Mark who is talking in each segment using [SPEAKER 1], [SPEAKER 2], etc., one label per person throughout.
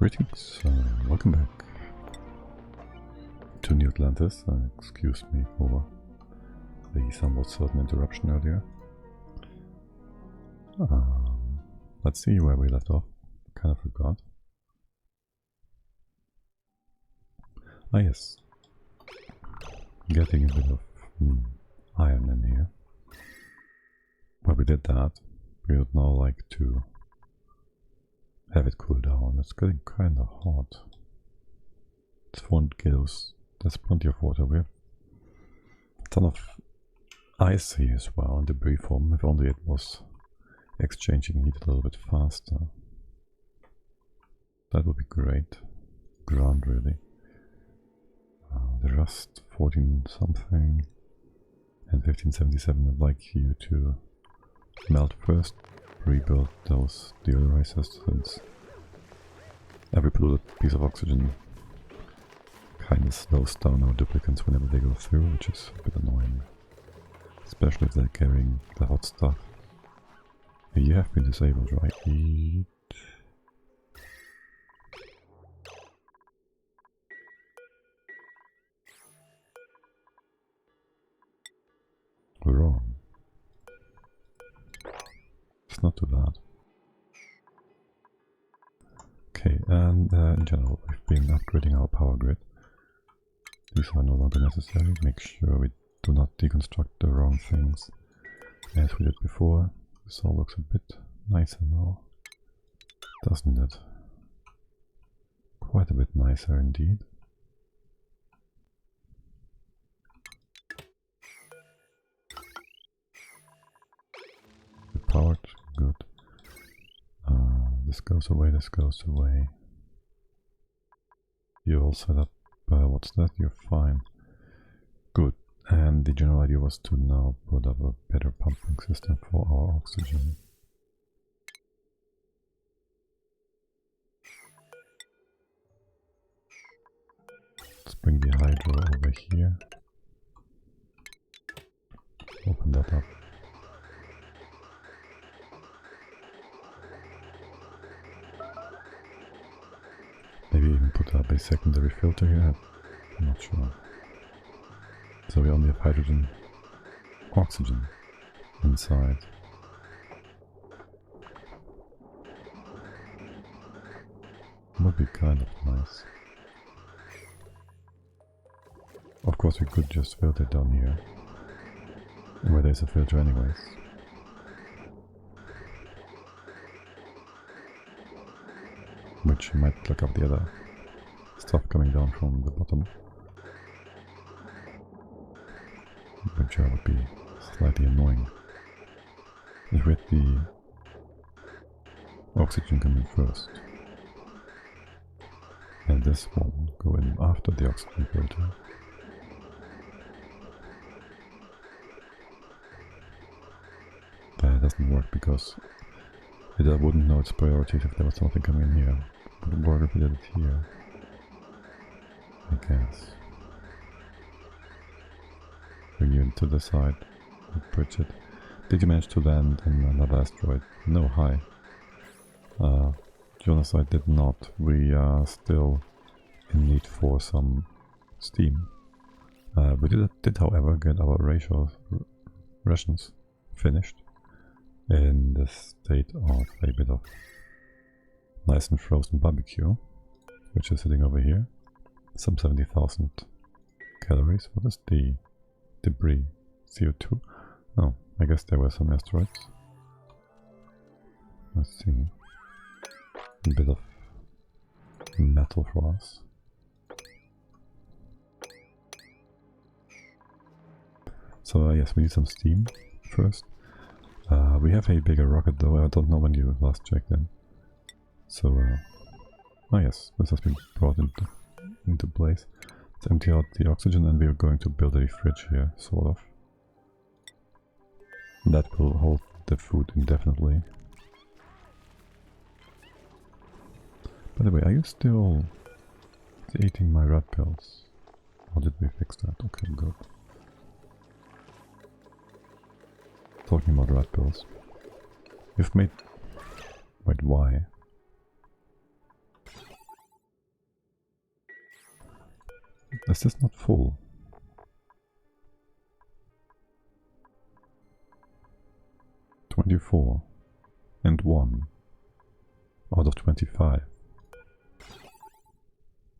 [SPEAKER 1] Greetings, welcome back to New Atlantis. Excuse me for the somewhat sudden interruption earlier. Let's see where we left off. Kind of forgot. Ah yes, getting a bit of iron in here. Well, we did that. We would now like to have it cool down. It's getting kind of hot. It's 400 kilos. There's plenty of water. We have a ton of ice here as well in debris form. If only it was exchanging heat a little bit faster. That would be great. Ground really. The rust 14 something and 1577. I'd like you to melt first. Rebuild those deodorizers, since every polluted piece of oxygen kind of slows down our duplicants whenever they go through, which is a bit annoying. Especially if they're carrying the hot stuff. You have been disabled, right? Eat. Wrong. It's not too bad. Okay, and in general, we've been upgrading our power grid. These are no longer necessary. Make sure we do not deconstruct the wrong things as we did before. This all looks a bit nicer now, doesn't it? Quite a bit nicer indeed. Powered, good. This goes away, this goes away. You're all set up. What's that? You're fine. Good. And the general idea was to now put up a better pumping system for our oxygen. Let's bring the hydro over here. Open that up. Maybe even put up a secondary filter here, I'm not sure. So we only have hydrogen, oxygen inside. Would be kind of nice. Of course we could just filter it down here, where there's a filter anyways. Which might plug up the other stuff coming down from the bottom. Which would be slightly annoying. If we had the oxygen come in first, and this one go in after the oxygen filter. But it doesn't work because it wouldn't know its priorities if there was something coming in here. Would work if we did it here, I guess. Bring you into the side, bridge it. Did you manage to land in another asteroid? No, hi. Jonas, I did not. We are still in need for some steam. We did however get our rations finished in the state of a bit of nice and frozen barbecue, which is sitting over here. Some 70,000 calories. What is the debris? CO2? Oh, I guess there were some asteroids. Let's see. A bit of metal for us. So yes, we need some steam first. We have a bigger rocket though. I don't know when you last checked in. So, oh yes, this has been brought into place. Let's empty out the oxygen and we are going to build a fridge here, sort of. That will hold the food indefinitely. By the way, are you still eating my rat pills? Or did we fix that? Okay, good. Talking about rat pills. You've made... Wait, why? Is this not full? $24 and 1 out of 25.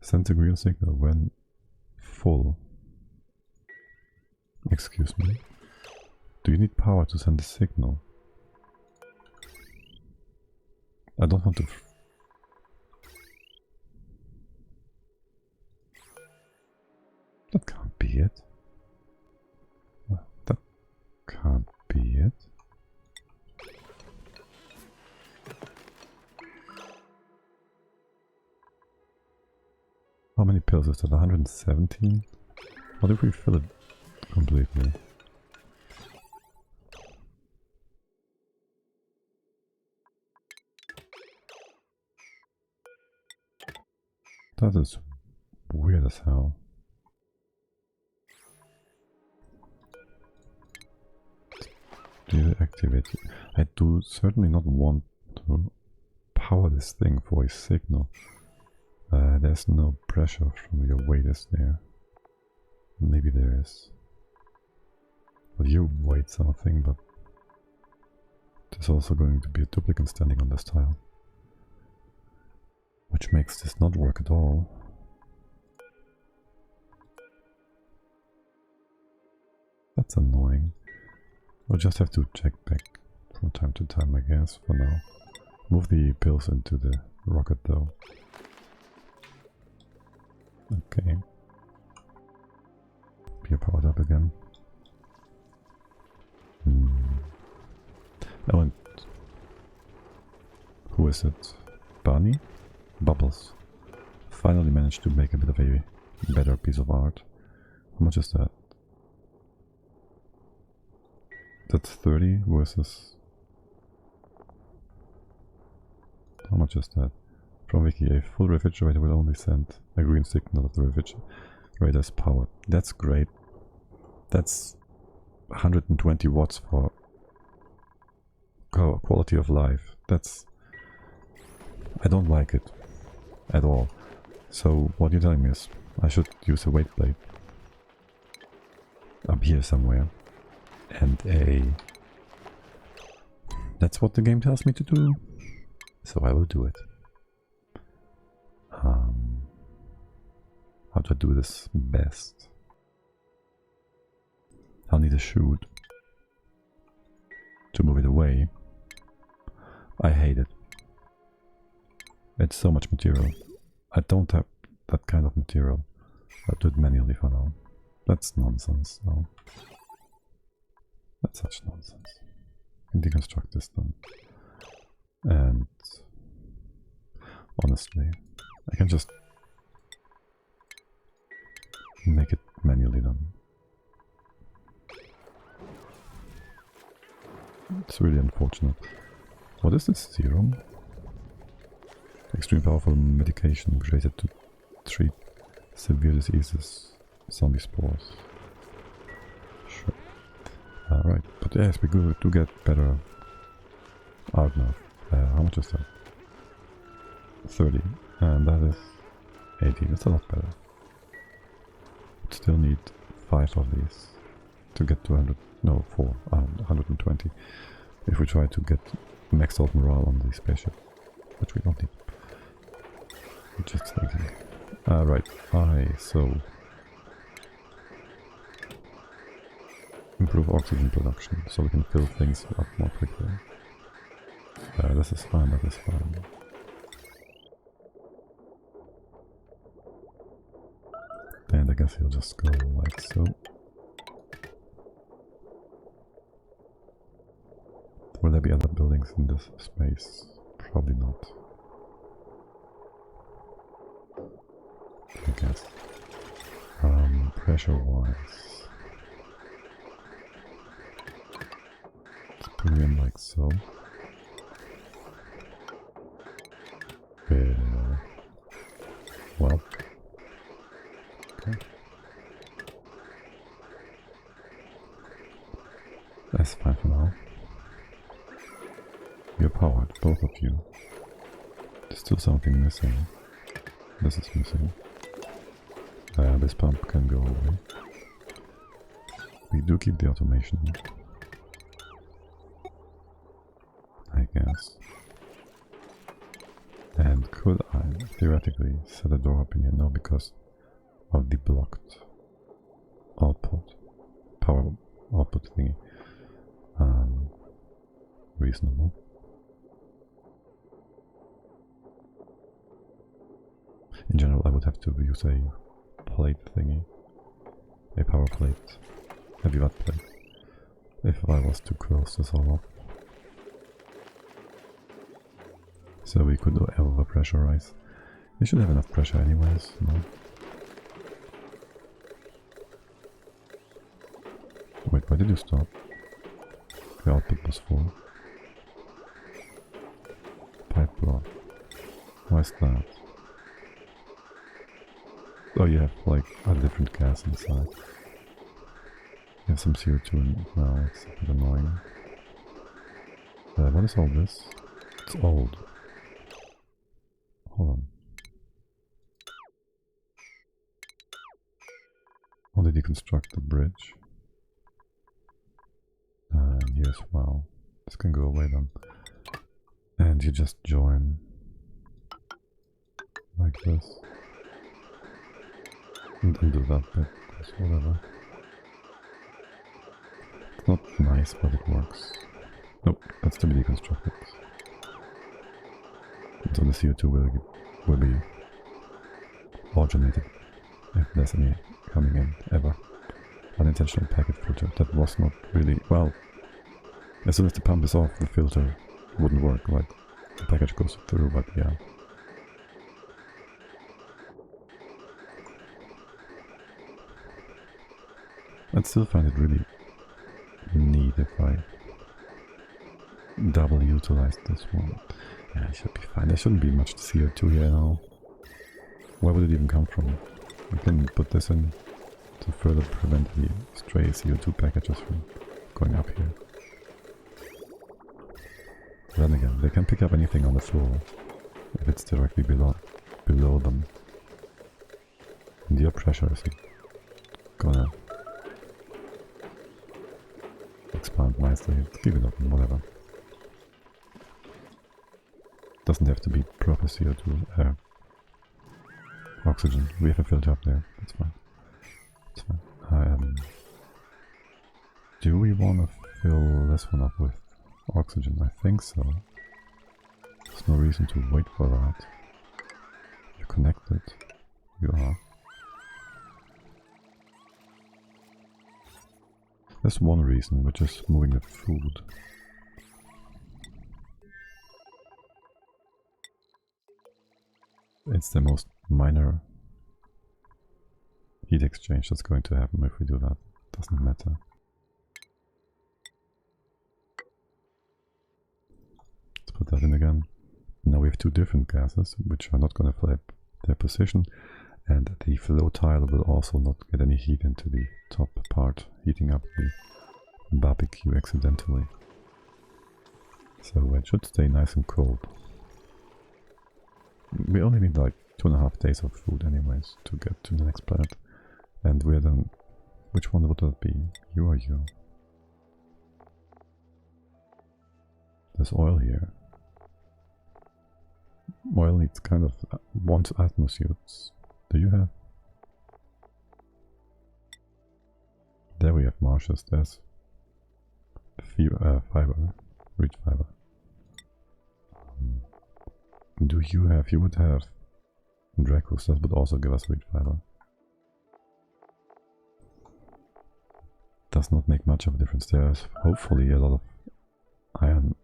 [SPEAKER 1] Sends a green signal when full. Excuse me. Do you need power to send a signal? I don't want to... That can't be it. That can't be it. How many pills is that? 117? What if we fill it completely? That is weird as hell. Deactivate. I do certainly not want to power this thing for a signal. There's no pressure from your weight, is there? Maybe there is. Well, you weight something, but there's also going to be a duplicate standing on this tile, which makes this not work at all. That's annoying. We'll just have to check back from time to time, I guess, for now. Move the pills into the rocket, though. Okay. You're powered up again. Oh, and who is it? Barney? Bubbles. Finally managed to make a bit of a better piece of art. How much is that? That's 30 versus... How much is that? From Wiki, a full refrigerator will only send a green signal if the refrigerator is powered. That's great. That's 120 watts for quality of life. That's... I don't like it at all. So what you're telling me is I should use a weight plate up here somewhere. And a... That's what the game tells me to do. So I will do it. How to do this best? I'll need a chute to move it away. I hate it. It's so much material. I don't have that kind of material. I'll do it manually for now. That's nonsense, though. That's such nonsense. I can deconstruct this then. And honestly, I can just make it manually then. It's really unfortunate. What is this serum? Extreme powerful medication created to treat severe diseases, zombie spores. Sure. Right, but yes, we do get better art now. How much is that? 30, and that is 80. That's a lot better. Still need 5 of these to get to 100. No, 4. 120. If we try to get maxed out morale on the spaceship, which we don't need. I'm just thinking. Right. So improve oxygen production so we can fill things up more quickly. This is fine. That is fine. And I guess he'll just go like so. Will there be other buildings in this space? Probably not. I guess. Pressure-wise, let's put it in like so. Well. Okay. That's fine for now. You're powered, both of you. There's still something missing. This is missing. This pump can go away. We do keep the automation, I guess. And could I theoretically set a door up in here? No, because of the blocked output, power output thingy. Reasonable. In general, I would have to use a plate thingy, a power plate, heavy watt plate, if I was to close this all up. So we could overpressurize. We should have enough pressure anyways, no? Wait, why did you stop? The output was full. Pipe block. Why is that? Oh, you have like a different gas inside. You have some CO2 in. Well, it's a bit annoying. What is all this? It's old. Hold on. How did you construct the bridge? Here as well. This can go away then. And you just join like this. And undo that bit, that's whatever. It's not nice, but it works. Nope, that's to be deconstructed. So the CO2 will be originated, if there's any coming in, ever. Unintentional packet filter, that was not really, well, as soon as the pump is off, the filter wouldn't work, like, the package goes through, but yeah. I'd still find it really neat if I double utilize this one. Yeah, it should be fine. There shouldn't be much CO2 here now. Where would it even come from? We can put this in to further prevent the stray CO2 packages from going up here. Then again, they can pick up anything on the floor if it's directly below them. And your pressure isn't gonna expand nicely. Leave it open, whatever. Doesn't have to be proper CO2 oxygen. We have a filter up there. That's fine. That's fine. Do we want to fill this one up with oxygen? I think so. There's no reason to wait for that. You're connected. You are. There's one reason, which is moving the food. It's the most minor heat exchange that's going to happen if we do that. Doesn't matter. Let's put that in again. Now we have two different gases, which are not going to flip their position, and the flow tile will also not get any heat into the top part, heating up the barbecue accidentally. So it should stay nice and cold. We only need like 2.5 days of food anyways to get to the next planet. And we're then... which one would that be? You or you? There's oil here. Oil needs kind of... wants atmosuits. Do you have? There we have marshes. There's... fiber. Reed fiber. Do you have? You would have Dracos. That would also give us reed fiber. Does not make much of a difference. There's hopefully a lot of iron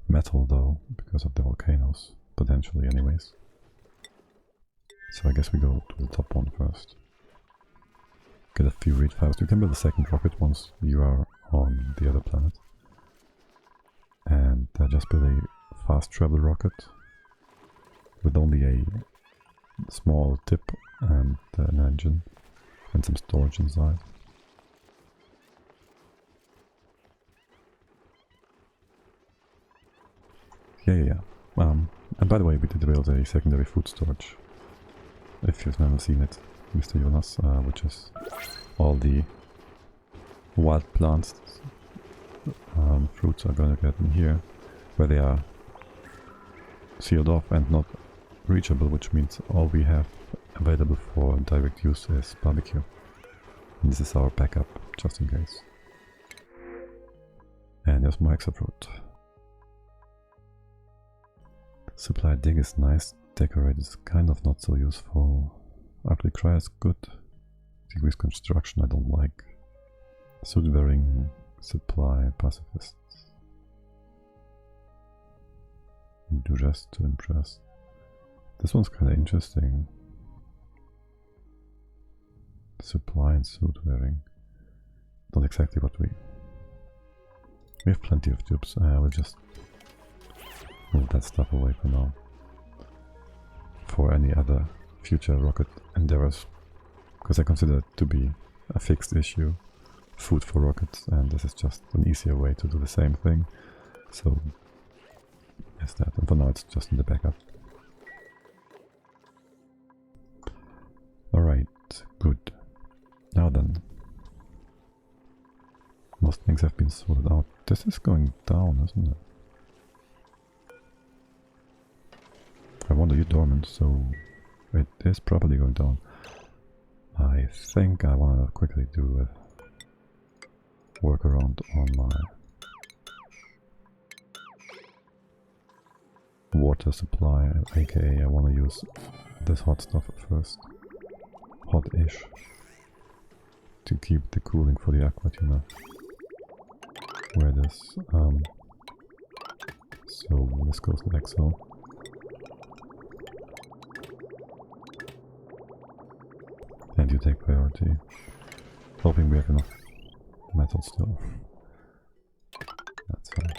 [SPEAKER 1] metal though, because of the volcanoes, potentially anyways. So I guess we go to the top one first. Get a few reed fibers. You can build a second rocket once you are on the other planet. And just build a fast travel rocket with only a small tip and an engine and some storage inside. Yeah. And by the way, we did build a secondary food storage, if you've never seen it. Mr. Jonas, which is all the wild plants. Fruits are gonna get in here, where they are sealed off and not reachable, which means all we have available for direct use is barbecue. And this is our backup, just in case. And there's more extra fruit. Supply dig is nice, decorate is kind of not so useful. Ugly cry is good. Decrease construction I don't like. Suit wearing, supply, pacifists. Do just to impress. This one's kinda interesting. Supply and suit wearing. Not exactly what we have plenty of tubes. We'll just move that stuff away for now. For any other future rocket endeavors. Because I consider it to be a fixed issue. Food for rockets, and this is just an easier way to do the same thing. So yes, that. And for now it's just in the backup. Alright, good. Now then. Most things have been sorted out. This is going down, isn't it? I wonder you're dormant, so it is probably going down. I think I want to quickly do a workaround on my water supply, aka I want to use this hot stuff first. Hot-ish. To keep the cooling for the aqua tuna. Where it is. So this goes like so. And you take priority. Hoping we have enough metal still. That's fine.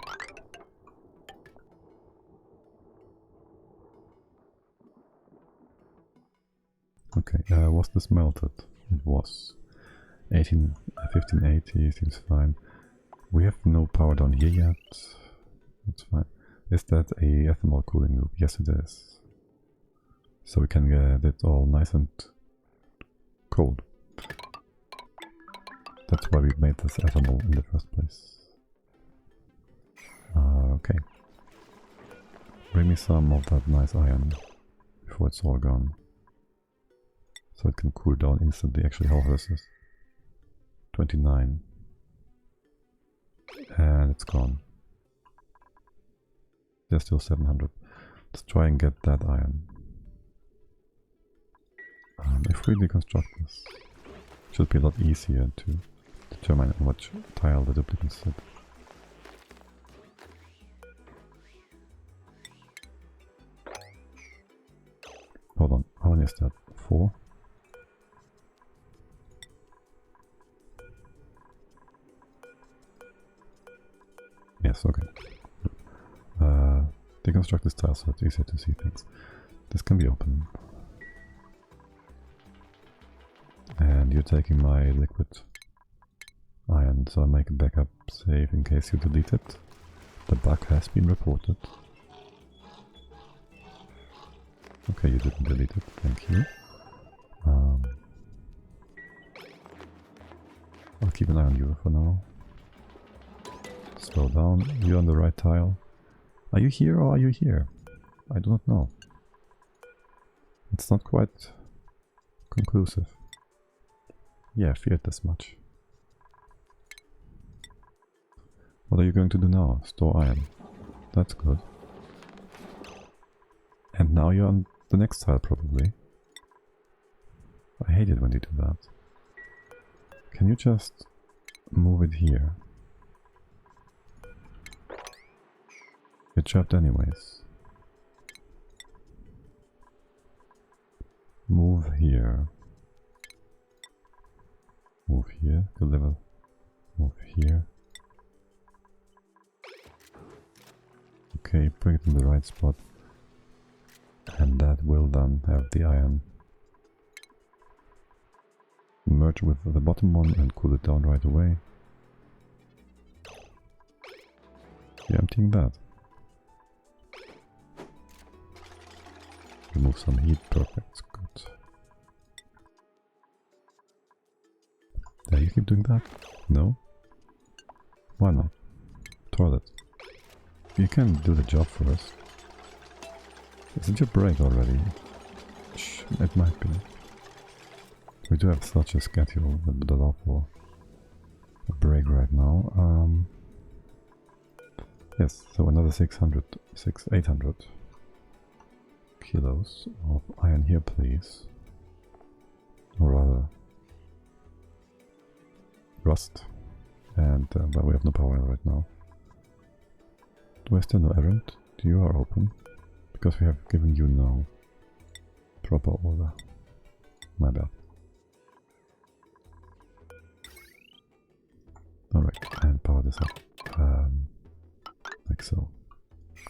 [SPEAKER 1] Okay, was this melted? It was. 1580 seems fine. We have no power down here yet. That's fine. Is that a ethanol cooling loop? Yes it is. So we can get it all nice and cold. That's why we made this ethanol in the first place. Okay. Bring me some of that nice iron before it's all gone. So it can cool down instantly. Actually, how hard is this? 29. And it's gone. There's still 700. Let's try and get that iron. If we deconstruct this, it should be a lot easier to determine on which tile the duplicates sit. Hold on, how many is that? 4? Yes, okay. Deconstruct this tile so it's easier to see things. This can be open. And you're taking my liquid iron, so I make a backup save in case you delete it. The bug has been reported. Okay, you didn't delete it, thank you. I'll keep an eye on you for now. Slow down, you're on the right tile. Are you here or are you here? I do not know. It's not quite conclusive. Yeah, I feared this much. What are you going to do now? Store iron. That's good. And now you're on the next tile probably. I hate it when you do that. Can you just move it here? You're trapped anyways. Move here. Move here, deliver. Move here. Okay, bring it in the right spot. And that will then have the iron merge with the bottom one and cool it down right away. You're emptying that. Remove some heat, perfect, good. you keep doing that? No? Why not? Toilet. You can do the job first. Isn't your break already? Shh, it might be. We do have such a schedule that allow for a break right now. Yes, so another 800 kilos of iron here, please. Or rather, rust. And well, we have no power right now. Do I still no errand? You are open. Because we have given you no proper order. My bad. Alright, and power this up. Like so.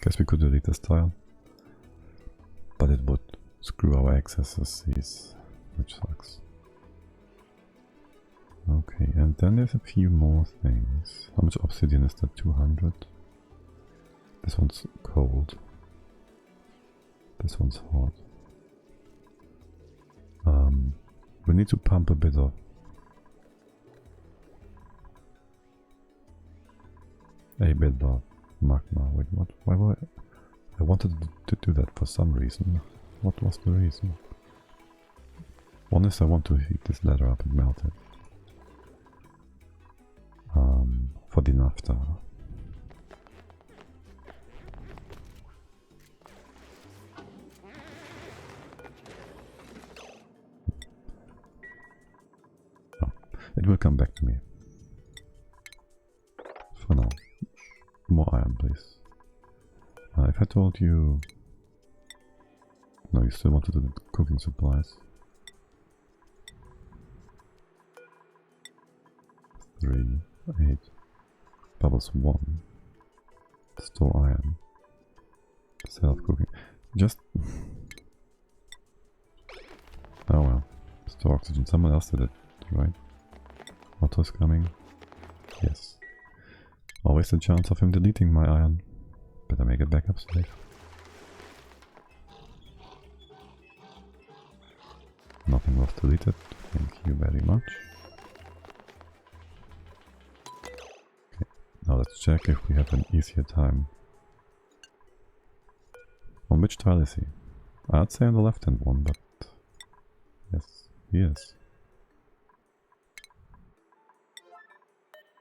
[SPEAKER 1] Guess we could delete this tile. But it would screw our accesses, which sucks. Okay, and then there's a few more things. How much obsidian is that? 200? This one's cold. This one's hot. We need to pump a bit of magma. Wait, what? Why were I wanted to do that for some reason. What was the reason? One is I want to heat this ladder up and melt it. For the naphtha. Oh, it will come back to me. For now. More iron, please. If I told you... No, you still want to do the cooking supplies. 3, 8. Bubbles 1. Store iron. Self-cooking. Just... Oh well. Store oxygen. Someone else did it, right? Otto's coming. Yes. Always the chance of him deleting my iron. Better make it back up safe. Nothing was deleted. Thank you very much. Okay, now let's check if we have an easier time. On which tile is he? I'd say on the left hand one, but yes, he is.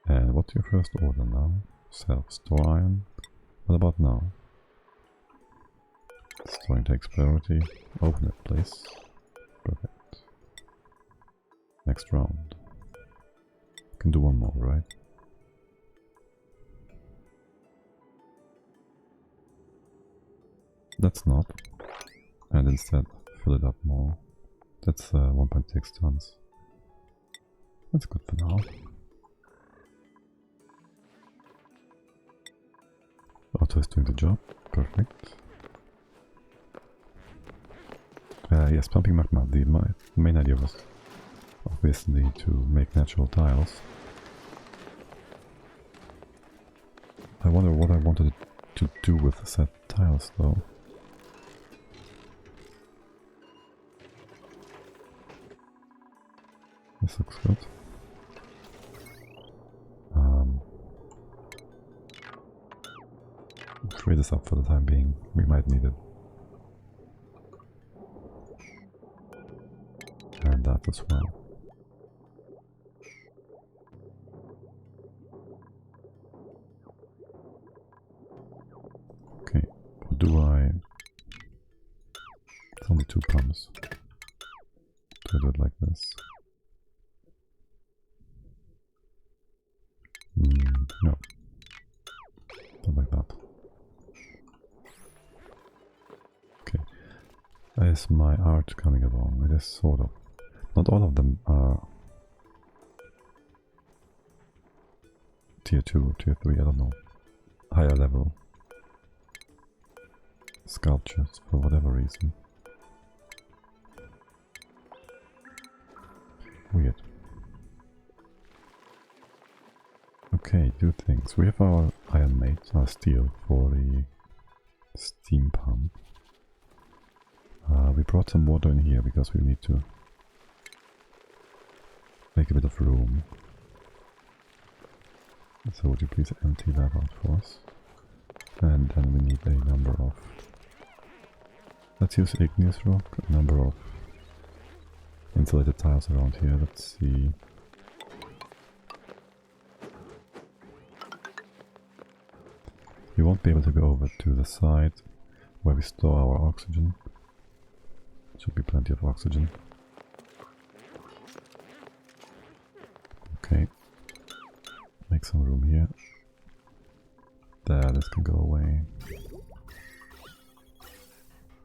[SPEAKER 1] And what's your first order now? Self-store iron. What about now? Storing takes priority. Open it, please. Perfect. Next round. Can do one more, right? That's not. And instead fill it up more. That's 1.6 tons. That's good for now. Otto is doing the job. Perfect. Yes, pumping magma. The main idea was obviously to make natural tiles. I wonder what I wanted to do with said tiles though. This looks good. Trade this up for the time being. We might need it. And that as well. Okay, what do I... It's only 2 pumps. Do I do it like this? No. Not like that. Okay. Is my art coming along? It is sort of. Not all of them are tier 2 or tier 3, I don't know. Higher level sculptures for whatever reason. Weird. Okay, do things. We have our iron mate, our steel for the steam pump. We brought some water in here because we need to make a bit of room. So would you please empty that out for us? And then we need a number of... Let's use igneous rock, a number of insulated tiles around here. Let's see. We won't be able to go over to the side where we store our oxygen. Should be plenty of oxygen. Okay. Make some room here. There, this can go away.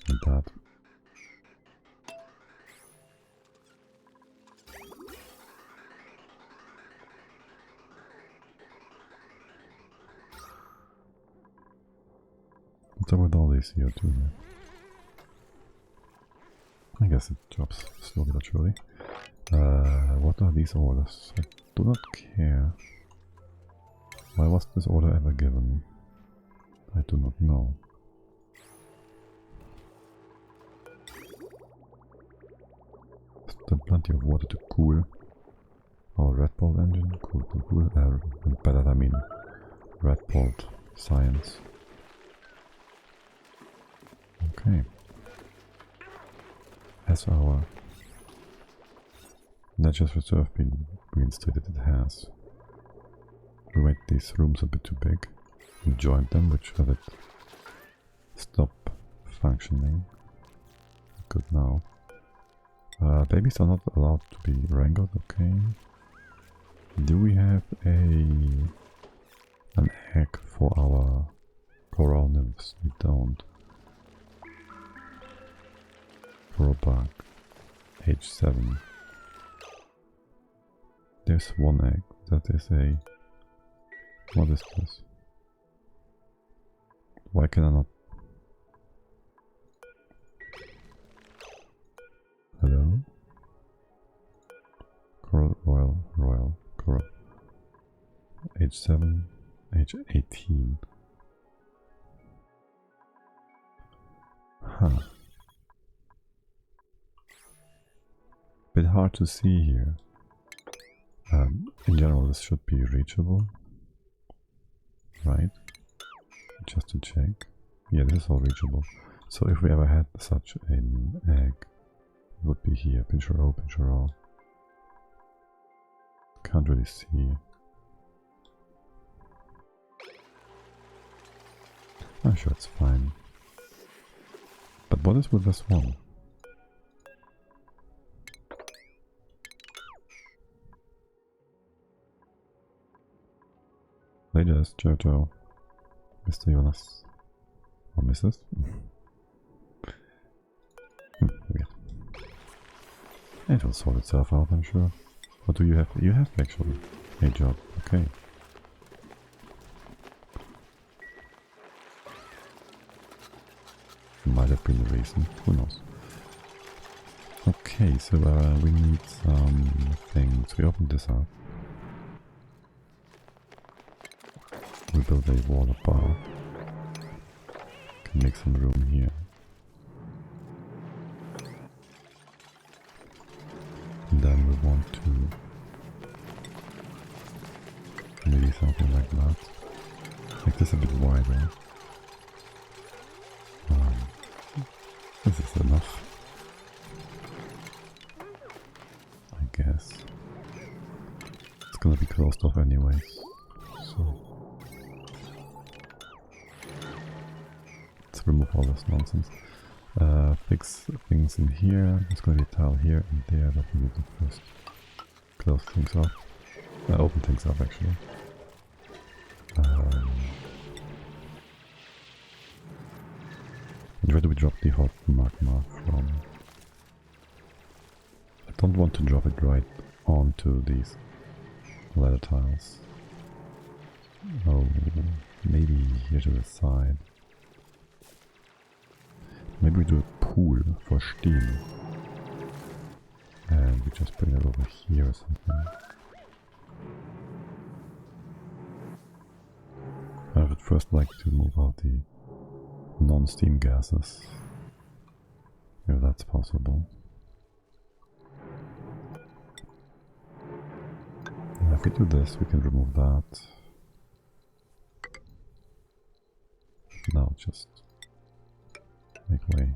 [SPEAKER 1] And that. What's up with all this CO2 here? I guess it drops slowly but surely. What are these orders? I do not care. Why was this order ever given? I do not know. Still plenty of water to cool our red bolt engine. Cool. And by that I mean red bolt science. Okay. Has our nature's reserve been reinstated? It has. We made these rooms a bit too big and joined them, which have it stop functioning. Good now. Babies are not allowed to be wrangled, okay. Do we have an egg for our coral nymphs? We don't. For a bug. Age 7. There's one egg. That is a... What is this? Why can I not... Hello? Coral, royal, coral. Age 7, age 18. Huh. Bit hard to see here. In general, this should be reachable. Right? Just to check. Yeah, this is all reachable. So if we ever had such an egg, it would be here. Pincher O, Pincher O. Can't really see. I'm sure it's fine. But what is with this one? Ladies, Jojo, Mr. Jonas, or Mrs. Weird. It will sort itself out, I'm sure. What do you have? You have actually a job, okay. Might have been the reason, who knows. Okay, so we need some things. We open this up. We build a water bar. Can make some room here. And then we want to maybe something like that. Make this a bit wider. This is enough, I guess. It's gonna be closed off anyways, so let's remove all this nonsense. Fix things in here. There's gonna be a tile here and there that we need to first close things off. Open things up actually. And where do we drop the hot magma from? I don't want to drop it right onto these ladder tiles. Oh, maybe here to the side. Maybe we do a pool for steam. And we just bring it over here or something. I would first like to move out the non-steam gases, if that's possible. And if we do this, we can remove that. I'll just make way.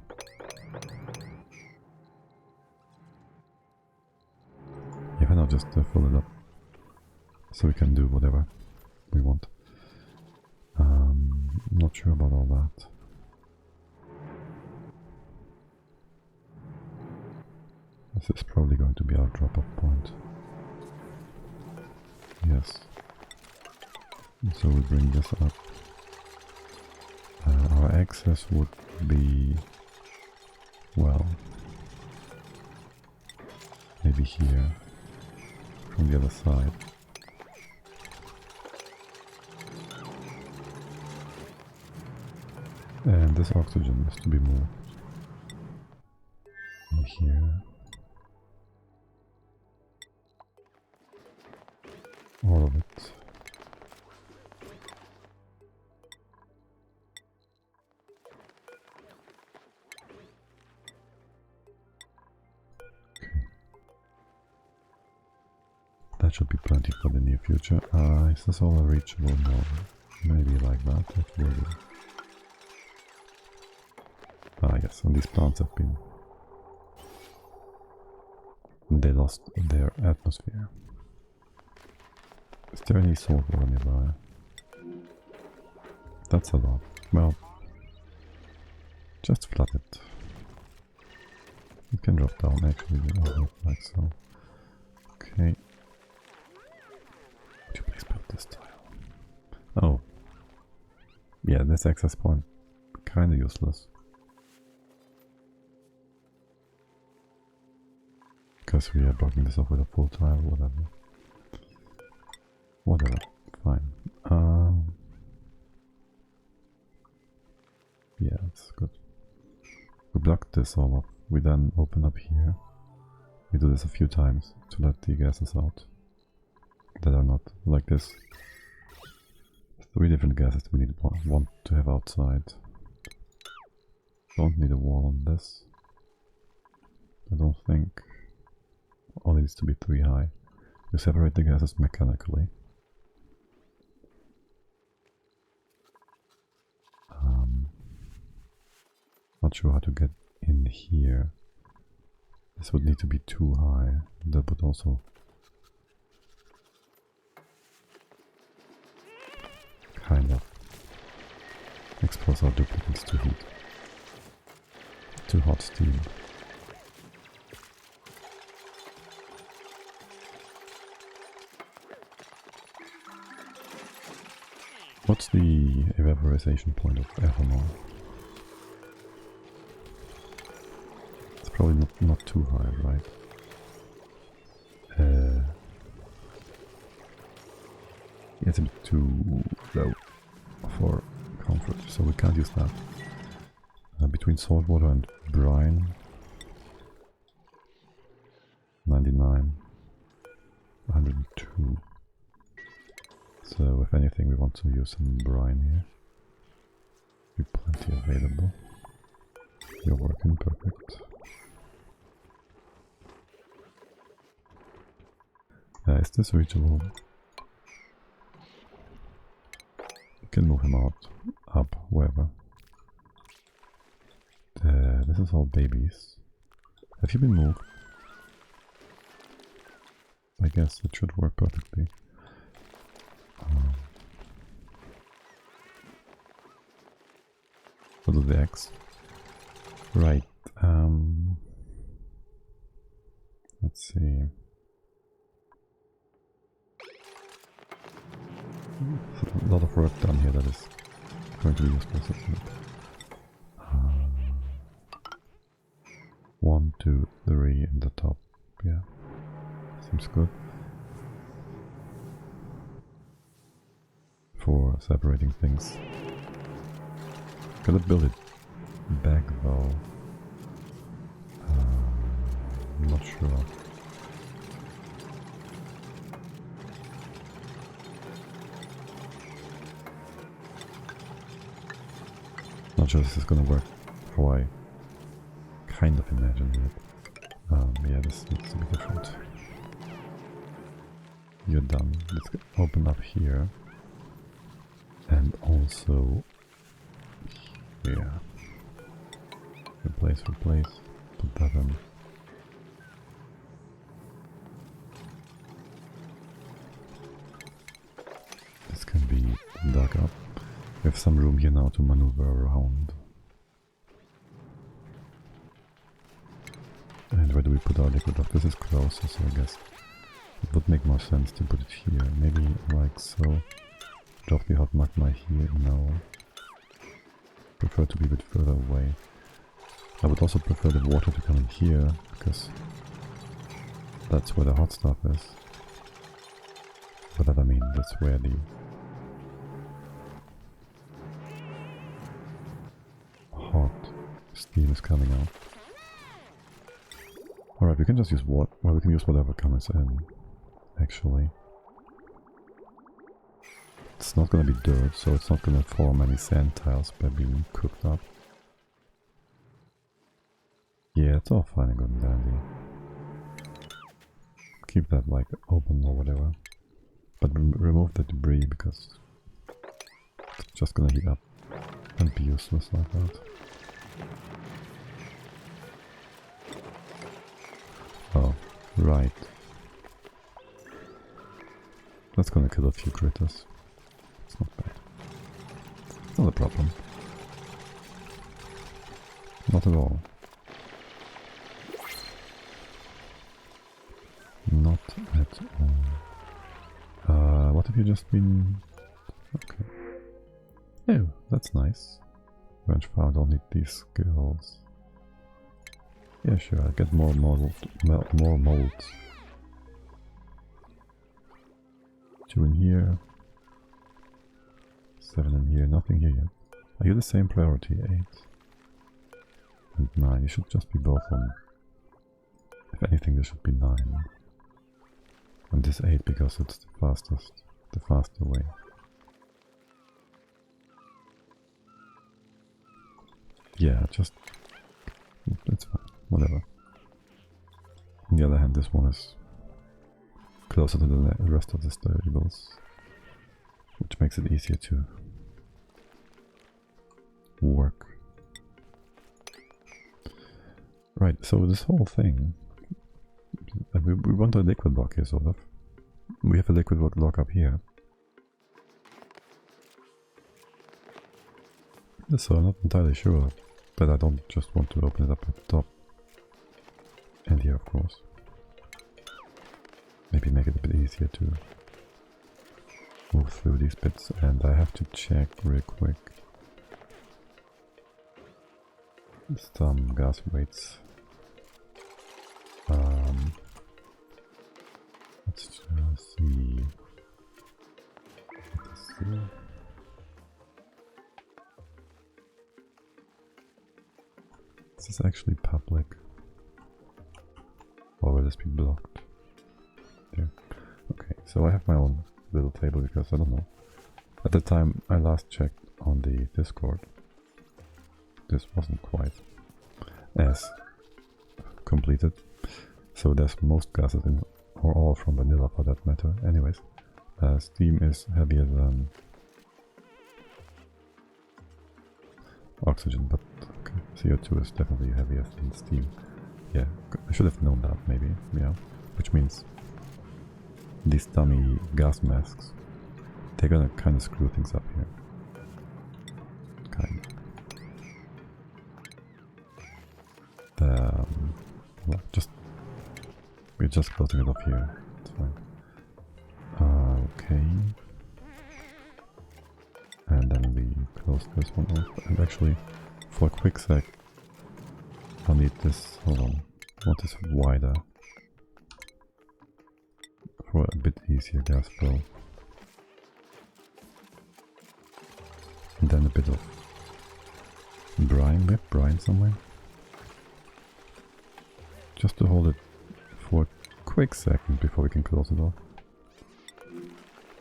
[SPEAKER 1] Yeah, I'll just fill it up so we can do whatever we want. Not sure about all that. This is probably going to be our drop-off point. Yes. So we bring this up. Our access would be, well, maybe here, from the other side. And this oxygen is to be moved. And here. All of it. That should be plenty for the near future. Is this all reachable? No. Maybe like that. That will do. Yes, and these plants have been... They lost their atmosphere. Is there any salt water nearby? That's a lot. Well, just flood it. It can drop down actually, like so. Okay. Would you please build this tile? Oh. Yeah, this access point, kinda useless. Because we are blocking this off with a full tile, whatever. Whatever, fine. Yeah, that's good. We blocked this all off. We then open up here. We do this a few times to let the gases out that are not like this. 3 different gases we want to have outside. Don't need a wall on this. I don't think. Only needs to be 3 high. You separate the gases mechanically. Not sure how to get in here. This would need to be too high. That would also kind of expose our duplicates to heat. To hot steam. What's the evaporization point of ethanol? It's probably not too high, right? It's a bit too low for comfort, so we can't use that. Between salt water and brine, 99, 102. So if anything, we want to use some brine here. Be plenty available. You're working perfect. Is this reachable? You can move him out, up, wherever. This is all babies. Have you been moved? I guess it should work perfectly. What are the eggs? Right. Let's see. A lot of work done here that is going to be useless, isn't it? 1, 2, 3 in the top. Yeah, seems good. For separating things. Gotta build it back though. I'm not sure. Not sure this is gonna work how I kind of imagined it. Yeah, this needs to be different. You're done. Let's open up here. And also Yeah. Replace, replace. Put that in. This can be dug up. We have some room here now to maneuver around. And where do we put our liquid rock? This is closer, so I guess it would make more sense to put it here. Maybe like so. Drop the hot magma here. No. Prefer to be a bit further away. I would also prefer the water to come in here, because that's where the hot stuff is. By that I mean that's where the hot steam is coming out. Alright, we can just use what? Well, we can use whatever comes in, actually. It's not gonna be dirt, so it's not gonna form any sand tiles by being cooked up. Yeah, it's all fine and good and dandy. Keep that like open or whatever. But remove the debris because it's just gonna heat up and be useless like that. Oh, right. That's gonna kill a few critters. It's not bad. It's not a problem. Not at all. Not at all. What have you just been... Okay. Oh, that's nice. Branch found, don't need these skills. Yeah, sure, I'll get more molds. 2 in here. 7 in here, nothing here yet. Are you the same priority? 8 and 9. You should just be both on. If anything, there should be 9. And this 8 because it's the fastest, the faster way. Yeah, just... it's fine, whatever. On the other hand, this one is closer to the rest of the stables, which makes it easier to work. Right, so this whole thing... We want a liquid block here, sort of. We have a liquid block up here. So I'm not entirely sure, but I don't just want to open it up at the top. And here, of course. Maybe make it a bit easier to move through these bits. And I have to check real quick some gas weights. Let's just see. Let's see. This is actually public. Or will this be blocked? Yeah. Okay, so I have my own little table because I don't know. At the time I last checked on the Discord, this wasn't quite as completed. So there's most gases in, or all from vanilla for that matter. Anyways, steam is heavier than oxygen, but okay. CO2 is definitely heavier than steam. Yeah, I should have known that maybe, yeah. Which means these dummy gas masks, they're gonna kind of screw things up here. Kind of. Well, we're just closing it off here. It's fine. Okay. And then we close this one off. And actually, for a quick sec, I'll need this. Hold on. I want this wider. For a bit easier gas flow. And then a bit of brine. We have brine somewhere. Just to hold it for a quick second before we can close it off.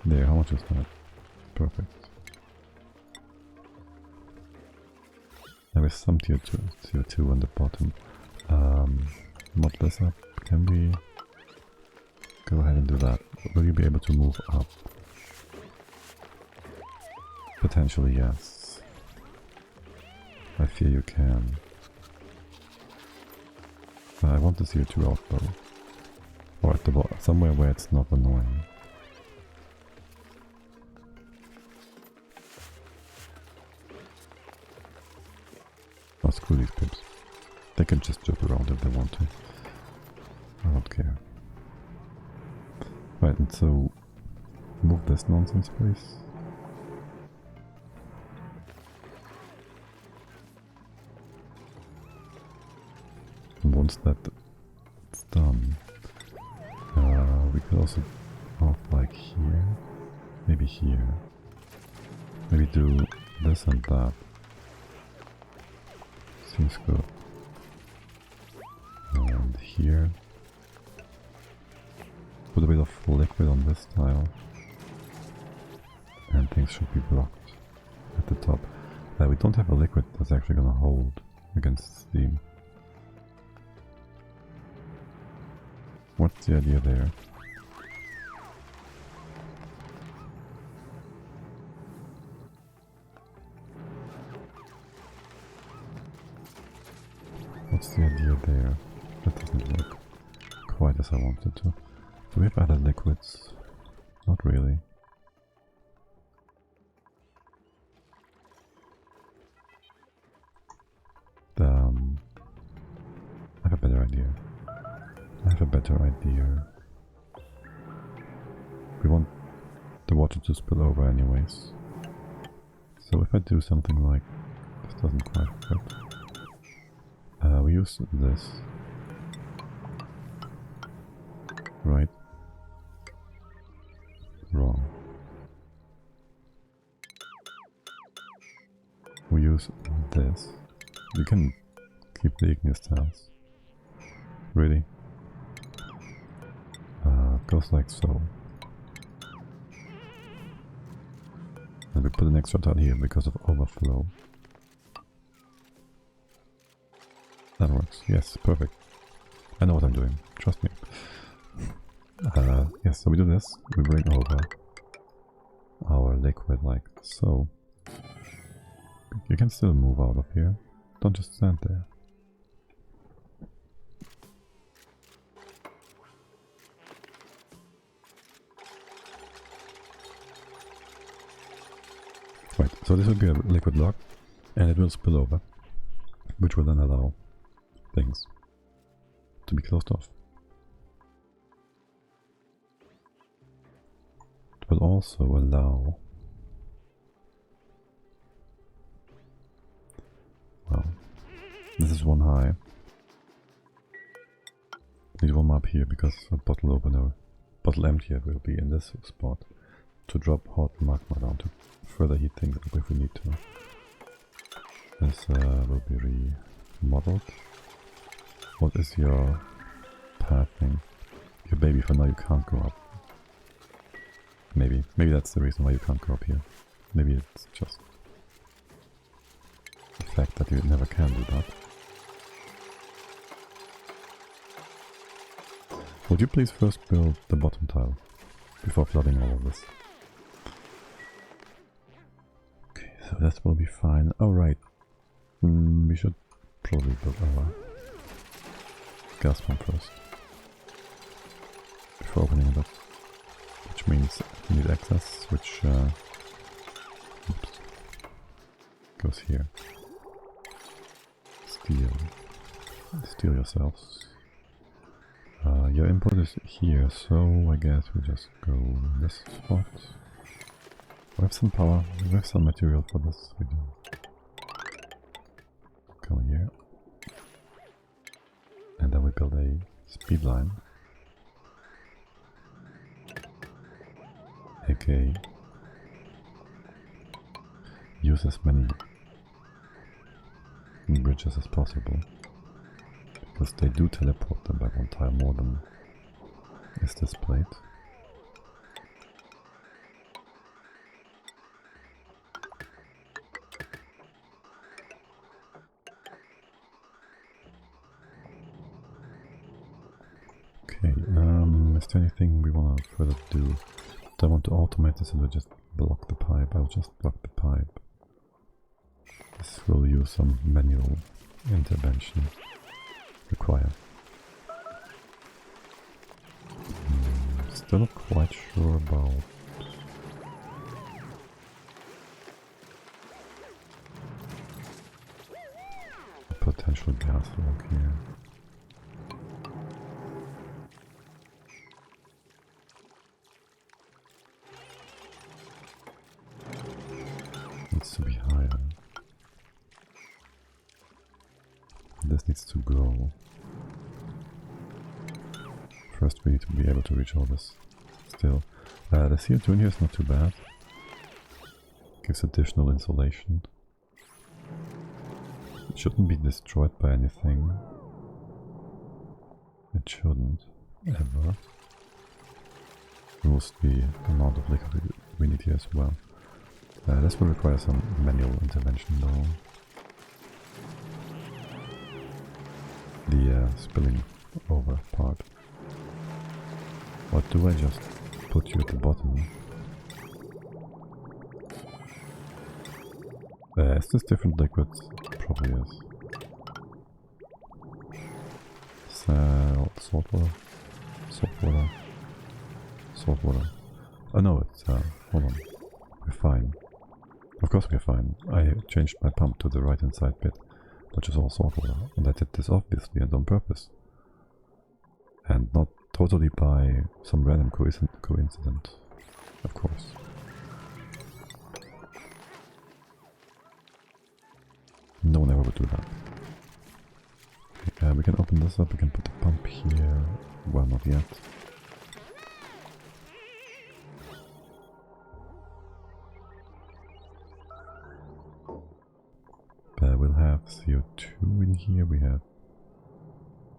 [SPEAKER 1] There, how much is that? Perfect. There is some CO2 on the bottom. Mod this up. Can we go ahead and do that? Will you be able to move up? Potentially, yes. I fear you can. I want the CO2 out though. Or at the bottom, somewhere where it's not annoying. Oh, screw these pips. They can just jump around if they want to. I don't care. Right, and so move this nonsense, please. And once that's done, we could also off like here, maybe here, maybe do this and that. Seems good. And here, put a bit of liquid on this tile, and things should be blocked at the top. We don't have a liquid that's actually gonna hold against steam. What's the idea there? What's the idea there? That doesn't look quite as I wanted to. Do we have other liquids? Not really. I have a better idea. We want the water to spill over anyways. So if I do something like... this doesn't quite fit. We use this. Right. Wrong. We use this. You can keep the igneous tiles. Really? Goes like so. And we put an extra tile here because of overflow. That works. Yes, perfect. I know what I'm doing. Trust me. Yes, so we do this. We bring over our liquid like so. You can still move out of here. Don't just stand there. Right, so this will be a liquid block, and it will spill over, which will then allow things to be closed off. It will also allow... well, this is one high. Need one up here because a bottle opener, bottle emptier will be in this spot to drop hot magma down to further heat things up if we need to. This will be remodeled. What is your pathing? Your baby, for now you can't go up. Maybe that's the reason why you can't go up here. Maybe it's just the fact that you never can do that. Would you please first build the bottom tile before flooding all of this? Okay, so that will be fine. Oh right, we should probably build our gas pump first before opening it up, which means we need access, which oops, goes here. Steal yourselves. Your input is here, so I guess we just go in this spot. We have some power, we have some material for this. We do. Come here. And then we build a speed line. aka use as many bridges as possible, because they do teleport them by one tile more than is displayed. Okay, is there anything we want to further do? Do I want to automate this or do I just block the pipe? I'll just block the pipe. This will use some manual intervention required. Still not quite sure about a potential gas log here. Needs to be higher. This needs to grow. First we need to be able to reach all this. Still, the CO2 in here is not too bad. Gives additional insulation. It shouldn't be destroyed by anything. It shouldn't, ever. Removes the amount of liquid we need here as well. This will require some manual intervention though. The spilling over part. Or do I just put you at the bottom? Is this different liquids? Probably is. Salt water? Salt water? Salt water. Oh no, it's, hold on. We're fine. Of course we're fine. I changed my pump to the right hand side bit, which is all salt water. And I did this obviously and on purpose. And not totally by some random coincidence, of course. No one ever would do that. Okay, we can open this up, we can put the pump here. Well, not yet. We'll have CO2 in here, we have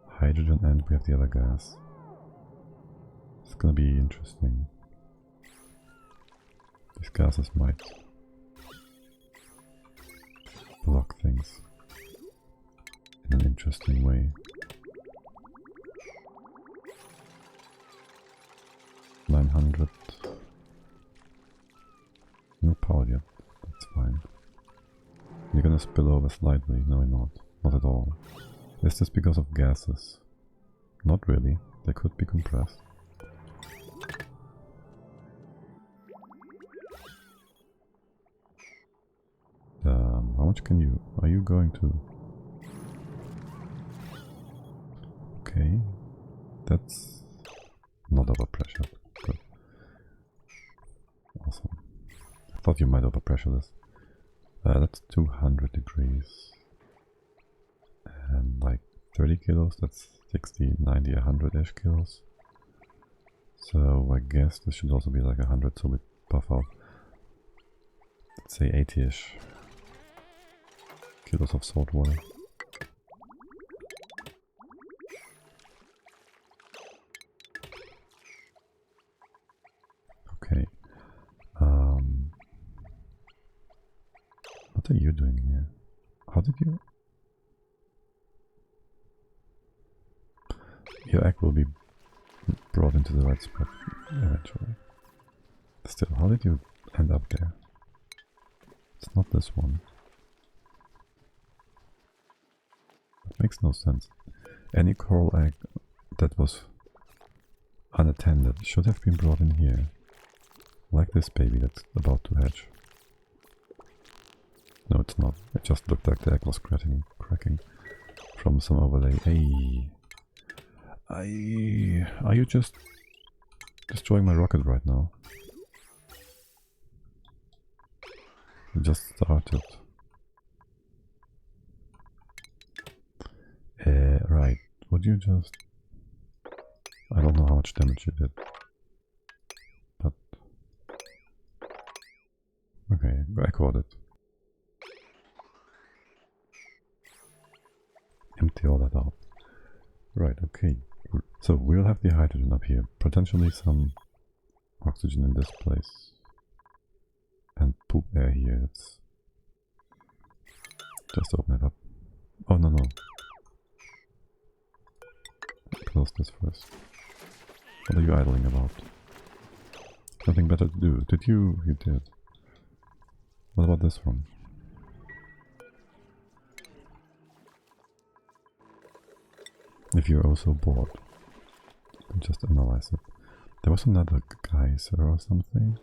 [SPEAKER 1] hydrogen, and we have the other gas. It's gonna be interesting. These gases might block things in an interesting way. 900. No power yet, that's fine. You're gonna spill over slightly. No, you're not. Not at all. Is this because of gases? Not really. They could be compressed. How much can you... Are you going to... Okay. That's not overpressure. Good. Awesome. I thought you might overpressure this. That's 200 degrees. And like 30 kilos, that's 60, 90, 100-ish kilos. So I guess this should also be like 100, so we buff out, let's say 80-ish kilos of salt water. Okay. What are you doing here? How did you... Your egg will be brought into the right spot eventually. Still, how did you end up there? It's not this one. It makes no sense. Any coral egg that was unattended should have been brought in here. Like this baby that's about to hatch. No, it's not. It just looked like the egg was cracking from some overlay. Hey! Are you just destroying my rocket right now? It just started. Right. Would you just... I don't know how much damage you did. But... Okay, record it. Empty all that out. Right, okay. So we'll have the hydrogen up here. Potentially some oxygen in this place. And poop air here. Let's just open it up. Oh, no. Close this first. What are you idling about? Nothing better to do. Did you? You did. What about this one? If you're also bored, just analyze it. There was another geyser or something.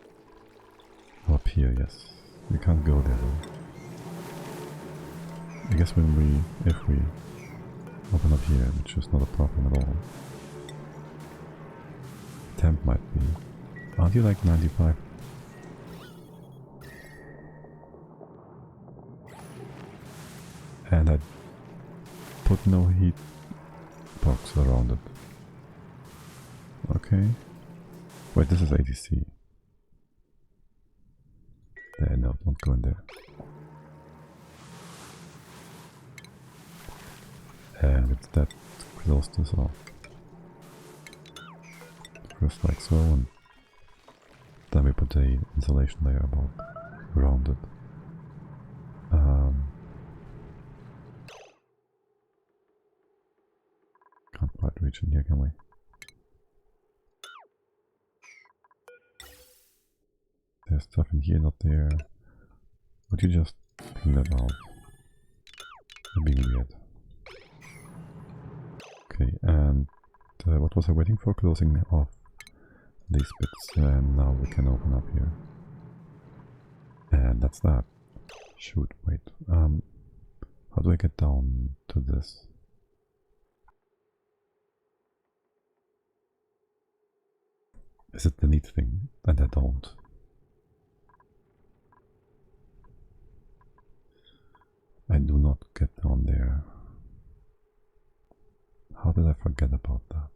[SPEAKER 1] Oh, up here, yes. We can't go there though. I guess if we open up here, which is not a problem at all. Temp might be. Aren't you like 95? And I put no heat box around it. Okay. Wait, this is ADC. There, no, don't go in there. And with that, close this off. First like so, and then we put the insulation layer around it. Can't quite reach in here, can we? There's stuff in here, not there. Would you just bring that out? You're being weird. Okay, and what was I waiting for? Closing off these bits, and now we can open up here. And that's that. Shoot, wait. How do I get down to this? Is it the neat thing? And I don't. I do not get down there. How did I forget about that?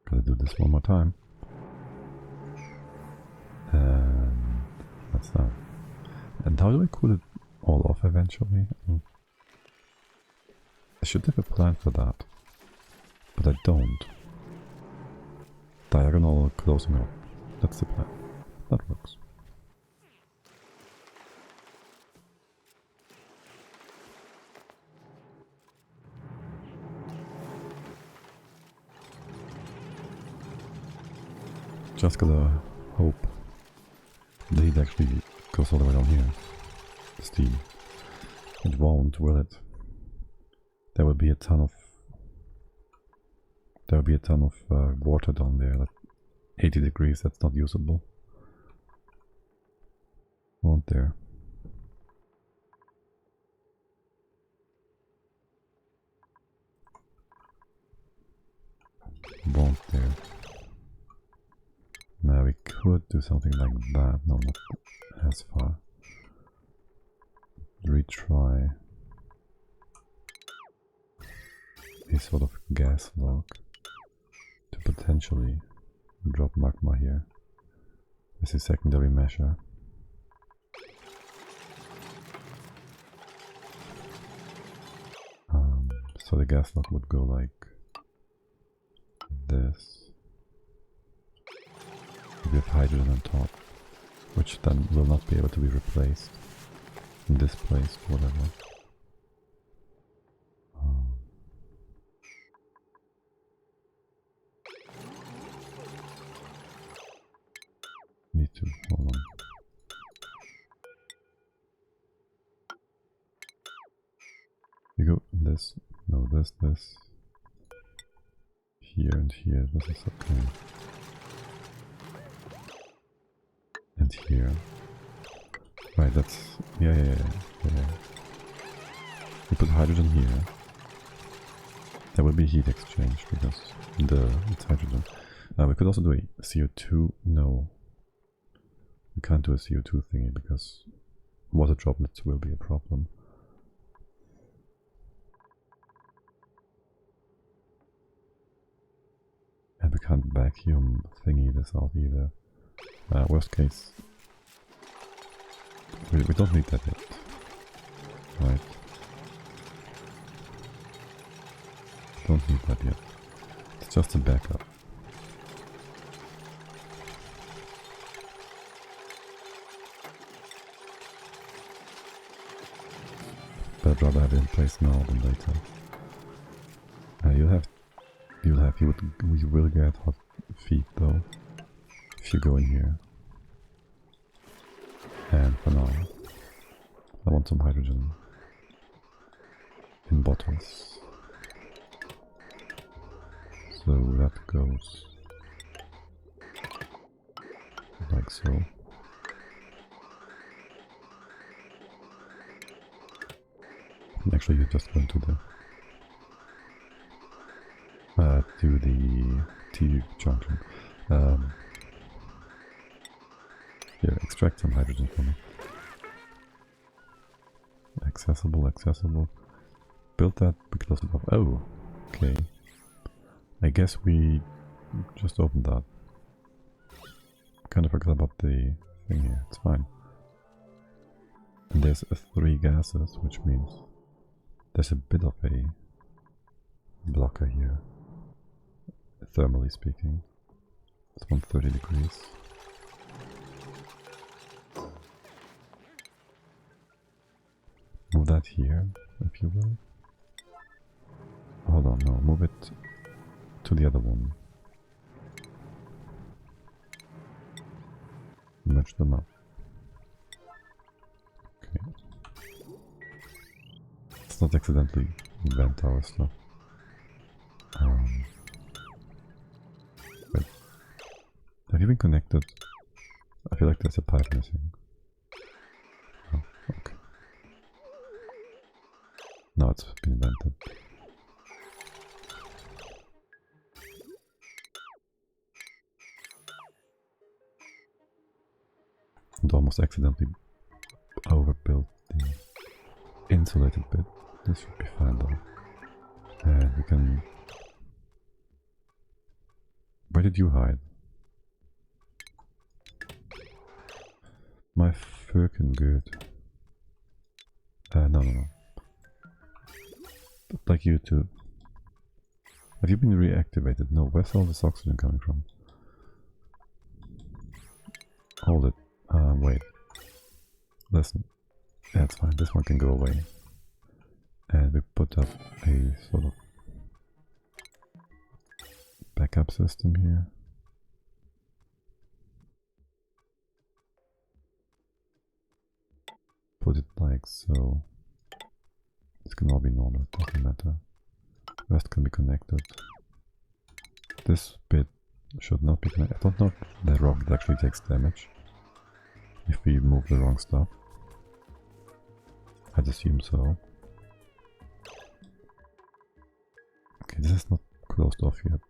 [SPEAKER 1] Gotta do this one more time. And that's that. And how do I cool it all off eventually? I should have a plan for that, but I don't. Diagonal closing off. That's the plan. That works. Just gotta hope the heat actually goes all the way down here. The steam. It won't, will it? There will be a ton of water down there. Like 80 degrees, that's not usable. Won't there? Won't there? Now we could do something like that. No, not as far. Retry a sort of gas log to potentially drop magma here as a secondary measure. So the gas log would go like this. We have hydrogen on top, which then will not be able to be replaced, displaced, whatever. Me too, hold on. You go this, no, this, here and here, this is okay. And here. Right, that's... yeah. We put hydrogen here. There will be heat exchange because it's hydrogen. We could also do a CO2. No. We can't do a CO2 thingy because water droplets will be a problem. And we can't vacuum thingy this out either. Worst case, we don't need that yet, right? Don't need that yet. It's just a backup. But I'd rather have it in place now than later. You'll have you will get hot feet though if you go in here. And for now, I want some hydrogen in bottles. So that goes like so. Actually, you just went to the T junction. Here, extract some hydrogen from it. Accessible. Build that because of... Oh, okay. I guess we just opened that. Kind of forgot about the thing here. It's fine. And there's 3 gases, which means there's a bit of a blocker here, thermally speaking. It's 130 degrees. Move that here, if you will. Hold on, no, move it to the other one. Match them up. Okay. Let's not accidentally invent our stuff. Wait. Have you been connected? I feel like there's a pipe missing. Oh, okay. Now it's been invented. And almost accidentally overbuilt the insulated bit. This should be fine though. And we can... Where did you hide? My fucking good. No. Like you too. Have you been reactivated? No, where's all this oxygen coming from? Hold it. Wait. Listen. Yeah, it's fine. This one can go away. And we put up a sort of backup system here. Put it like so. This can all be normal, it doesn't matter. Rest can be connected. This bit should not be connected. I don't know if the rocket actually takes damage if we move the wrong stuff. I'd assume so. Okay, this is not closed off yet.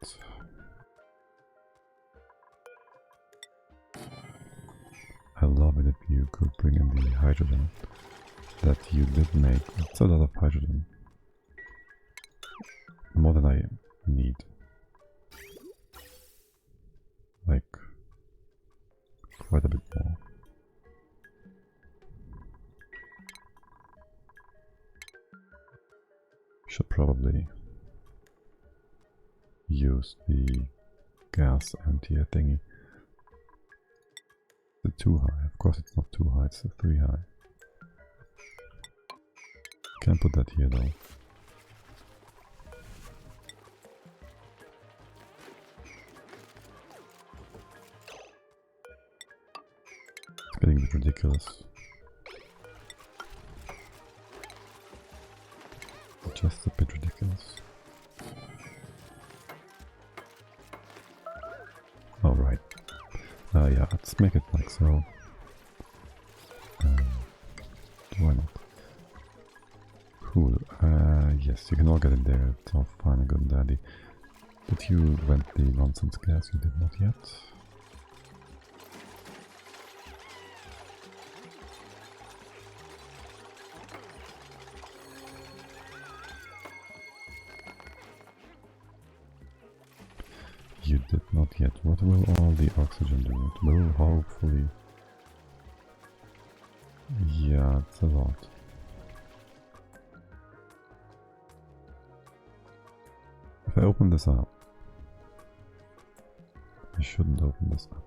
[SPEAKER 1] I love it if you could bring in the hydrogen that you did make. It's a lot of hydrogen. More than I need. Like, quite a bit more. Should probably use the gas emptier thingy. Is it too high? Of course it's not too high, it's 3 high. Can't put that here though. It's getting a bit ridiculous. Just a bit ridiculous. Alright. Yeah, let's make it like so. Why not? Cool. Yes, you can all get in there. It's all fine and good and dandy. Did you vent the nonsense gas? You did not yet. You did not yet. What will all the oxygen do? It will hopefully... Yeah, it's a lot. If I open this up... I shouldn't open this up.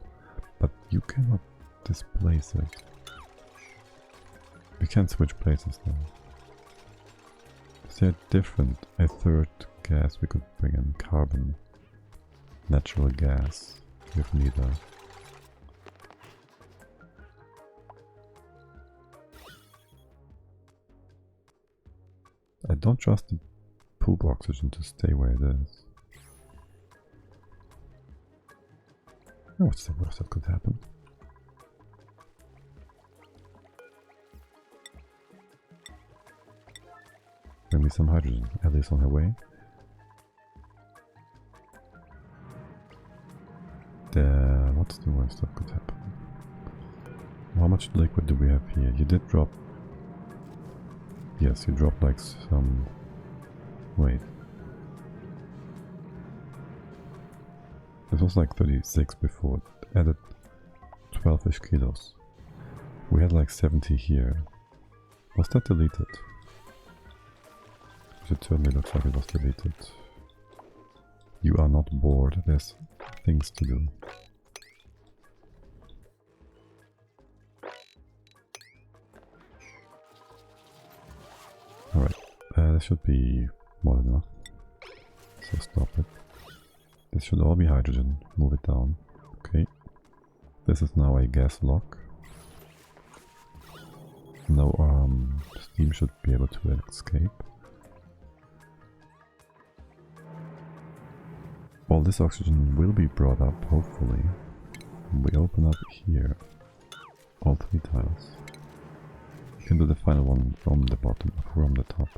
[SPEAKER 1] But you cannot displace it. We can't switch places though. Is there different? A third gas we could bring in, carbon. natural gas. We have neither. I don't trust the poop oxygen to stay where it is. Oh, what's the worst that could happen? Bring me some hydrogen. Ellie's on her way. What's the worst that could happen? How much liquid do we have here? You did drop... Yes, you dropped like some... Wait. It was like 36 before. It added 12-ish kilos. We had like 70 here. Was that deleted? It certainly looks like it was deleted. You are not bored. There's things to do. Alright, this should be more than enough. So stop it. This should all be hydrogen. Move it down. Okay. This is now a gas lock. No steam should be able to escape. All this oxygen will be brought up, hopefully. We open up here. All 3 tiles. You can do the final one from the bottom, from the top.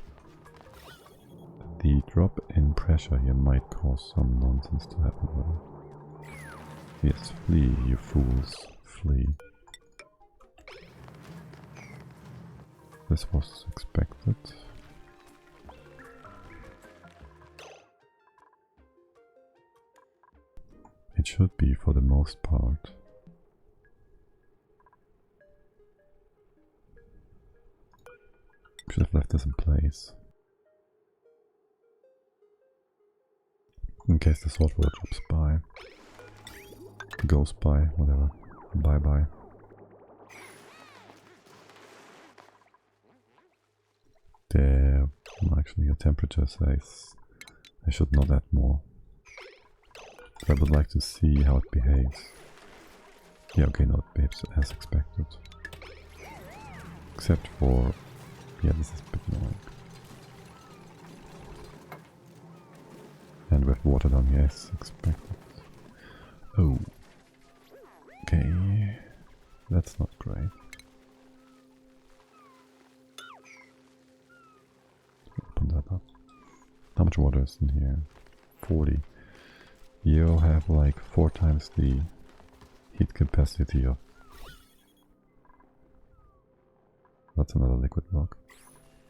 [SPEAKER 1] The drop in pressure here might cause some nonsense to happen though. Yes, flee, you fools. Flee. This was expected. It should be for the most part. Should have left this in place. In case the saltwater drops by. Goes by, whatever. Bye bye. There. Actually, your temperature says I should not add more. I would like to see how it behaves. Yeah, okay, no, it behaves as expected. Except for... yeah, this is a bit annoying. And with water down here as expected. Oh. Okay. That's not great. Open that up. How much water is in here? 40. You have like 4 times the heat capacity of... That's another liquid block.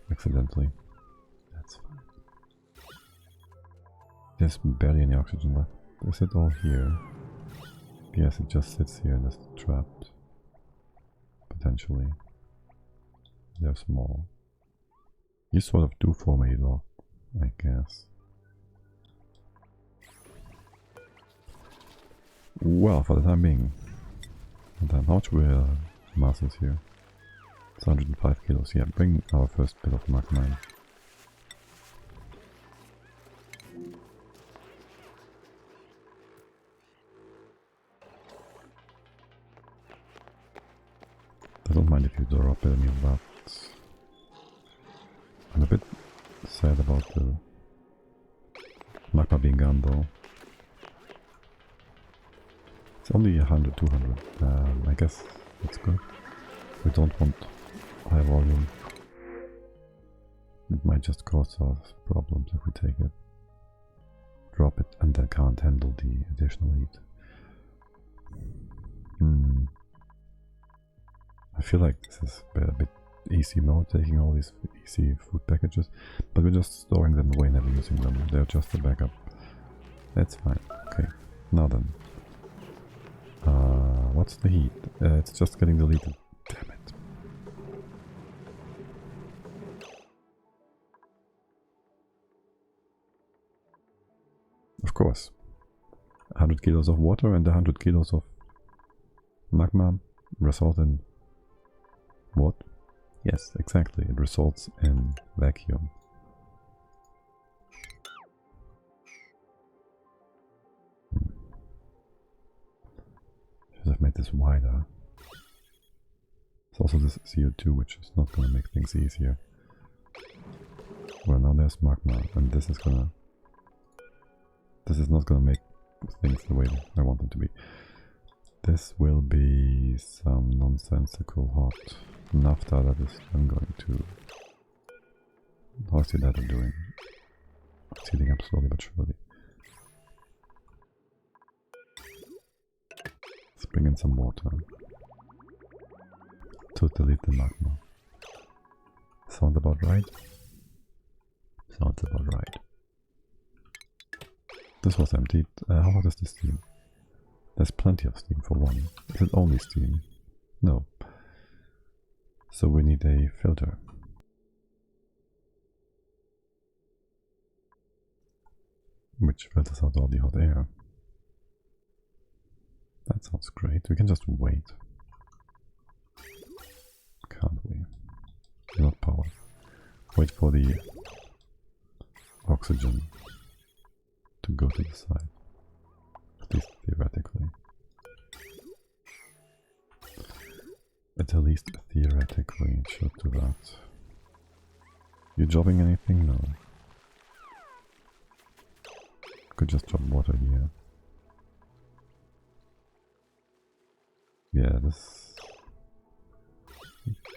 [SPEAKER 1] Accidentally. That's fine. There's barely any oxygen left. Is it all here? Yes, it just sits here and is trapped. Potentially. There's more. You sort of do form a lock, I guess. Well, for the time being. And then how much mass is here? It's 105 kilos. Yeah, bring our first bit of Mark 9. I don't mind if you drop any of that. I'm a bit sad about the magma being gone though. It's only 100, 200. I guess that's good. We don't want high volume. It might just cause us problems if we take it. Drop it and then can't handle the additional heat. I feel like this is a bit easy mode, taking all these easy food packages, but we're just storing them away, never using them. They're just a backup. That's fine. Okay, now then. What's the heat? It's just getting deleted. Damn it. Of course. 100 kilos of water and 100 kilos of magma result in what? Yes, exactly. It results in vacuum. made this wider. It's also this CO2, which is not gonna make things easier. Well, now there's magma, and this is not gonna make things the way I want them to be. This will be some nonsensical hot naphtha that is I'm going to... How's the ladder doing? It's heating up slowly but surely. Let's bring in some water to delete the magma. Sound about right? Sounds about right. This was emptied. How hot is the steam? There's plenty of steam for one. Is it only steam? No. So we need a filter. Which filters out all the hot air. That sounds great. We can just wait. Can't we? Not power. Wait for the oxygen to go to the side. At least theoretically. At least theoretically it should do that. You dropping anything? No. Could just drop water here. Yeah, the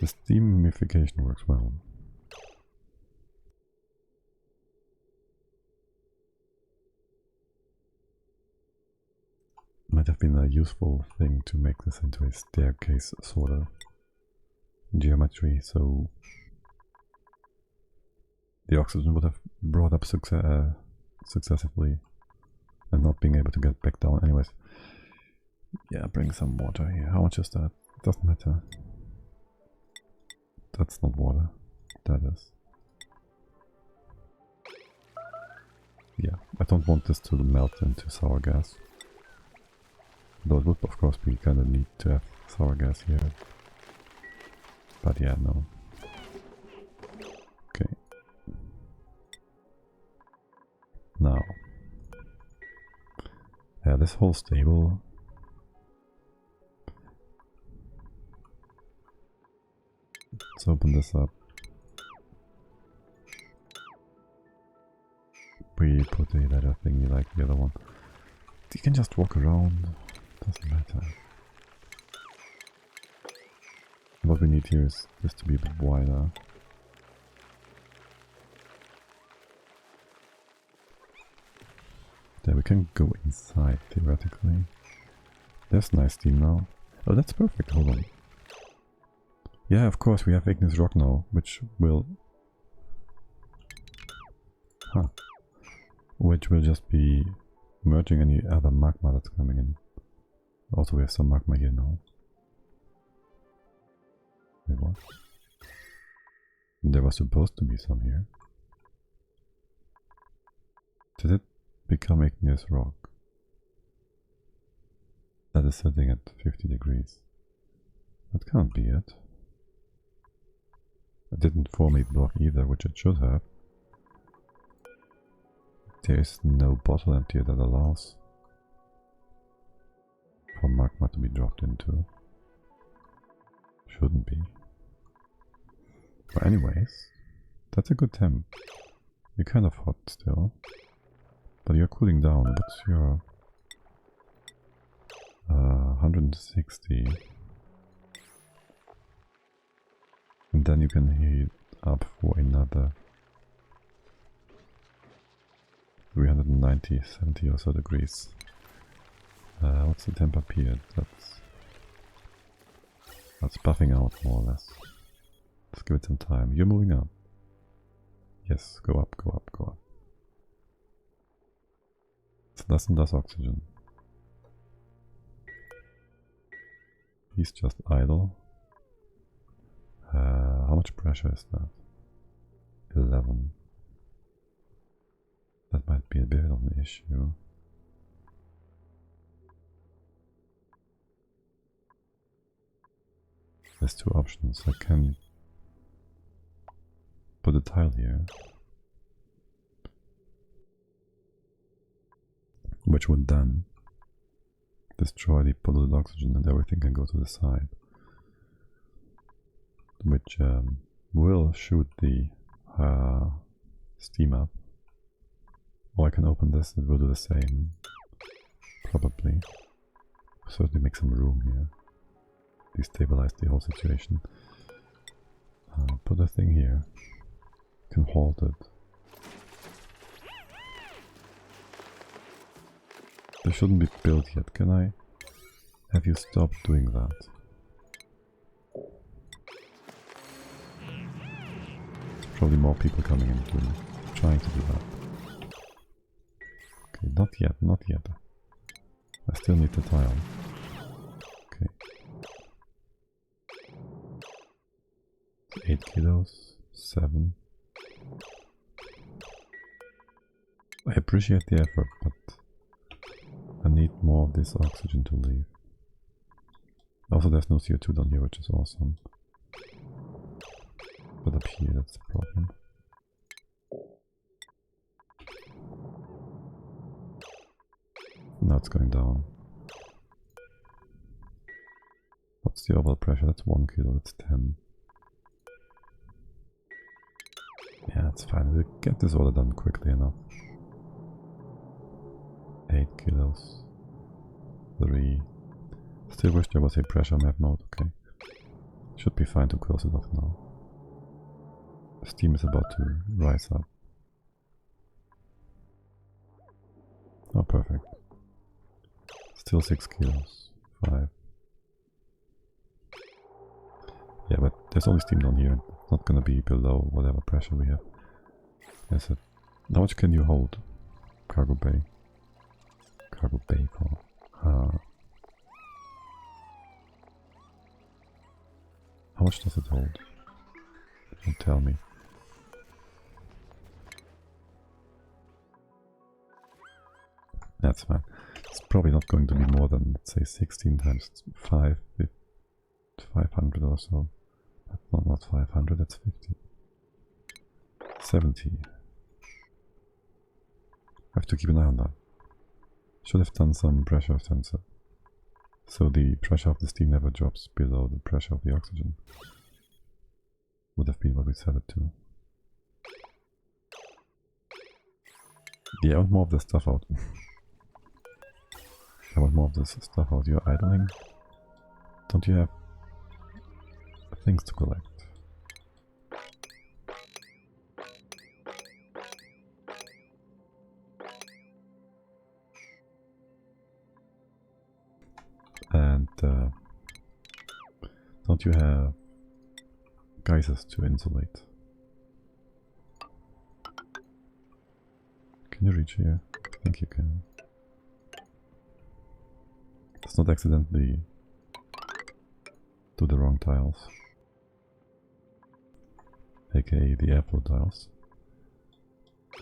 [SPEAKER 1] steamification works well. Might have been a useful thing to make this into a staircase sort of geometry, so the oxygen would have brought up successively and not being able to get back down. Anyways, yeah, bring some water here. How much is that? Doesn't matter. That's not water. That is. Yeah, I don't want this to melt into sour gas. Though it would of course be kind of neat to have sour gas here. But yeah, no. Okay. Now. Yeah, this whole stable. Let's open this up. We put a ladder thingy like the other one. You can just walk around. Doesn't matter. What we need here is this to be a bit wider. There, we can go inside theoretically. There's nice steam now. Oh, that's perfect. Hold on. Yeah, of course, we have igneous rock now, which will... Huh. Which will just be merging any other magma that's coming in. Also, we have some magma here now. Wait, what? There was supposed to be some here. Did it become igneous rock? That is setting at 50 degrees. That can't be it. It didn't form a block either, which it should have. There is no bottle emptier that allows for magma to be dropped into. Shouldn't be. But anyways, that's a good temp. You're kind of hot still. But you're cooling down. What's your... 160. And then you can heat up for another 390, 70 or so degrees. What's the temp up here? That's buffing out more or less. Let's give it some time. You're moving up. Yes, go up, go up, go up. It's less and less oxygen. He's just idle. How much pressure is that? 11. That might be a bit of an issue. There's two options. I can put a tile here, which would then destroy the polluted oxygen and everything can go to the side. Which will shoot the steam up. Or I can open this and it will do the same. Probably. Certainly make some room here. Destabilize the whole situation. Put a thing here. Can halt it. They shouldn't be built yet. Can I have you stop doing that? Probably more people coming in trying to do that. Okay, not yet, not yet. I still need the tile. Okay. 8 kilos, 7. I appreciate the effort, but I need more of this oxygen to leave. Also, there's no CO2 down here, which is awesome. But up here, that's the problem. Now it's going down. What's the overall pressure? That's 1 kilo, that's 10. Yeah, that's fine. We'll get this order done quickly enough. 8 kilos. 3. Still wish there was a pressure map mode, okay. Should be fine to close it off now. Steam is about to rise up. Oh, perfect. Still 6 kilos. 5. Yeah, but there's only steam down here. It's not gonna be below whatever pressure we have. Yes, how much can you hold? Cargo bay. Cargo bay core. How much does it hold? Don't tell me. That's fine. It's probably not going to be more than, let's say, 16 times 5, 500 or so. Not 500, that's 50. 70. I have to keep an eye on that. Should have done some pressure sensor. So the pressure of the steam never drops below the pressure of the oxygen. Would have been what we set it to. Yeah, I want more of this stuff out. I want more of this stuff out. You're idling? Don't you have things to collect? And don't you have geysers to insulate? Can you reach here? I think you can. Let's not accidentally do the wrong tiles, aka the airflow tiles.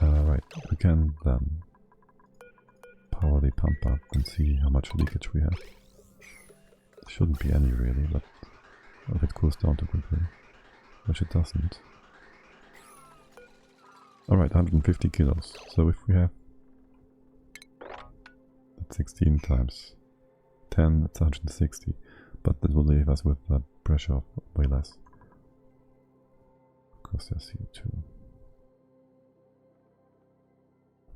[SPEAKER 1] Right, we can then power the pump up and see how much leakage we have. There shouldn't be any really, but if it cools down too quickly, which it doesn't. Alright, 150 kilos. So if we have that's 16 times 10, that's 160. But that will leave us with a pressure of way less. Of course there's CO2.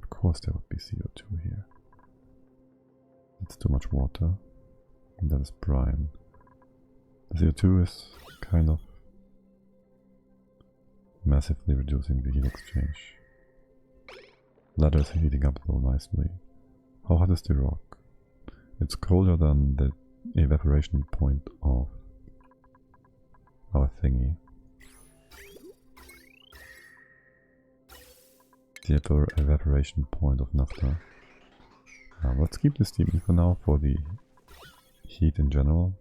[SPEAKER 1] Of course there would be CO2 here. That's too much water. And that is brine. The CO2 is kind of massively reducing the heat exchange. Ladder is heating up though nicely. How hot is the rock? It's colder than the evaporation point of our thingy. The evaporation point of naphtha. Let's keep the steam for now for the heat in general.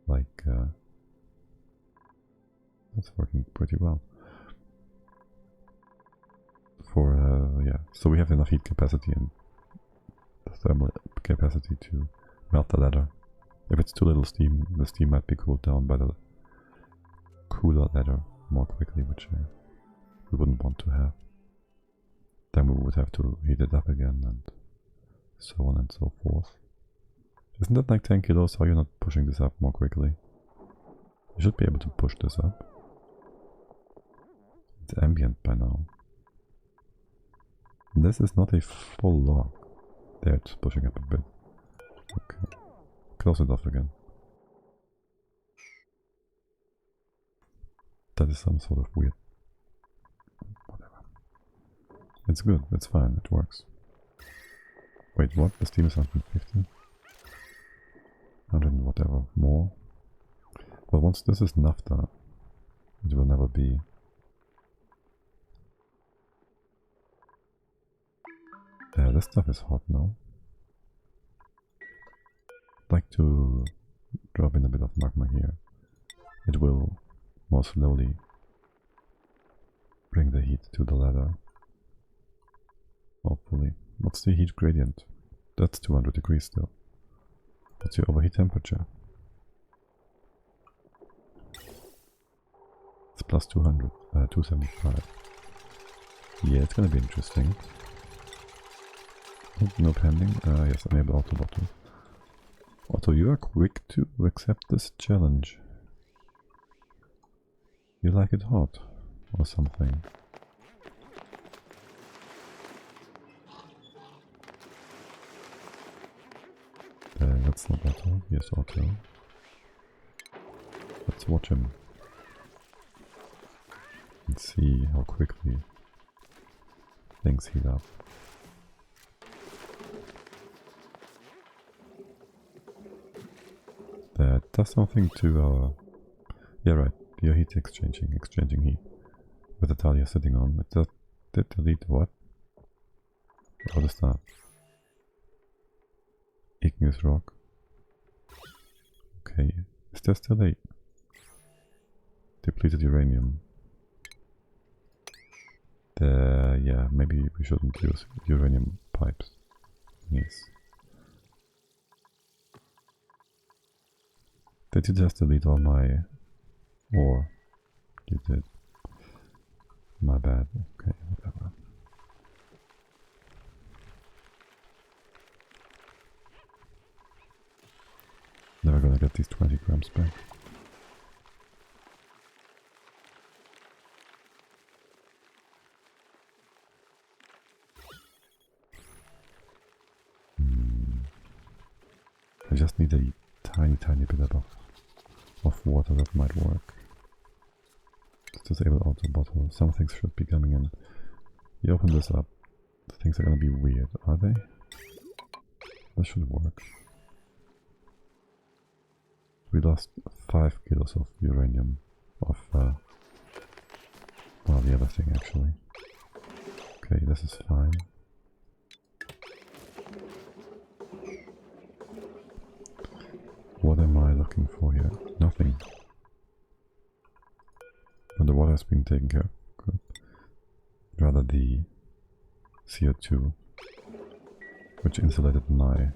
[SPEAKER 1] Like, that's working pretty well. For, yeah, so we have enough heat capacity and thermal capacity to melt the ladder. If it's too little steam, the steam might be cooled down by the cooler ladder more quickly, which we wouldn't want to have. Then we would have to heat it up again and so on and so forth. Isn't that like 10 kilos? How are you not pushing this up more quickly? You should be able to push this up. It's ambient by now. This is not a full log. There, it's pushing up a bit. Okay. Close it off again. That is some sort of weird... whatever. It's good, it's fine, it works. Wait, what? The steam is 150? 100 and whatever more. Well, once this is naphtha, it will never be. This stuff is hot now. I'd like to drop in a bit of magma here. It will more slowly bring the heat to the ladder. Hopefully. What's the heat gradient? That's 200 degrees still. What's your overheat temperature? It's plus 200, 275. Yeah, it's gonna be interesting. Oh, no pending. Yes, enable auto bottle. Otto, you are quick to accept this challenge. You like it hot or something? That's not Otto. Yes, Otto. Let's watch him and see how quickly things heat up. That does something to our... yeah, right. Your heat exchanging heat with the tile you're sitting on. It did delete what? What is that? Igneous rock. Okay, is there still a depleted uranium? Yeah, maybe we shouldn't use uranium pipes. Yes. Did you just delete all my ore? You did. My bad. Okay, whatever. Never gonna get these 20 grams back. I just need a tiny bit of water that might work. Let's disable auto bottle. Some things should be coming in. You open this up. The things are gonna be weird, are they? That should work. We lost 5 kilos of uranium. Well, the other thing actually. Okay, this is fine. What am I looking for here? Nothing. But the water has been taken care of. Good. Rather the CO2, which insulated my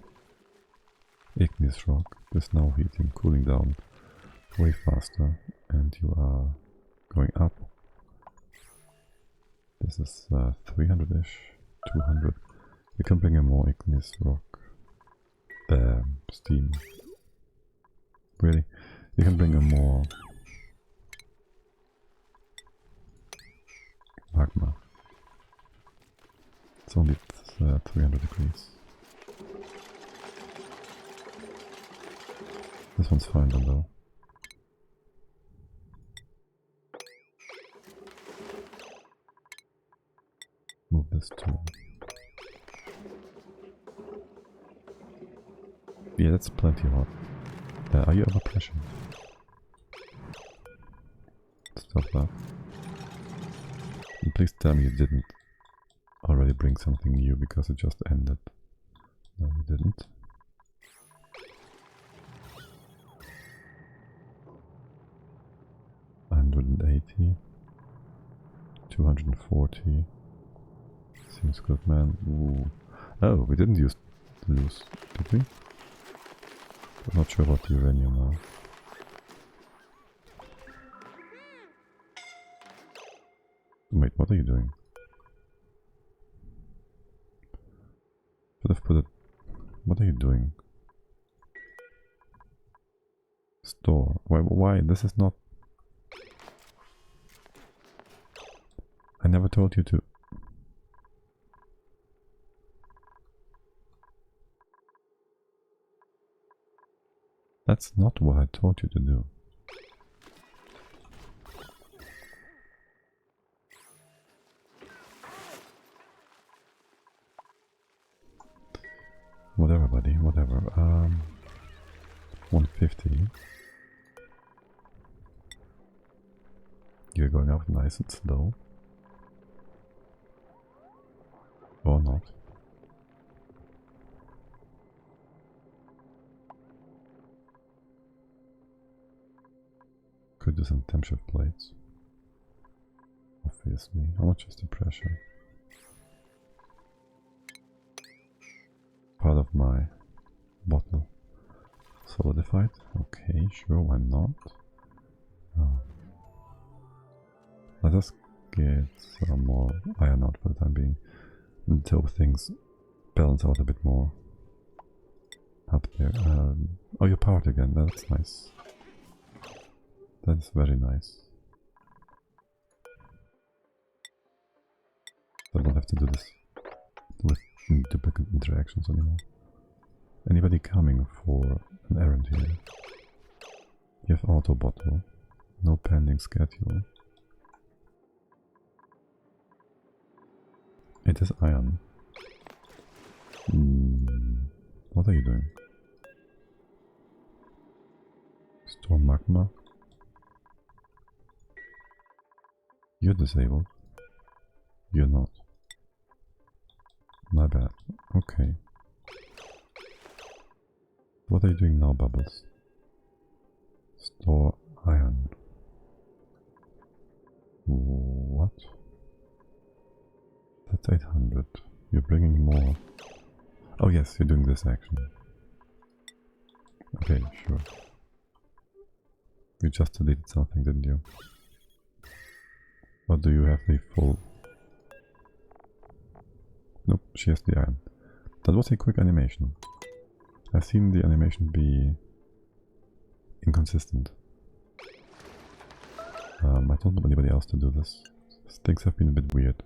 [SPEAKER 1] igneous rock, is now heating, cooling down way faster, and you are going up. This is 300-ish, 200. You can bring in more igneous rock. Steam. Really? You can bring in more magma. It's only 300 degrees. This one's fine though. Move this too. Yeah, that's plenty hot. Are you overpressured? Stop that. And please tell me you didn't already bring something new because it just ended. No, you didn't. $180, 240. Seems good, man. Ooh. Oh, we didn't lose, did we? I'm not sure about the uranium now. Wait, what are you doing? Should have put it What are you doing? Store. Why? This is not... I never told you to... That's not what I told you to do. Whatever, buddy, whatever. 150. You're going up nice and slow. Or not. Could do some temp shift plates. Obviously. How much is the pressure? Part of my bottle. Solidified? Okay, sure, why not? Oh. Let us get some more iron out for the time being, until things balance out a bit more. Up there. Oh, you're powered again, that's nice. That's very nice. I don't have to do this with duplicate interactions anymore. Anybody coming for an errand here? You have auto bottle. No pending schedule. It is iron. What are you doing? Store magma. You're disabled. You're not. My bad. Okay. What are you doing now, Bubbles? Store iron. What? That's 800. You're bringing more. Oh yes, you're doing this action. Okay, sure. You just deleted something, didn't you? Or do you have the full... Nope, she has the iron. That was a quick animation. I've seen the animation be inconsistent. I don't know anybody else to do this. Things have been a bit weird.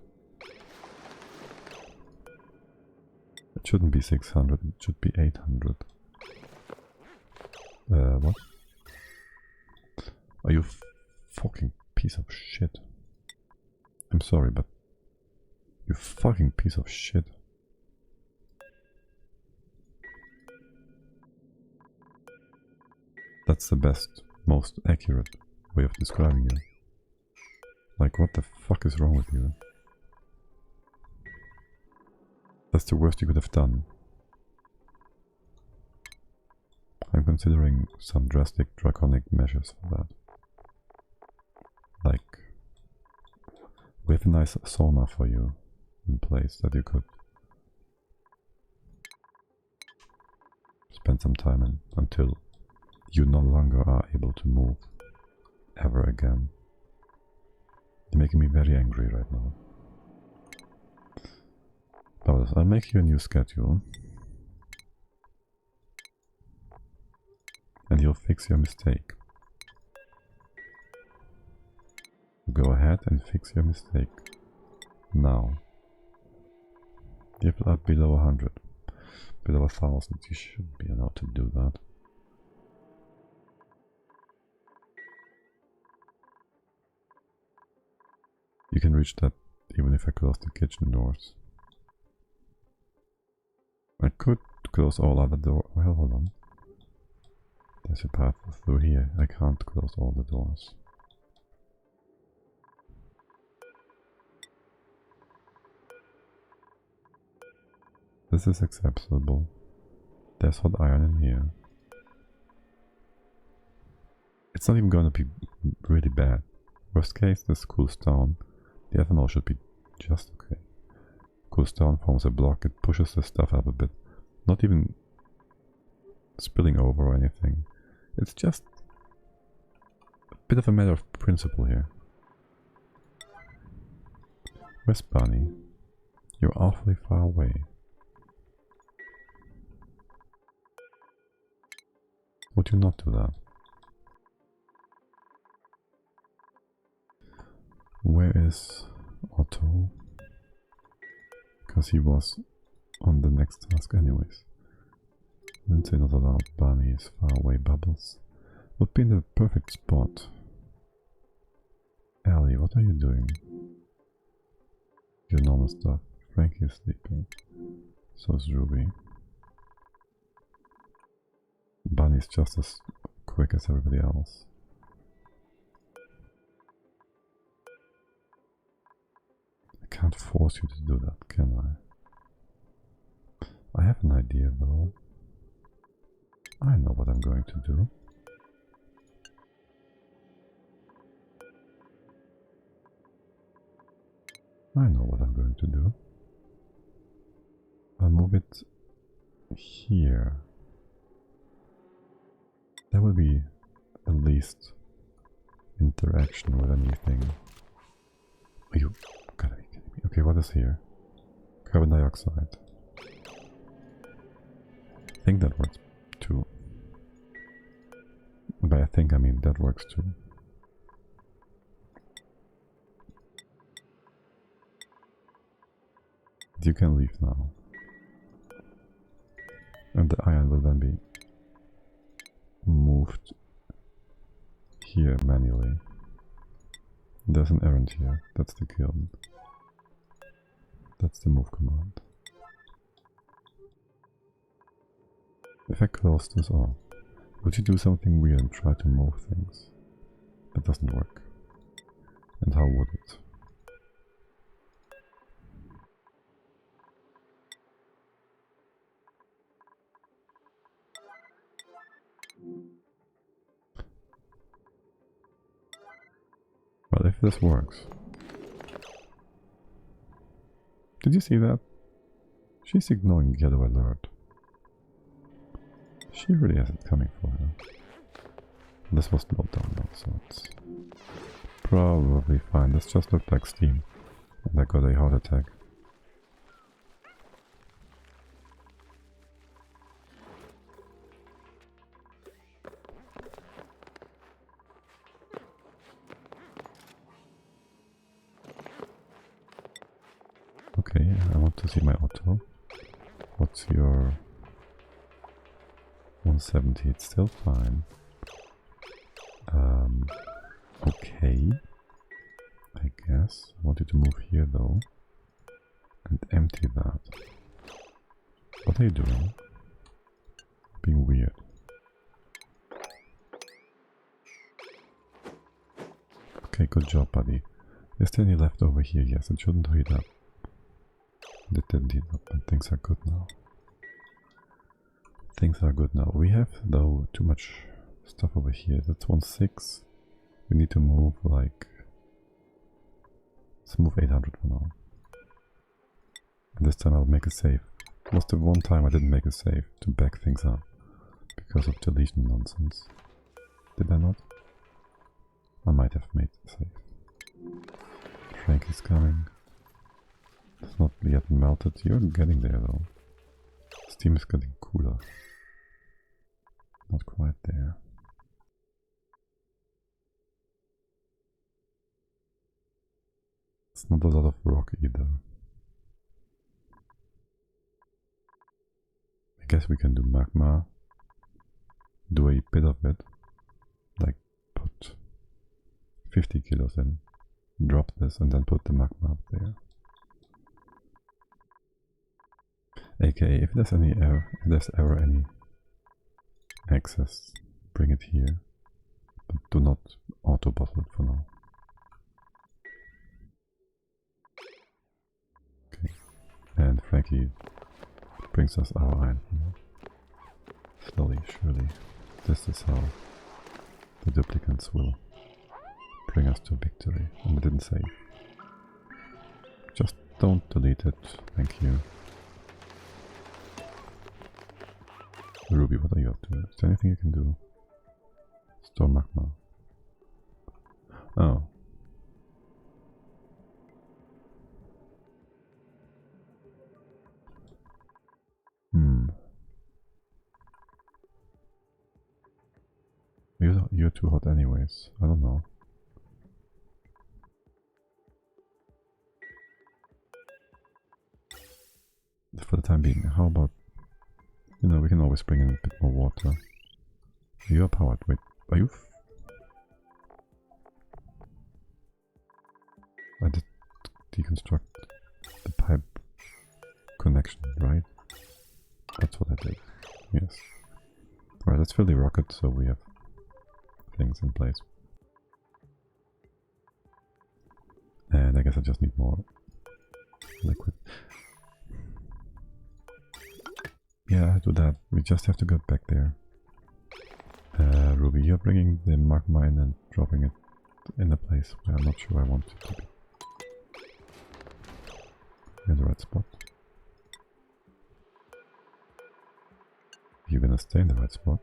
[SPEAKER 1] It shouldn't be 600, it should be 800. What? Are you fucking piece of shit? I'm sorry, but you fucking piece of shit. That's the best, most accurate way of describing you. Like, what the fuck is wrong with you? That's the worst you could have done. I'm considering some drastic draconic measures for that. Like, we have a nice sauna for you in place that you could spend some time in until you no longer are able to move ever again. You're making me very angry right now. But I'll make you a new schedule. And you'll fix your mistake. Go ahead and fix your mistake. Now. If it up below 100. Below 1000, you should be allowed to do that. You can reach that even if I close the kitchen doors. I could close all other doors. Well, hold on. There's a path through here. I can't close all the doors. This is acceptable. There's hot iron in here. It's not even gonna be really bad. Worst case, this cools down. The ethanol should be just okay. Cools down, forms a block, it pushes the stuff up a bit. Not even spilling over or anything. It's just a bit of a matter of principle here. Where's Bunny? You're awfully far away. Would you not do that? Where is Otto? Because he was on the next task anyways. Lindsay not allowed, bunnies, far away bubbles. Would be in the perfect spot. Ellie, what are you doing? Your normal stuff. Frankie is sleeping. So is Ruby. Bunny's just as quick as everybody else. I can't force you to do that, can I? I have an idea though. I know what I'm going to do. I know what I'm going to do. I'll move it here. There will be at least interaction with anything. Oh, you gotta be kidding me. Okay, what is here? Carbon dioxide. I think that works too. By I think I mean that works too. You can leave now. And the iron will then be moved here manually. There's an errand here. That's the kiln. That's the move command. If I close this off, would you do something weird and try to move things? That doesn't work. And how would it? Well, if this works... Did you see that? She's ignoring yellow alert. She really has it coming for her. This was slowed down now, so it's probably fine. This just looked like steam. And I got a heart attack. Okay, I want to see my auto. What's your 170? It's still fine. Okay. I guess. I want you to move here though. And empty that. What are you doing? Being weird. Okay, good job, buddy. Is there any left over here? Yes, it shouldn't heat up. It didn't heat up, but things are good now. Things are good now. We have, though, too much stuff over here. That's 1.6. We need to move, like... Let's move 800 for now. And this time I'll make a save. It was the one time I didn't make a save to back things up. Because of deletion nonsense. Did I not? I might have made a save. Frankie's coming. It's not yet melted. You're getting there though. Steam is getting cooler. Not quite there. It's not a lot of rock either. I guess we can do magma. Do a bit of it. Like put 50 kilos in. Drop this and then put the magma up there. AKA, if there's ever any excess, bring it here, but do not auto bottle it for now. Okay, and Frankie brings us our iron. Slowly, surely, this is how the duplicants will bring us to victory. And we didn't save. Just don't delete it, thank you. Ruby, what are you up to? Is there anything you can do? Store magma. Oh. too hot anyways. I don't know. For the time being, how about, you know, we can always bring in a bit more water. You are powered. Wait, are you? I did deconstruct the pipe connection, right? That's what I did. Yes. Alright, let's fill the rocket so we have things in place. And I guess I just need more liquid. Yeah, do that. We just have to get back there. Ruby, you're bringing the magma in and dropping it in a place where I'm not sure I want it to be. In the right spot. You're gonna stay in the right spot.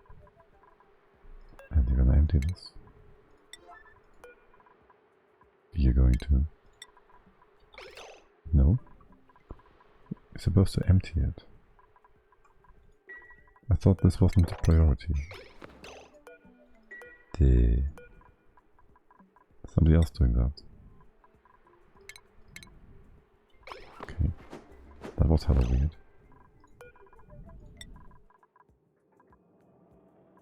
[SPEAKER 1] And you're gonna empty this. You're going to... No. You're supposed to empty it. I thought this wasn't a priority. Somebody else doing that. Okay. That was hella weird.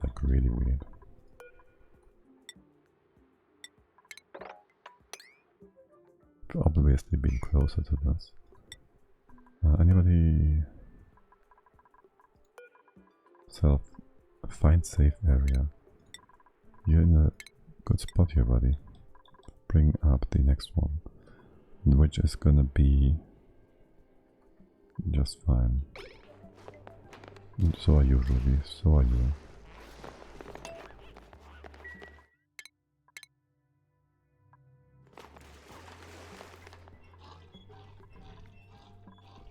[SPEAKER 1] Like really weird. Obviously being closer to this. Anybody... Find safe area. You're in a good spot here, buddy. Bring up the next one, which is gonna be just fine. And so are you, Ruby. So are you.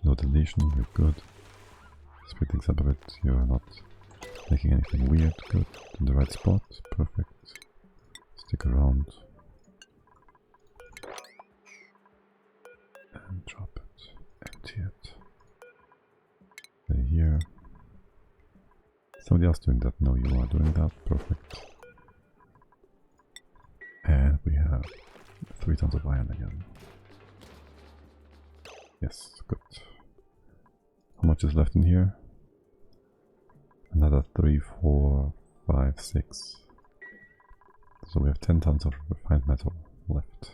[SPEAKER 1] No deletion. You're good. Speed things up a bit. You're not making anything weird. Good. In the right spot. Perfect. Stick around. And drop it. Empty it. Stay here. Somebody else doing that? No, you are doing that. Perfect. And we have 3 tons of iron again. Yes, good. How much is left in here? Another 3, 4, 5, 6. So we have 10 tons of refined metal left.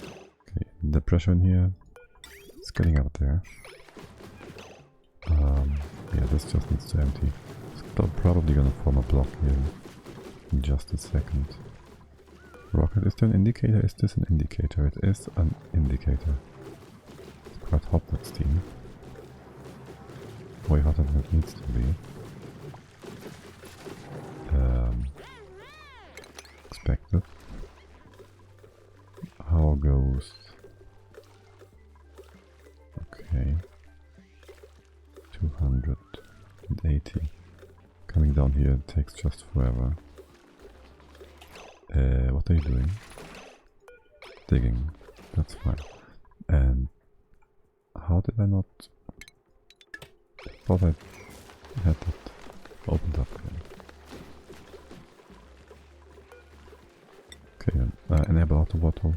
[SPEAKER 1] Okay, the pressure in here is getting out there. Yeah, this just needs to empty. It's probably gonna form a block here in just a second. Rocket, is there an indicator? Is this an indicator? It is an indicator. It's quite hot, that steam. Way hotter than it needs to be. Expected. How goes... Okay. 280. Coming down here takes just forever. What are you doing? Digging. That's fine. And how did I not... I thought I had that opened up again. Okay, enable auto bottle.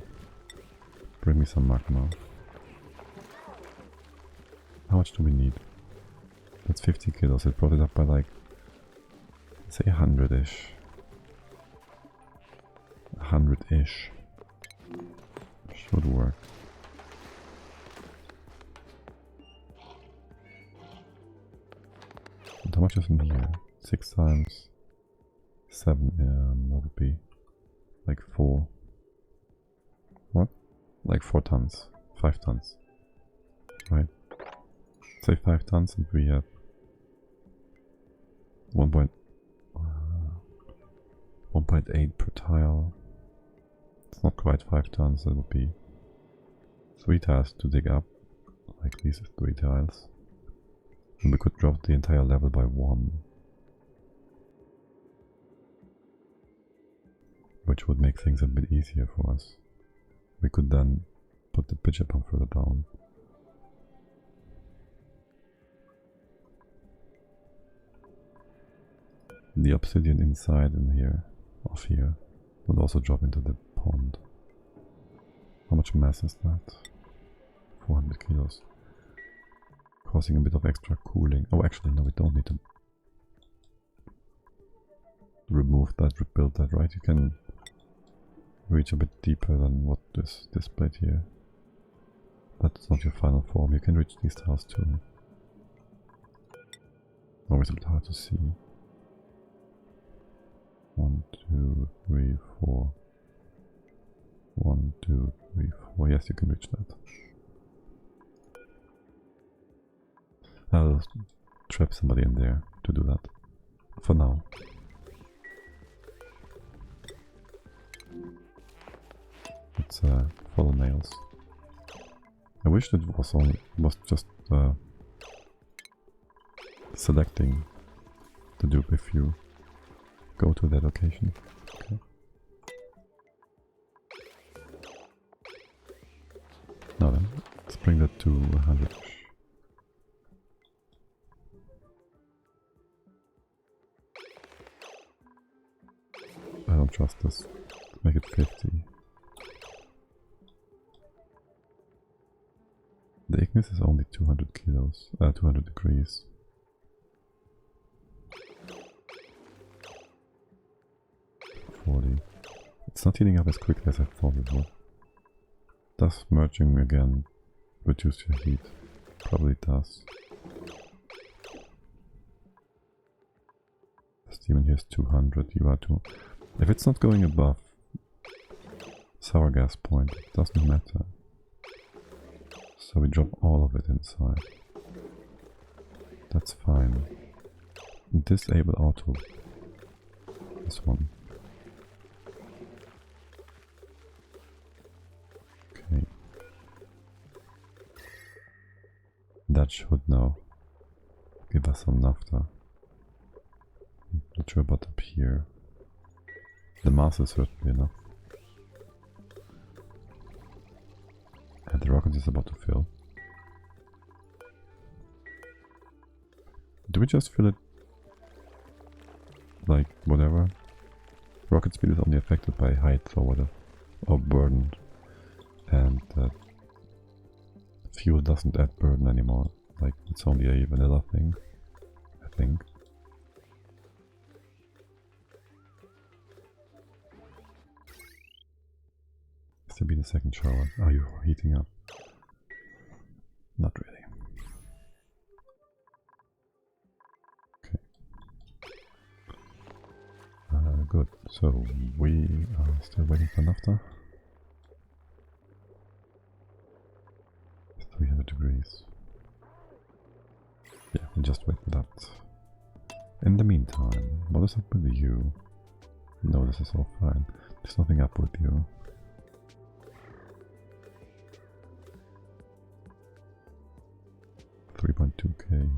[SPEAKER 1] Bring me some magma. How much do we need? That's 50 kilos. It brought it up by like, say 100-ish. 100-ish. Should work. And how much is in here? 6 times 7, what would be? Like 4. What? Like 4 tons. 5 tons. Right? Say 5 tons and we have 1.8 per tile. It's not quite 5 tons, that would be 3 tiles to dig up. Like these 3 tiles. And we could drop the entire level by 1. Which would make things a bit easier for us. We could then put the pitcher pump further down. The obsidian inside in here, off here, would also drop into the pond. How much mass is that? 400 kilos. Causing a bit of extra cooling. Oh, actually, no, we don't need to remove that, rebuild that, right? You can reach a bit deeper than what is displayed here. That's not your final form. You can reach these tiles too. Always a bit hard to see. 1, 2, 3, 4. 1, 2, 3, 4. Yes, you can reach that. I'll trap somebody in there to do that. For now. Let's follow nails. I wish that was just selecting the dupe if you go to that location. Okay. Now then, let's bring that to 100. I don't trust this. Let's make it 50. The Ignis is only 200 kilos, 200 degrees. It's not heating up as quickly as I thought it would. Does merging again reduce your heat? Probably does. Steam in here is 200, you are 2. If it's not going above sour gas point, it doesn't matter. So we drop all of it inside. That's fine. Disable auto. This one. Okay. That should now give us some naphtha. Not sure about up here. The mass is certainly enough. And the rocket is about to fill. Do we just fill it like whatever? Rocket speed is only affected by height or whatever, or burden, and fuel doesn't add burden anymore. Like it's only a vanilla thing, I think. Has there been a second shower? Are you heating up? Not really. Okay. Good. So we are still waiting for naphtha. 300 degrees. Yeah, we'll just wait for that. In the meantime, what is up with you? No, this is all fine. There's nothing up with you. $3.2k.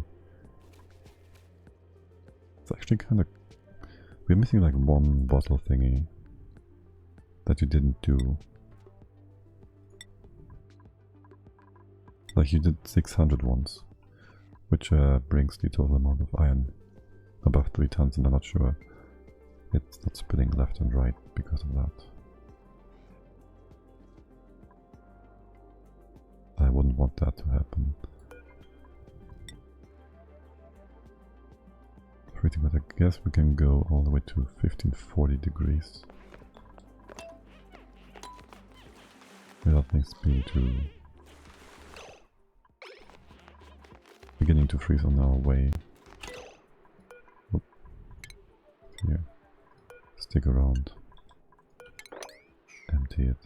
[SPEAKER 1] It's actually kind of... We're missing like one bottle thingy that you didn't do. Like you did 600 once, which brings the total amount of iron above 3 tons, and I'm not sure it's not spinning left and right because of that. I wouldn't want that to happen. But I guess we can go all the way to 1540 degrees without things being too beginning to freeze on our way. Oop. Here, stick around, empty it.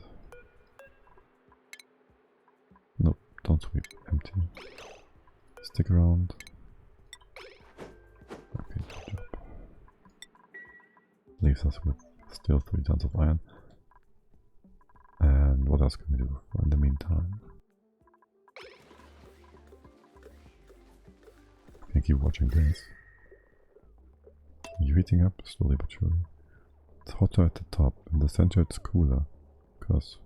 [SPEAKER 1] Nope, don't sweep, empty. Stick around. Okay, good job. Leaves us with still 3 tons of iron. And what else can we do in the meantime? We can keep watching this. You're heating up slowly but surely. It's hotter at the top, in the center it's cooler. Because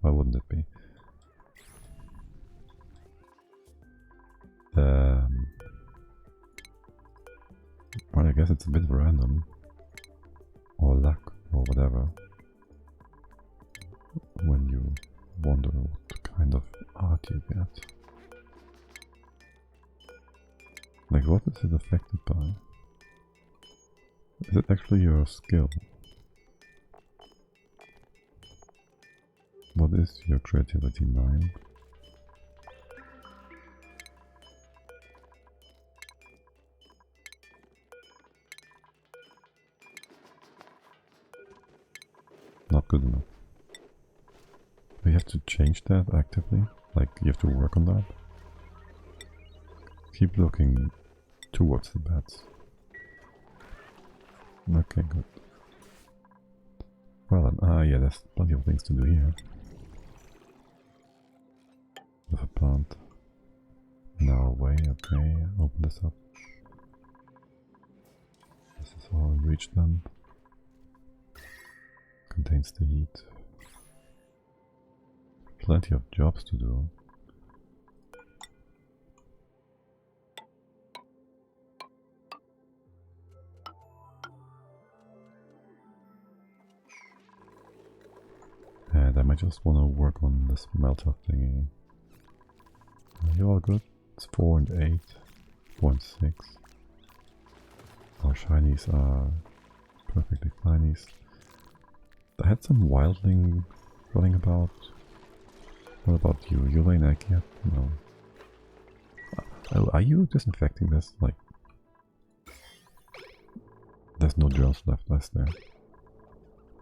[SPEAKER 1] why wouldn't it be? Well, I guess it's a bit random. Or luck, or whatever. When you wonder what kind of art you get. Like, what is it affected by? Is it actually your skill? What is your creativity 9? Not good enough. We have to change that actively? Like, you have to work on that? Keep looking towards the bats. Okay, good. Well then, yeah, there's plenty of things to do here. With a plant. Now away, okay, open this up. This is all reached then. Contains the heat. Plenty of jobs to do. And I might just want to work on this smelter thingy. You all good? It's 4 and 8. 4 and 6. Our shinies are perfectly finies. I had some wildling running about. What about you? You laying egg yet? No. Oh, are you disinfecting this? Like, there's no germs left, is there?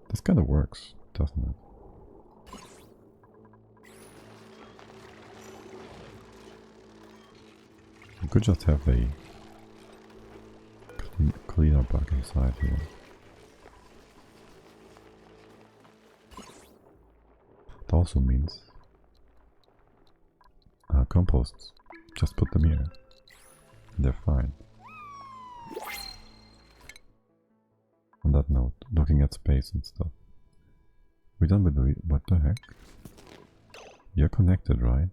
[SPEAKER 1] This kind of works, doesn't it? You could just have a cleaner bug inside here. It also means composts. Just put them here. And they're fine. On that note, looking at space and stuff. We done with the... what the heck? You're connected, right?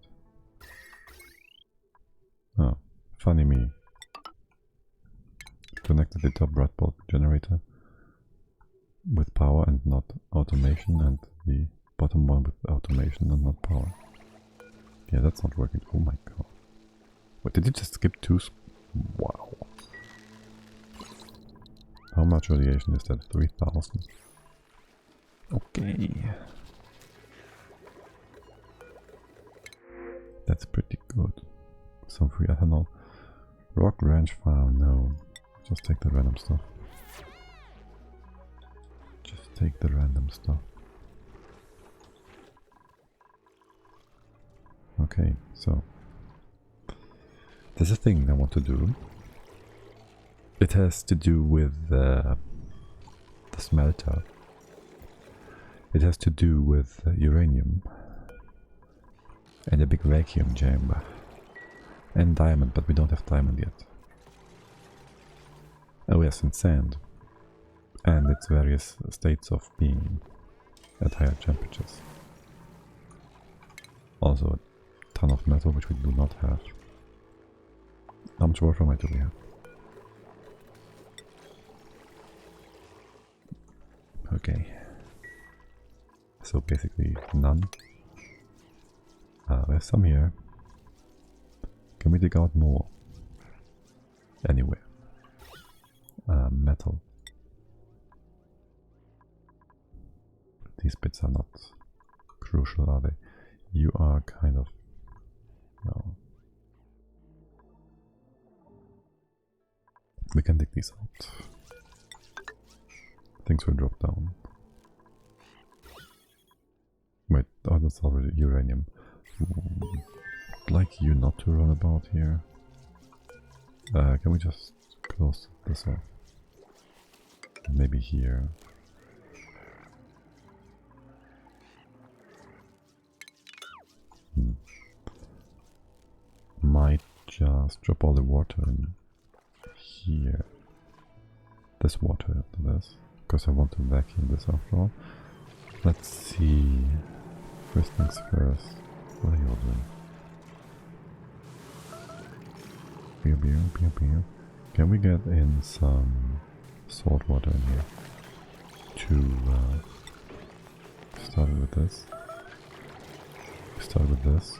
[SPEAKER 1] Oh, funny me. Connected the top red bulb generator with power and not automation, and the bottom one with automation and not power. Yeah, that's not working. Oh my god. Wait, did you just skip 2? Wow. How much radiation is that? 3000. Okay. That's pretty good. Some free ethanol. Rock Ranch Farm, no. Just take the random stuff. Just take the random stuff. Okay, so there's a thing I want to do. It has to do with the smelter. It has to do with uranium and a big vacuum chamber and diamond, but we don't have diamond yet. Oh yes, and sand and its various states of being at higher temperatures. Also a ton of metal, which we do not have. How much water do we have? Okay. So basically none. There's some here. Can we dig out more? Anywhere. Metal. These bits are not crucial, are they? You are kind of... no. We can dig these out. Things will drop down. Wait, oh, that's already uranium. I'd like you not to run about here. Can we just close this off? Maybe here. Might just drop all the water in here. This water into this, because I want to vacuum this after all. Let's see. First things first. What are you all doing? Beer, beer, beer, beer. Can we get in some salt water in here to start with this? Start with this.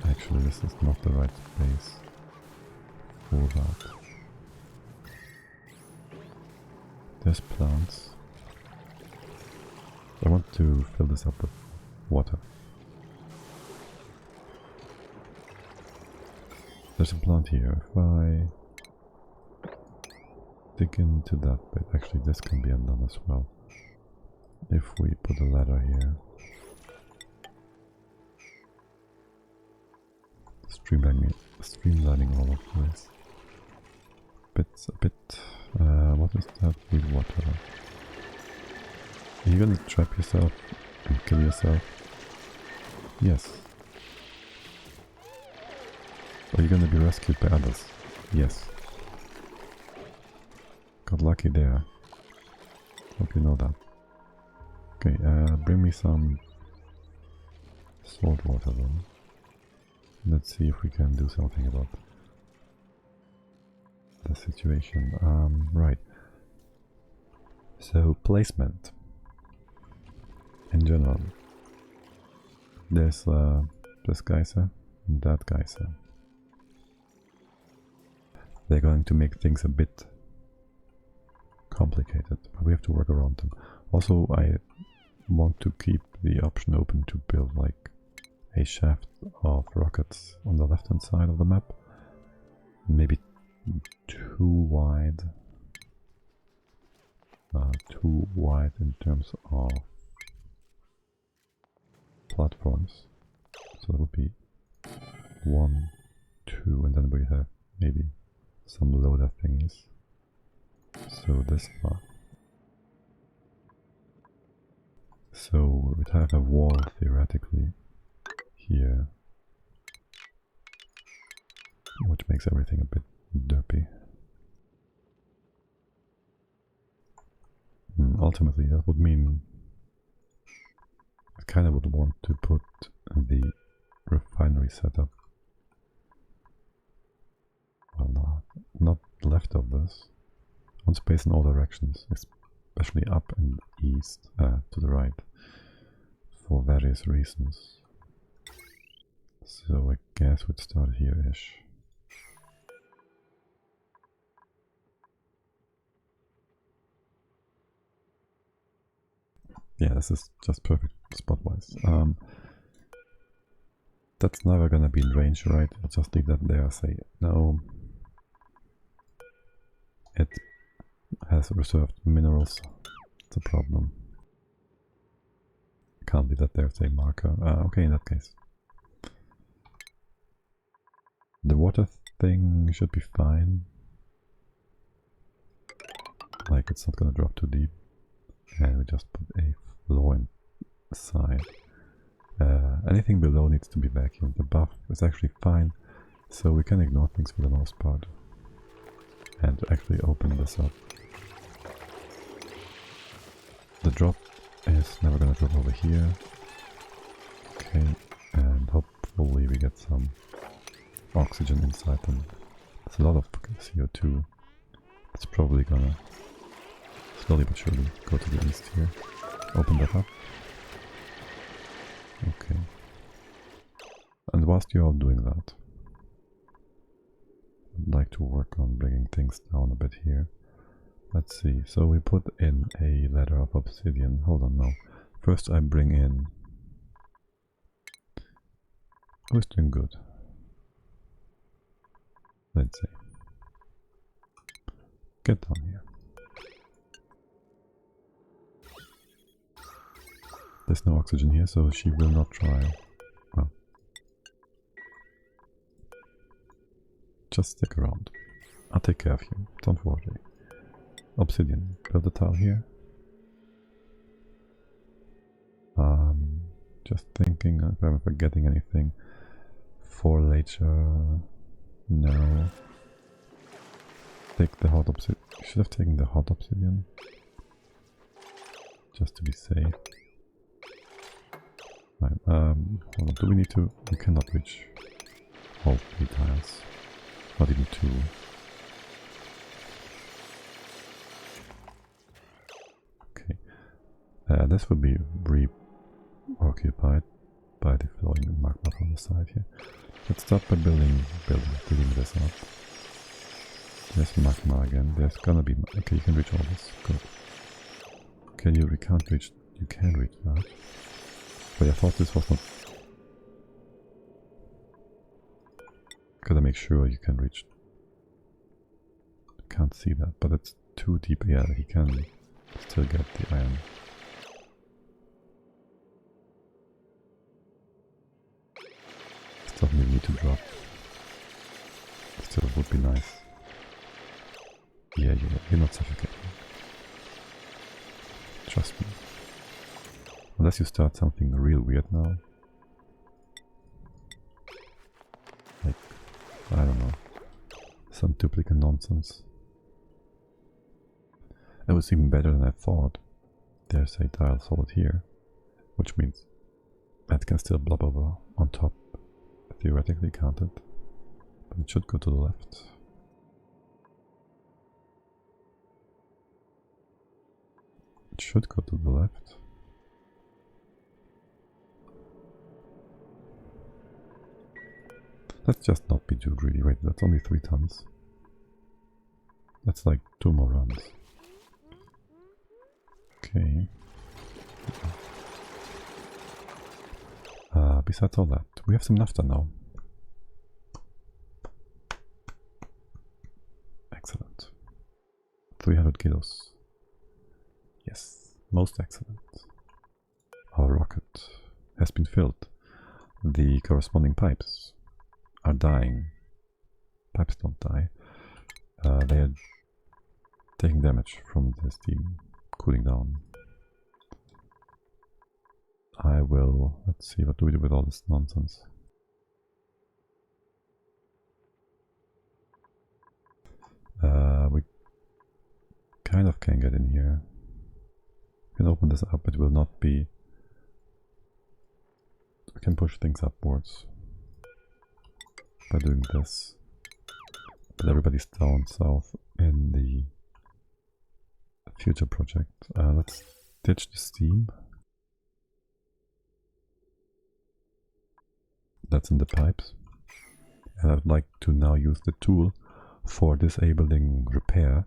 [SPEAKER 1] Actually, this is not the right space for that. There's plants. I want to fill this up with water. There's a plant here. If I dig into that bit, actually this can be undone as well. If we put a ladder here. Streamlining all of this. Bits, a bit. What is that? Need water. Are you gonna trap yourself and kill yourself? Yes. Are you gonna be rescued by others? Yes. Got lucky there. Hope you know that. Okay, bring me some salt water then. Let's see if we can do something about the situation. Right. So, placement. In general. There's this geyser and that geyser. They're going to make things a bit complicated, but we have to work around them. Also, I want to keep the option open to build like a shaft of rockets on the left hand side of the map. Maybe too wide. Too wide in terms of platforms. So that would be 1, 2, and then we have maybe some loader thingies. So this far. So we'd have a wall theoretically here, which makes everything a bit derpy. Ultimately that would mean I kind of would want to put the refinery setup, well, not left of this, on space in all directions, especially up and east, to the right, for various reasons. So I guess we'd start here-ish. Yeah, this is just perfect spot-wise. That's never gonna be in range, right? I'll just leave that there, say no. It has reserved minerals. It's a problem. Can't leave that there, say marker. Okay, in that case. The water thing should be fine. Like, it's not gonna drop too deep. And we just put a floor inside. Anything below needs to be vacuumed. Above is actually fine, so we can ignore things for the most part. And actually open this up. The drop is never gonna drop over here. Okay, and hopefully we get some oxygen inside them. It's a lot of CO2. It's probably gonna slowly but surely go to the east here. Open that up. Okay. And whilst you're all doing that, I'd like to work on bringing things down a bit here. Let's see. So we put in a ladder of obsidian. Hold on now. First I bring in... Who's doing good? Let's see. Get down here. There's no oxygen here, so she will not try. Well, just stick around. I'll take care of you, don't worry. Obsidian, build a tile here. Just thinking if I'm forgetting anything for later. No. Take the hot obsidian. Should have taken the hot obsidian. just to be safe. Right, hold on, do we need to... We cannot reach all 3 tiles. Not even 2. Okay. This will be re-occupied by the flowing magma on the side here. Let's start by building this up. There's magma again. There's gonna be... Okay, you can reach all this. Good. Okay, you can't reach... You can reach that. But I thought this was not... Gotta make sure you can reach... Can't see that, but it's too deep. Yeah, he can still get the iron. Doesn't even need to drop. Still would be nice. Yeah, you're not suffocating. Trust me. Unless you start something real weird now. Like, I don't know. Some duplicate nonsense. It was even better than I thought. There's a tile solid here. Which means that can still blob over on top. Theoretically counted, but it should go to the left. It should go to the left. Let's just not be too greedy. Wait, that's only 3 tons. That's like 2 more runs. Okay. Besides all that, we have some naphtha now. Excellent. 300 kilos. Yes, most excellent. Our rocket has been filled. The corresponding pipes are dying. Pipes don't die. They are taking damage from the steam cooling down. I will... Let's see, what do we do with all this nonsense? We kind of can get in here. We can open this up, it will not be... We can push things upwards by doing this. But everybody's down south in the future project. Let's ditch the steam. That's in the pipes. And I'd like to now use the tool for disabling repair.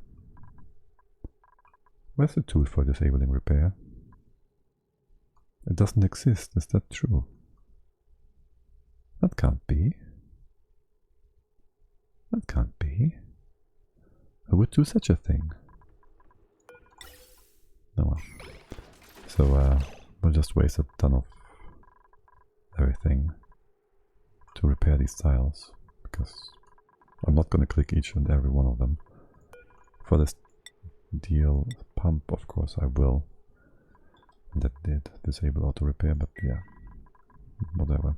[SPEAKER 1] Where's the tool for disabling repair? It doesn't exist, is that true? That can't be. That can't be. Who would do such a thing? No one. So we'll just waste a ton of everything to repair these tiles, because I'm not going to click each and every one of them. For this deal pump, of course, I will. That did disable auto repair, but yeah, whatever.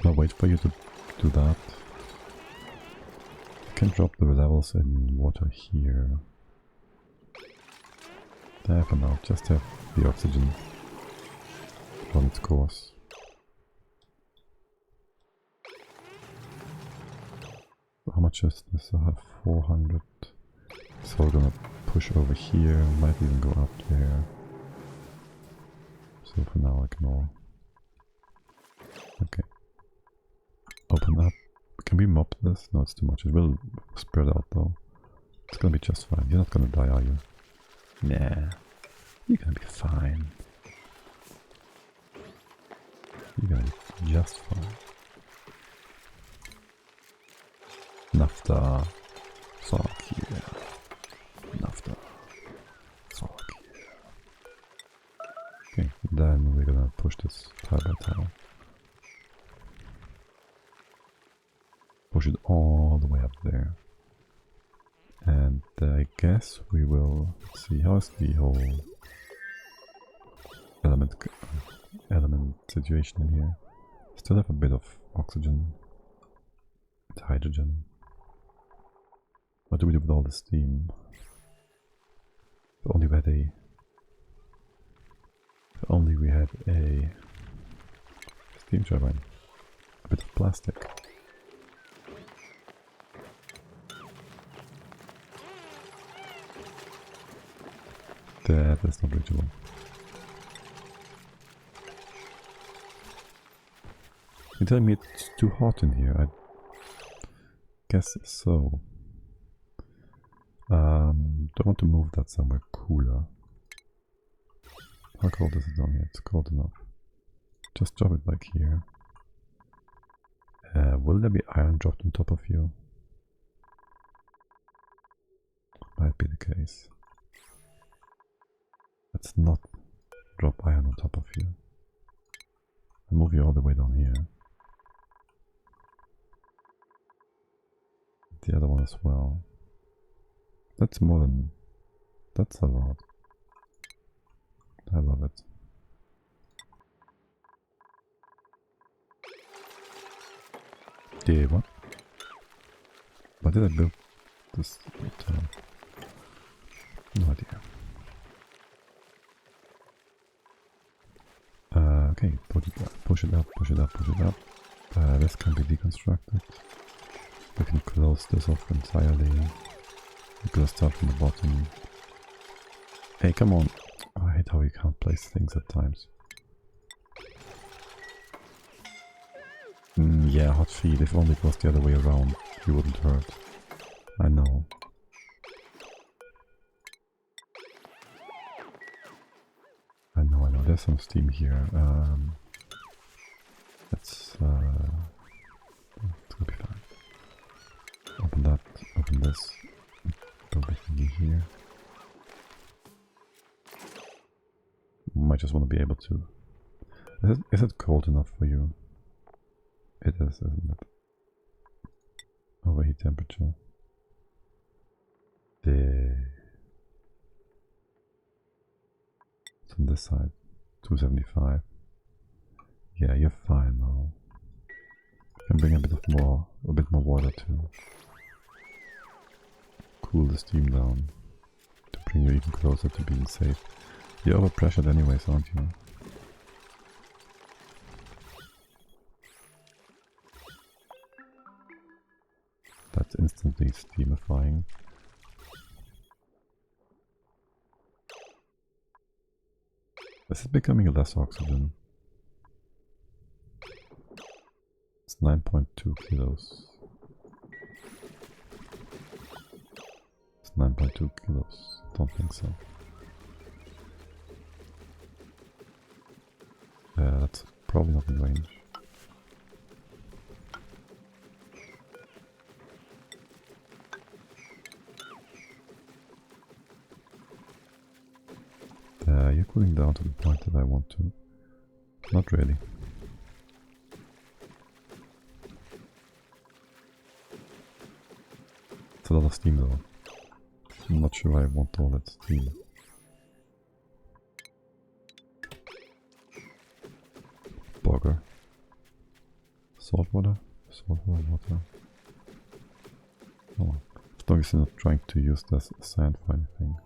[SPEAKER 1] I'll wait for you to do that. I can drop the levels in water here. There for now, just have the oxygen on its course. How much is this? I have 400. So we're gonna push over here, might even go up there. So for now ignore. Okay. Open up. Can we mop this? No, it's too much. It will spread out though. It's gonna be just fine. You're not gonna die, are you? Nah. You're gonna be fine. You're gonna be just fine. Naphtha. Fuck yeah. Naphtha. Fuck yeah. Okay, then we're gonna push this tile by tile. Push it all the way up there. And I guess we will see how is the whole element situation in here. Still have a bit of oxygen, hydrogen. What do we do with all the steam? If only we had a... If only we had a steam turbine. A bit of plastic. That is not reachable. You're telling me it's too hot in here? I guess so. Do I want to move that somewhere cooler? How cold is it down here? It's cold enough. Just drop it like here. Will there be iron dropped on top of you? Might be the case. Let's not drop iron on top of you. I'll move you all the way down here. The other one as well. That's more than... That's a lot. I love it. Yeah, what? Why did I build this town? No idea. Okay, push it up, push it up, push it up. This can be deconstructed. We can close this off entirely. We're gonna start from the bottom. Hey, come on. Oh, I hate how you can't place things at times. Yeah, hot feed. If only it was the other way around, you wouldn't hurt. I know. I know. There's some steam here. It's gonna be fine. Open that. Open this. Build a thingy here. Might just want to be able to. Is it cold enough for you? It is, isn't it? Overheat temperature. It's on this side. 275. Yeah, you're fine now. Can bring a bit more water to cool the steam down, to bring you even closer to being safe. You're overpressured anyways, aren't you? That's instantly steamifying. This is becoming less oxygen. It's 9.2 kilos. It's 9.2 kilos. Don't think so. That's probably not in range. You're cooling down to the point that I want to. Not really. It's a lot of steam though. I'm not sure I want all that steam. Bogger. Salt water? Salt water. Oh, as long as you're not trying to use this sand for anything.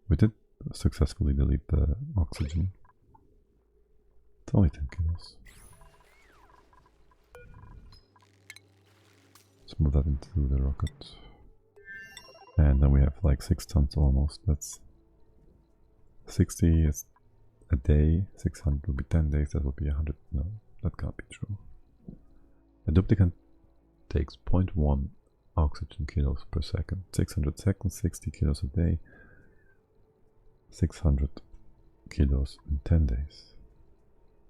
[SPEAKER 1] We did successfully delete the oxygen. It's only 10 kilos. Let's move that into the rocket. And then we have like 6 tons almost. That's 60 is a day. 600 would be 10 days. That would be 100. No, that can't be true. A duplicate takes 0.1 oxygen kilos per second. 600 seconds, 60 kilos a day. 600 kilos in 10 days.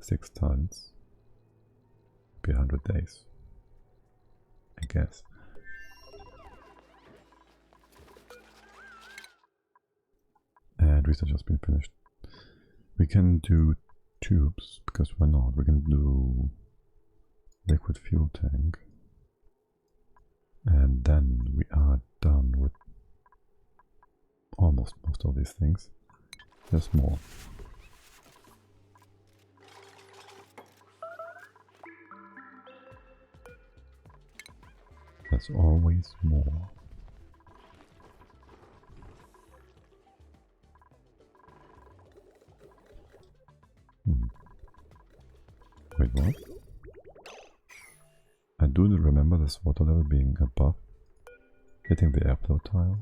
[SPEAKER 1] 6 tons. Be 100 days. I guess. And research has been finished. We can do tubes, because why not? We can do liquid fuel tank. And then we are done with almost most of these things. There's more. There's always more. Wait, what? I do remember this water level being above, hitting the airflow tile.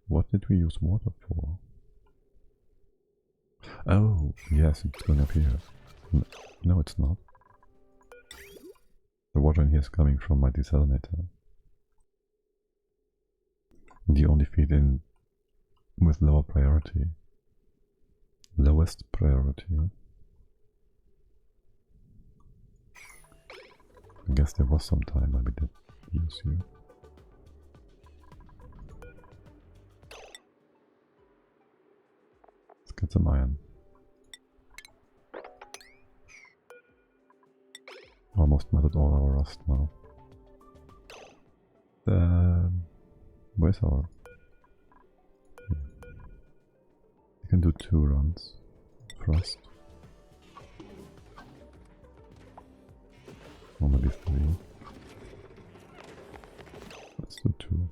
[SPEAKER 1] What did we use water for? Oh, yes, it's going up here. No, it's not. The water in here is coming from my desalinator. The only feed in with lower priority. Lowest priority. I guess there was some time when we did use you. Let's get some iron. Almost melted all our rust now. Where's our... Yeah. You can do 2 runs. Frost. Or maybe 3. Let's do 2.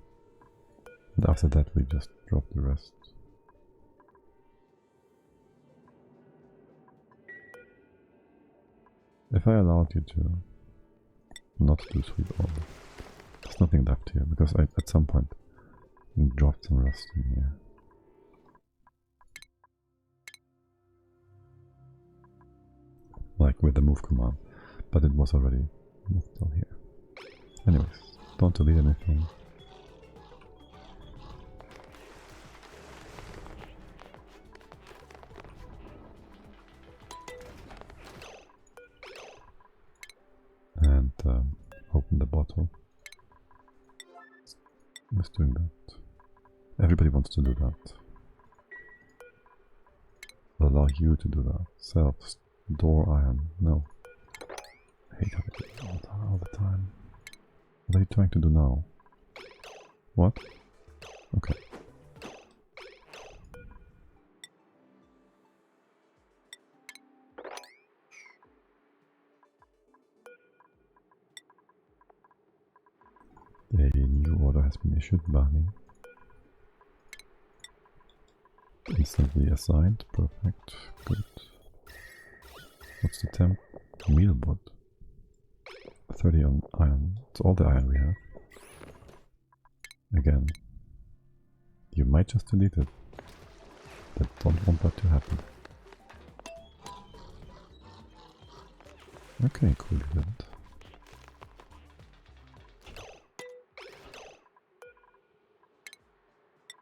[SPEAKER 1] And after that we just drop the rest. If I allowed you to not do sweet ore, there's nothing left here, because I at some point dropped some rust in here. Like with the move command, but it was already moved down here. Anyways, don't delete anything. And open the bottle. Who's doing that? Everybody wants to do that. I'll allow you to do that. Self, door iron. No. I hate having it all the time. What are you trying to do now? What? Okay. A new order has been issued, Barney. Instantly assigned, perfect, good. What's the temp? Mealwood. 30 on iron. It's all the iron we have. Again. You might just delete it. But don't want that to happen. Okay, cool, you didn't.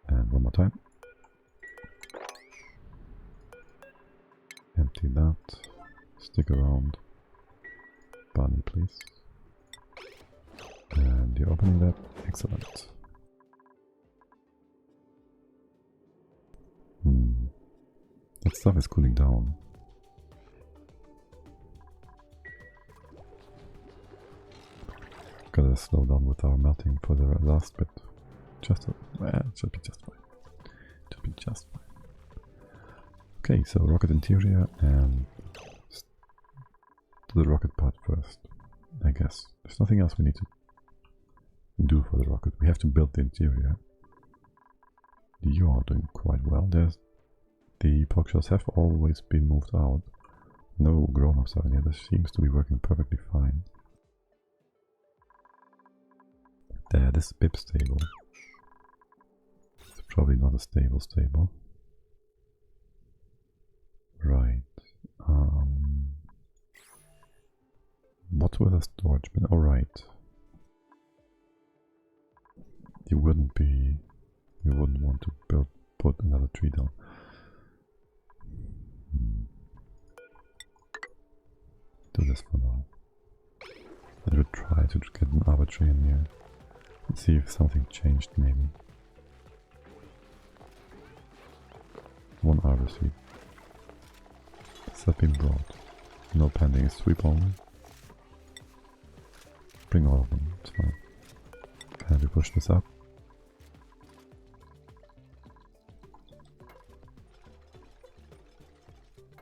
[SPEAKER 1] And one more time. Empty that. Stick around. Barney, please. And you're opening that. Excellent. That stuff is cooling down. Gotta slow down with our melting for the last bit. Just it should be just fine. Should be just fine. Okay, so rocket interior and do the rocket part first, I guess. There's nothing else we need to do for the rocket. We have to build the interior. You are doing quite well. The pork shells have always been moved out. No grown-ups are in here. This seems to be working perfectly fine. There, this is Pip stable. It's probably not a stable. Right. What with a storage bin? Alright. You wouldn't want to put another tree down. Do this for now. I would try to get an arbitrary in here. Let's see if something changed, maybe. One arbor seed. Has that been brought? No pending, it's sweep only. Bring all of them, it's fine. Can we push this up?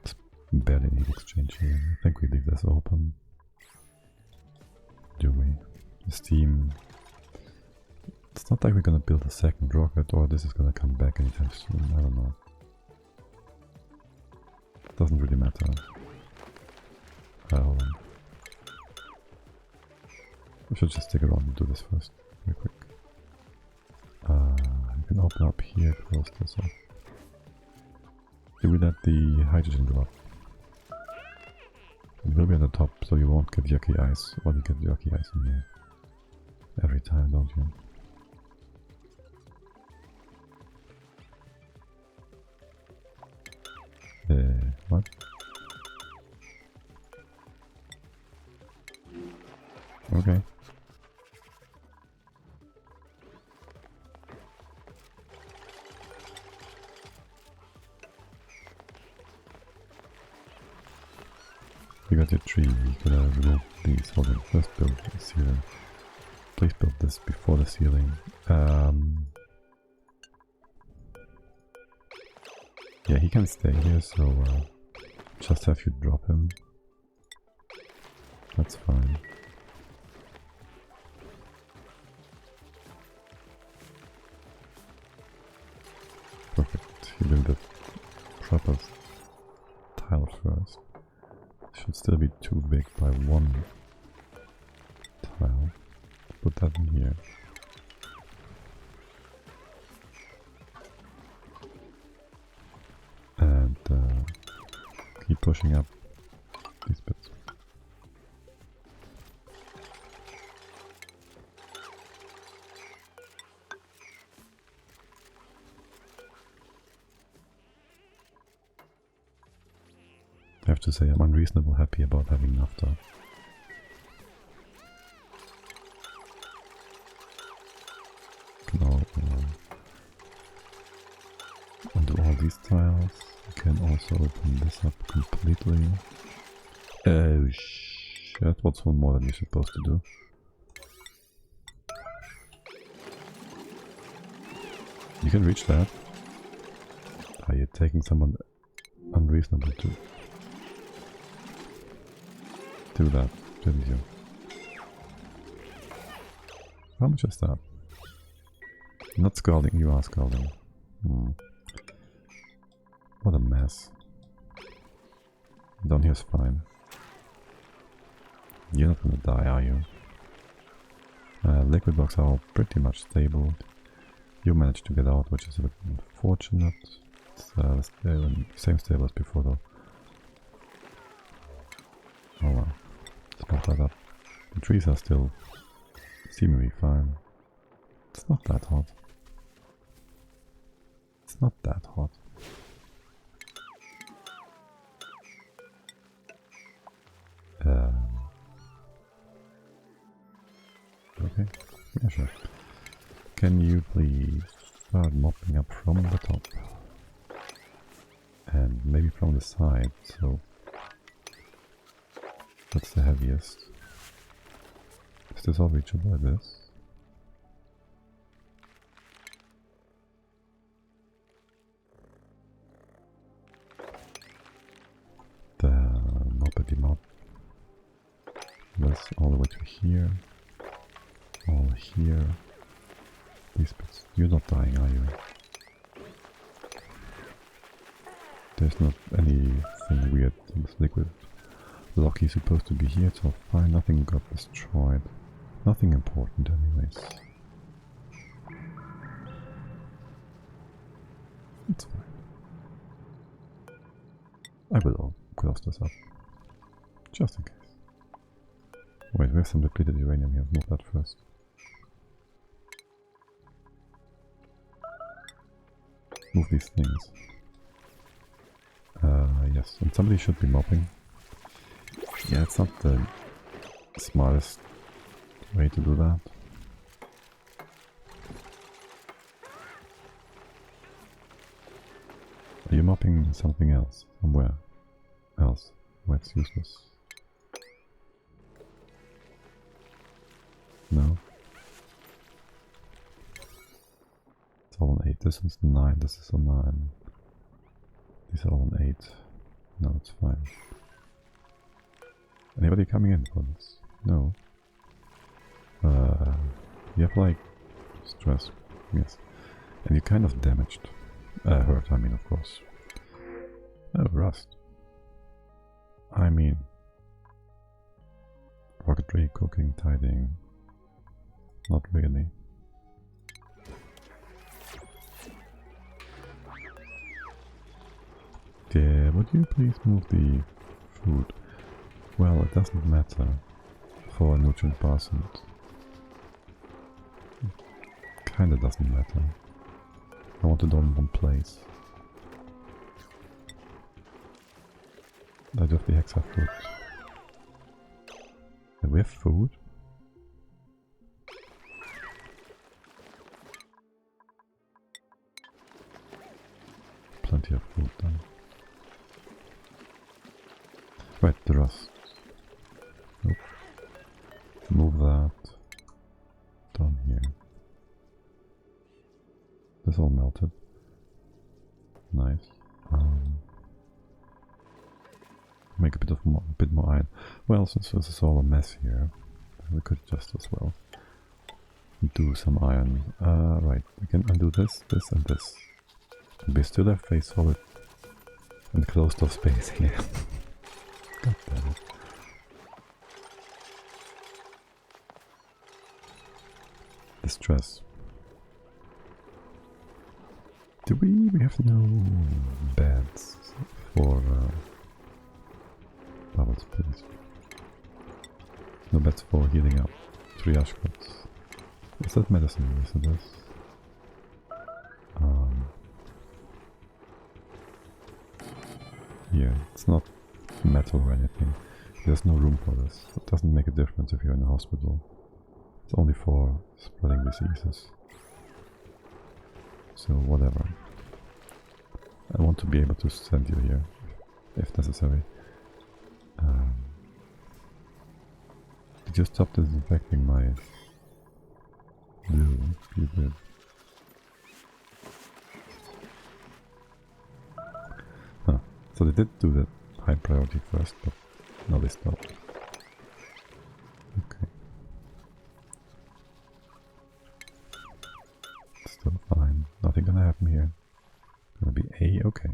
[SPEAKER 1] It's barely need exchange here. I think we leave this open. Do we? Steam It's not like we're gonna build a second rocket or this is gonna come back anytime soon, I don't know. Doesn't really matter. Hold on. We should just stick around and do this first, real quick. You can open up here, close this off. Do we let the hydrogen go up? It will be at the top, so you won't get yucky ice. Well, you get yucky ice in here. Every time, don't you? What? Okay. You got your tree, you could remove these. Hold on, first build the ceiling. Please build this before the ceiling. Yeah, he can stay here, so just have you drop him. That's fine. Perfect. You build the proper tile first. Should still be too big by one tile. Put that in here. And keep pushing up these bits. I have to say I'm unreasonably happy about having naphtha. Now undo all these tiles. You can also open this up completely. Oh shit, what's one more than you're supposed to do? You can reach that. Are you taking someone unreasonable to do that? Didn't you? How much is that? Not scalding, you are scalding. What a mess. Down here's fine. You're not gonna die, are you? Liquid blocks are all pretty much stable. You managed to get out, which is a bit unfortunate. It's same stable as before though. Oh well. Let's pop that up. The trees are still seemingly fine. It's not that hot. It's not that hot. Okay, yeah, sure. Can you please start mopping up from the top? And maybe from the side, so that's the heaviest. Is this all reachable like this? The moppity mop. This all the way to here. All here. These bits. You're not dying, are you? There's not anything weird in this liquid. Lockie's supposed to be here, it's all fine. Nothing got destroyed. Nothing important anyways. It's fine. I will close this up. Just in case. Wait, we have some depleted uranium here. Move that first. Move these things. Yes, and somebody should be mopping. Yeah, it's not the smartest way to do that. Are you mopping something else? Somewhere else where it's useless? No? It's all on 8. This one's 9, this is a 9. These are all on 8. No, it's fine. Anybody coming in for this? No. You have like Stress. Yes. And you're kind of damaged. Hurt, I mean, of course. Oh, rust. I mean... rocketry, cooking, tidying. Not really. Yeah, would you please move the food? Well, it doesn't matter for a nutrient percent. Kinda doesn't matter. I want it all in one place. I do have the hexa food. And we have food? Plenty of food then. Right, the rust. Nope. Move that down here. This all melted. Nice. Make a bit more iron. Well, since this is all a mess here, we could just as well do some iron. Right, we can undo this, this, and this. And we still have a solid and closed off space here. God damn it. The stress. Do we have no beds for bubbles, please? No beds for healing up. Triage codes. Is that medicine? Isn't this? Here, it's not metal or anything. There's no room for this. It doesn't make a difference if you're in a hospital. It's only for spreading diseases. So whatever. I want to be able to send you here, if necessary. Did you stop disinfecting my blue? You did. Huh. So they did do the high priority first, but now they stopped. Okay. Still fine. Nothing gonna happen here. Gonna be A-okay.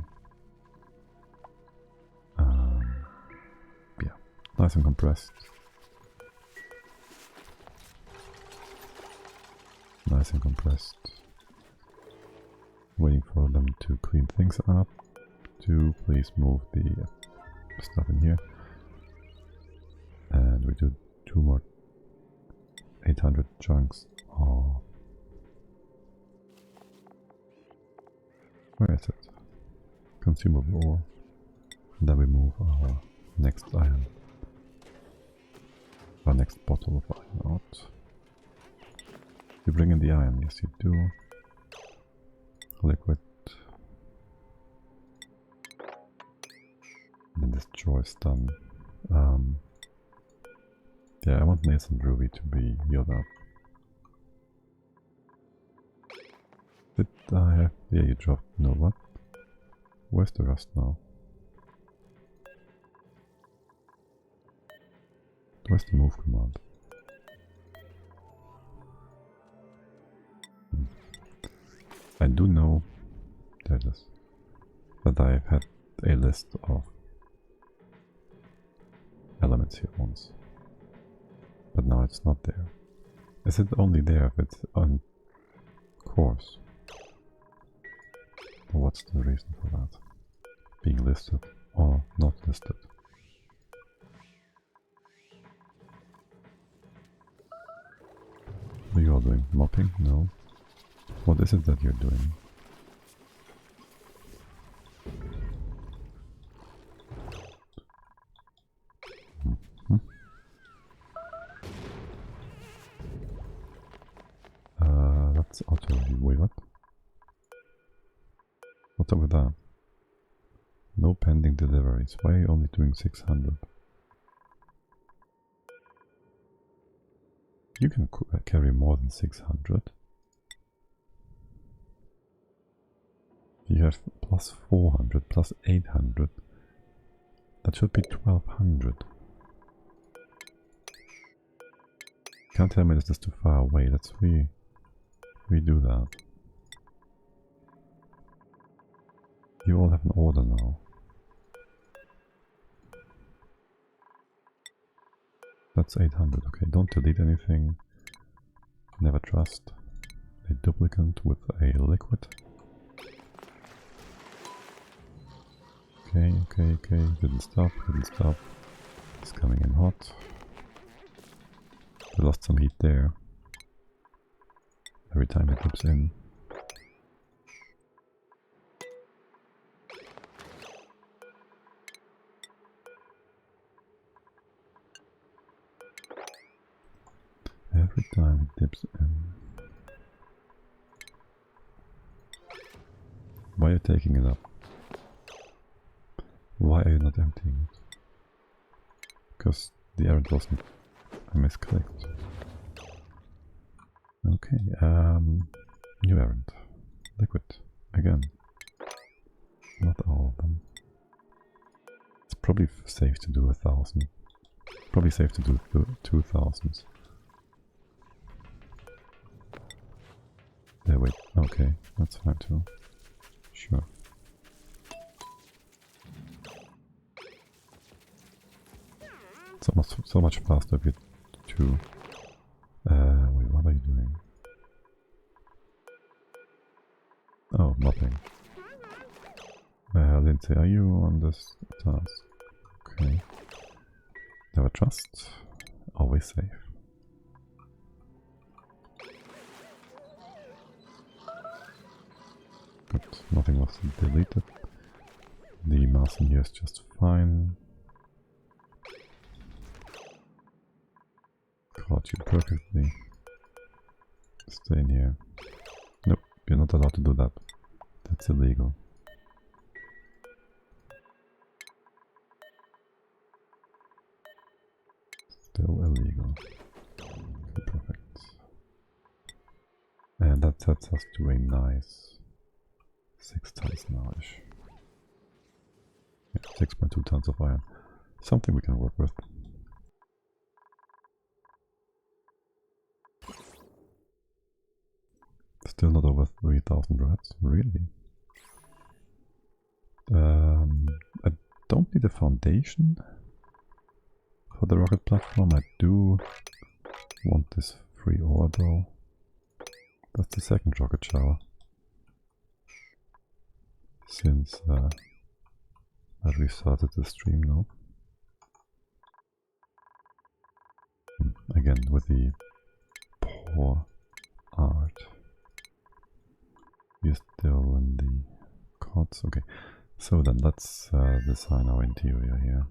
[SPEAKER 1] Yeah. Nice and compressed. Nice and compressed. Waiting for them to clean things up. To please move the stuff in here. And we do 2 more 800 chunks. Oh. Where is it? Consumable ore. And then we move our next iron. Our next bottle of iron out. You bring in the iron, yes you do. Liquid. And then this drawer is done. Yeah, I want Nails and Ruby to be healed up. Did I have... Yeah, you dropped... No, what? Where's the rust now? Where's the move command? I do know... There it is. That I've had a list of elements here once. But now it's not there. Is it only there if it's on course? Or what's the reason for that? Being listed or not listed? What are you all doing? Mopping? No. What is it that you're doing? That's auto review. Wait, what? What's up with that? No pending deliveries. Why are you only doing 600? You can carry more than 600. You have plus 400, plus 800. That should be 1200. Can't tell me this is too far away. Let's see. we do that. You all have an order now. That's 800. Okay, don't delete anything. Never trust a duplicate with a liquid. Okay, okay, okay. Didn't stop, didn't stop. It's coming in hot. We lost some heat there. Every time it dips in. Every time it dips in. Why are you taking it up? Why are you not emptying it? Because the errand wasn't... I misclicked. Okay, new errand. Liquid. Again. Not all of them. It's probably safe to do 1,000. Probably safe to do 2,000. Yeah, wait. Okay, that's fine too. Sure. It's almost so much faster if you do... wait, what are you doing? Oh, nothing. Lindsay, are you on this task? Okay. Never trust. Always safe. Good. Nothing was deleted. The mouse in here is just fine. Caught you perfectly. Stay in here. Nope, you're not allowed to do that. That's illegal. Still illegal. Okay, perfect. And that sets us to a nice 6 tons now-ish. Yeah, 6.2 tons of iron. Something we can work with. Still not over 3,000 rats, really? I don't need a foundation for the rocket platform. I do want this free ore though. That's the second rocket shower. Since I restarted the stream now. Again with the poor art. We're still in the cots. Okay, so then let's design our interior here.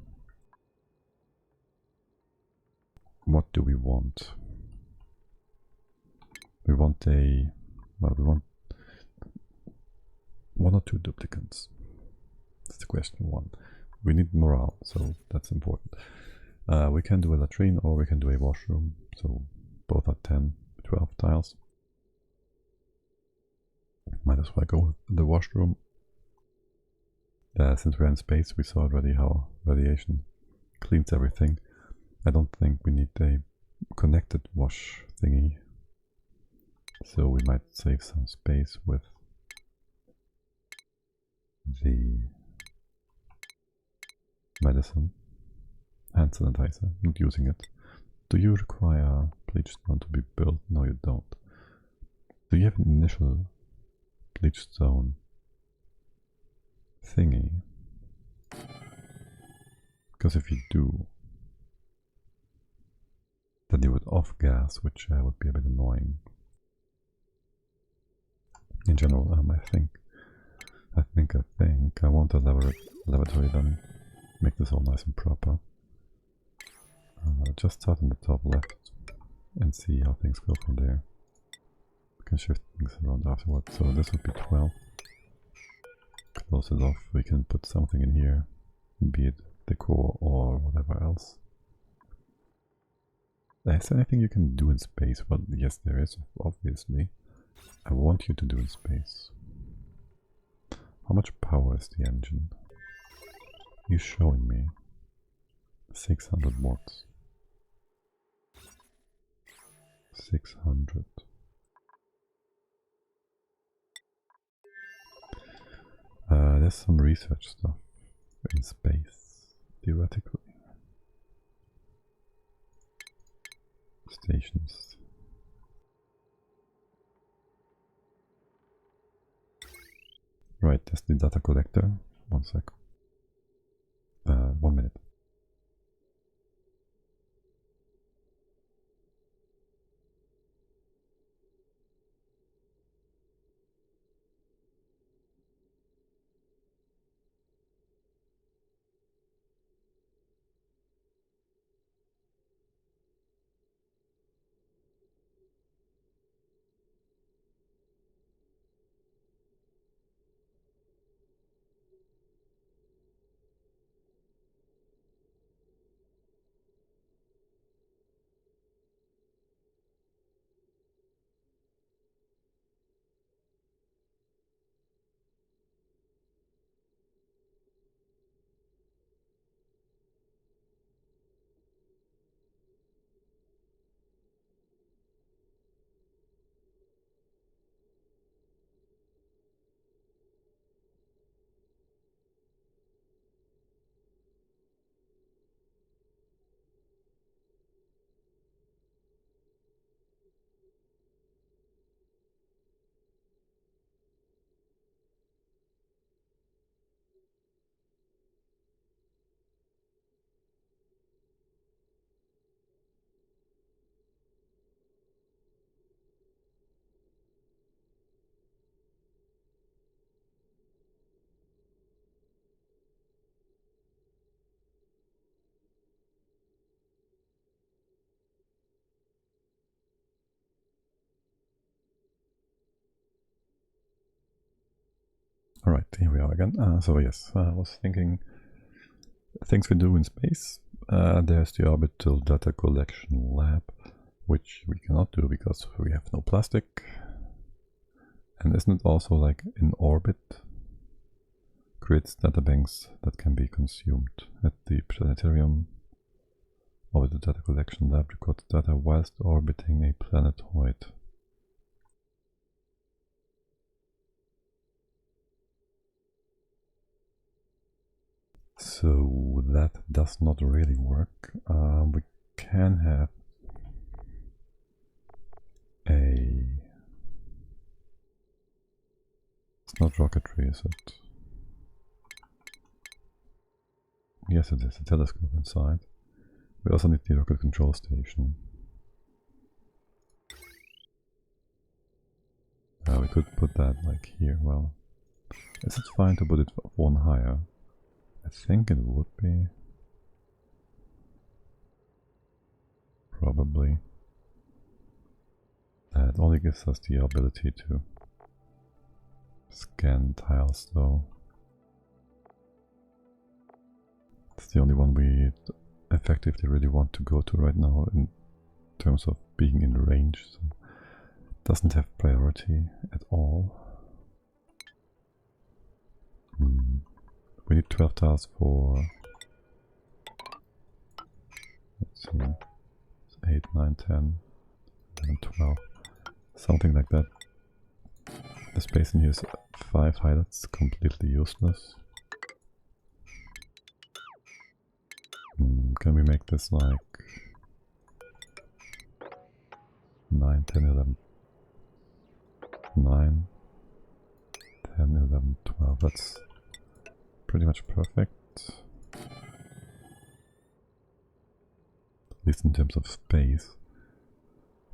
[SPEAKER 1] What do we want? We want we want 1 or 2 duplicates. That's the question 1. We need morale, so that's important. We can do a latrine or we can do a washroom, so both are 10, 12 tiles. Might as well go with the washroom. Since we're in space, we saw already how radiation cleans everything. I don't think we need a connected wash thingy. So we might save some space with the medicine. Hand sanitizer, not using it. Do you require bleach stone to be built? No, you don't. Do you have an initial bleach stone thingy? Because if you do, then you would off gas, which would be a bit annoying. In general, I think I want a lavatory then. Make this all nice and proper. Just start on the top left and see how things go from there. We can shift things around afterwards. So this would be 12. Close it off. We can put something in here, be it decor or whatever else. Is there anything you can do in space? Well, yes, there is, obviously. I want you to do in space. How much power is the engine? You're showing me 600 watts. 600. there's some research stuff in space, theoretically. Stations. Right, that's the data collector. 1 sec. 1 minute. Alright, here we are again. So yes, I was thinking things we do in space. There's the orbital data collection lab, which we cannot do because we have no plastic. And isn't it also like in orbit creates data banks that can be consumed at the planetarium? Orbital data collection lab records data whilst orbiting a planetoid. So that does not really work. We can have a... It's not rocketry, is it? Yes, it is a telescope inside. We also need the rocket control station. We could put that like here. Well, is it fine to put it one higher? I think it would be. Probably. It only gives us the ability to scan tiles though. It's the only one we effectively really want to go to right now in terms of being in range. So it doesn't have priority at all. We need 12 tiles for, let's see, 8, 9, 10, 11, 12, something like that. The space in here is 5 high, that's completely useless. Can we make this like 9, 10, 11, 9, 10, 11, 12, that's pretty much perfect. At least in terms of space.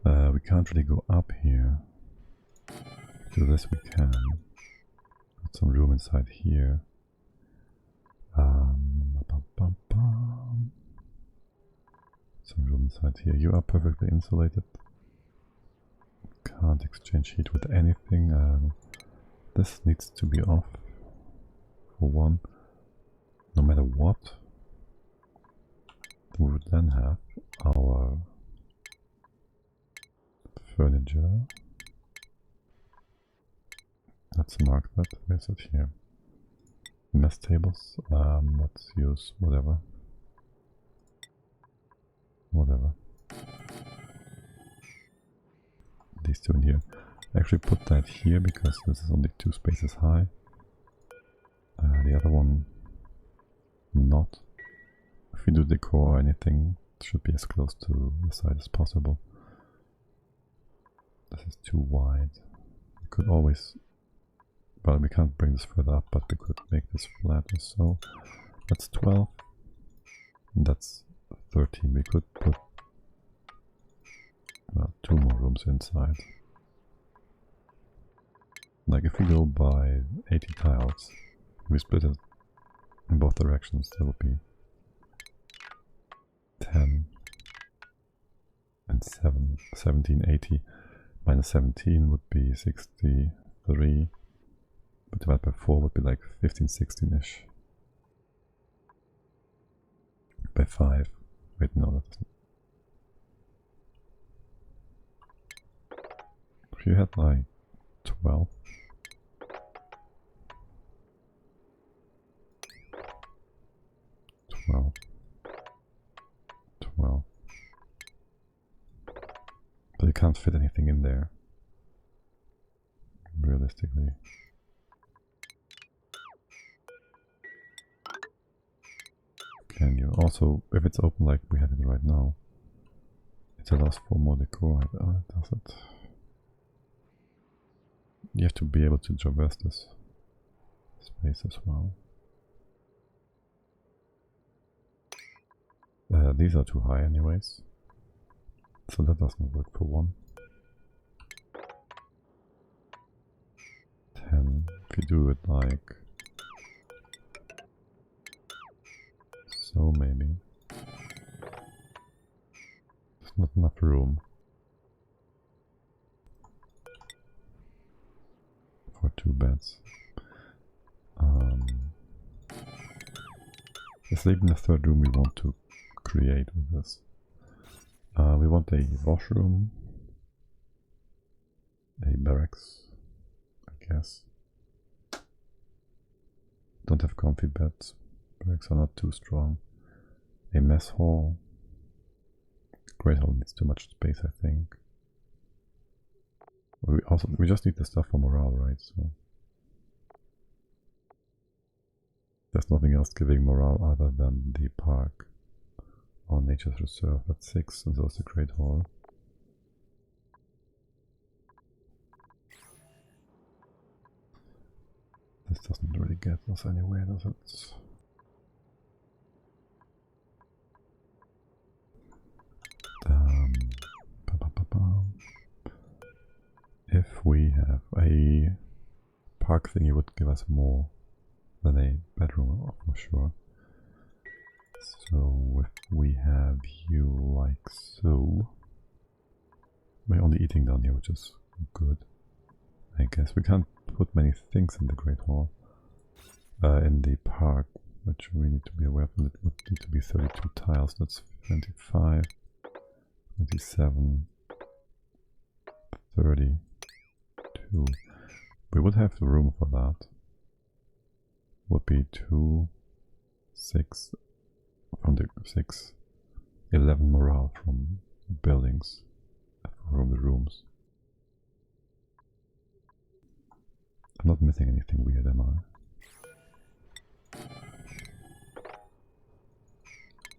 [SPEAKER 1] We can't really go up here. To this we can. Got some room inside here. Some room inside here. You are perfectly insulated. Can't exchange heat with anything. This needs to be off. For one. No matter what. We would then have our furniture. Let's mark that. Where's it here? Mess tables. Let's use whatever. Whatever. These two in here. I actually put that here because this is only 2 spaces high. other one not. If we do decor or anything, it should be as close to the side as possible. This is too wide. We could always... Well, we can't bring this further up, but we could make this flat or so. That's 12. And that's 13. We could put... well, 2 more rooms inside. Like if we go by 80 tiles, we split it in both directions, that would be 10 and 7, 17, 80. Minus 17 would be 63, but divided by 4 would be like 15, 16-ish. By 5. Wait, no, that doesn't. If you had like 12. 12. But you can't fit anything in there, realistically. Can you? Also, if it's open like we have it right now, it allows for more decor. Oh, does it? You have to be able to traverse this space as well. These are too high anyways, so that doesn't work for 1. 10, if you do it like so, maybe. There's not enough room for 2 beds. Is there even a 3rd room we want to create with this? We want a washroom, a barracks, I guess. Don't have comfy beds. Barracks are not too strong. A mess hall. Great hall needs too much space, I think. We just need the stuff for morale, right? So there's nothing else giving morale other than the park or nature's reserve. That's 6, and there's the great hall. This doesn't really get us anywhere, does it? If we have a park thing, it would give us more than a bedroom, for sure. So if we have you like so, we're only eating down here, which is good. I guess we can't put many things in the Great Hall. In the park, which we need to be aware of, it would need to be 32 tiles. That's 25, 27, 32. We would have the room for that. Would be 2, 6, from the 6, 11 morale from buildings, from the rooms. I'm not missing anything weird, am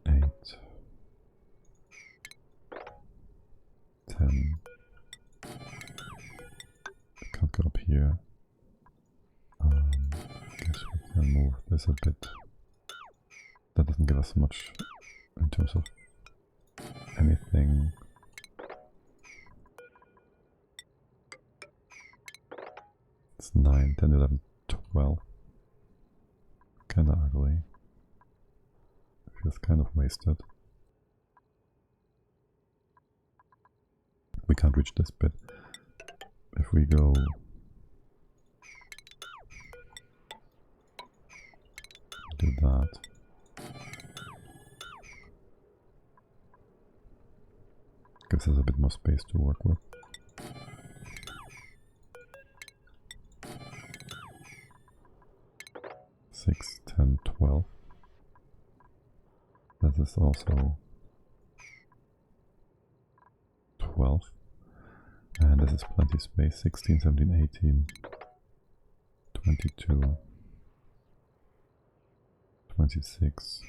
[SPEAKER 1] I? 8, 10. I can't go up here. Guess we can move this a bit. That doesn't give us much in terms of anything. It's 9, 10, 11, 12. Kinda ugly. Feels kind of wasted. We can't reach this bit. If we go do that, gives us a bit more space to work with. Six, 10, 12. That is also 12. And this is plenty space. 16, 17, 18, 22. 26,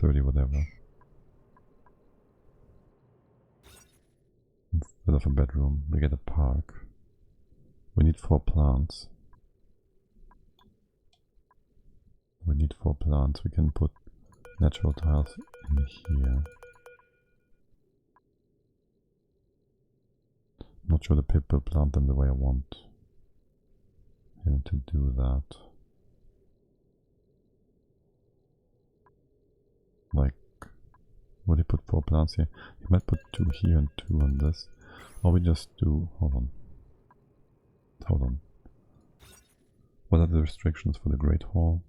[SPEAKER 1] 30, whatever. Instead of a bedroom, we get a park. We need 4 plants. We need 4 plants. We can put natural tiles in here. Not sure the people plant them the way I want him to do that. Like, would he put 4 plants here? He might put 2 here and 2 on this. Or we just do... hold on. Hold on. What are the restrictions for the Great Hall?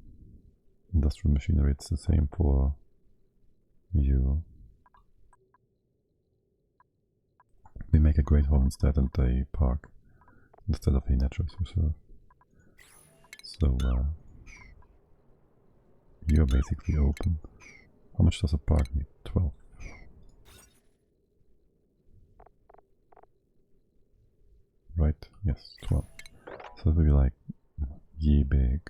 [SPEAKER 1] Industrial machinery, it's the same for you. We make a Great Hall instead and a park instead of a natural reserve. So you're basically open. How much does a park need? 12. Right? Yes, 12. So it will be like yay big.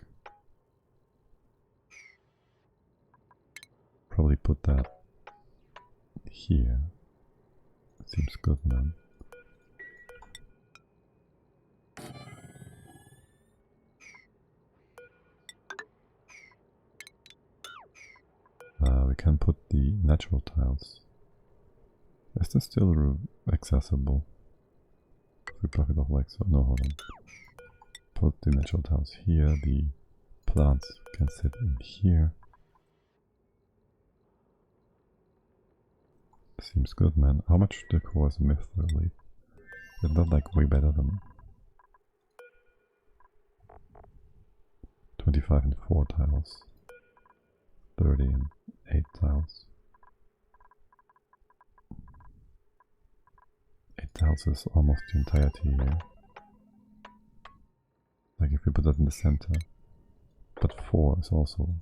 [SPEAKER 1] Probably put that here. Seems good, man. We can put the natural tiles. Is this still accessible? If we block it off like so. No, hold on. Put the natural tiles here. The plants can sit in here. Seems good, man. How much decor is mithril? Is that like way better than 25 and 4 tiles? 30 and 8 tiles. 8 tiles is almost the entirety here. Like if we put that in the center. But 4 is also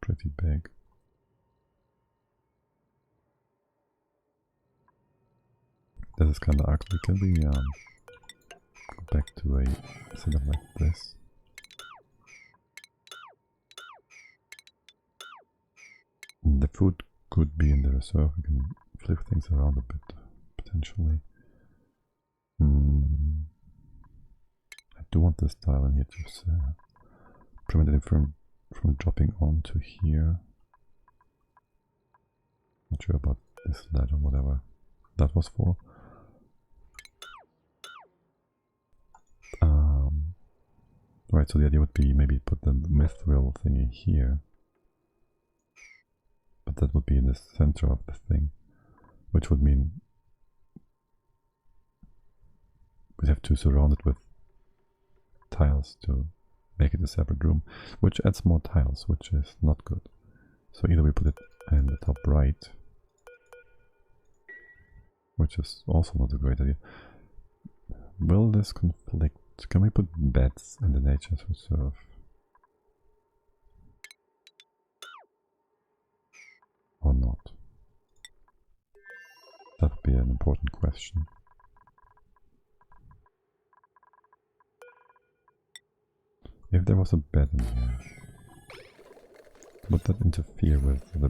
[SPEAKER 1] pretty big. This is kinda ugly. Can we go back to a setup like this? The food could be in the reserve. We can flip things around a bit, potentially. I do want this tile in here to prevent it from dropping onto here. Not sure about this ladder, whatever that was for. Right, so the idea would be maybe put the mithril thingy here. But that would be in the center of the thing. Which would mean we'd have to surround it with tiles to make it a separate room. Which adds more tiles, which is not good. So either we put it in the top right, which is also not a great idea. Will this conflict? Can we put beds in the nature's reserve? Or not? That would be an important question. If there was a bed in here, would that interfere with the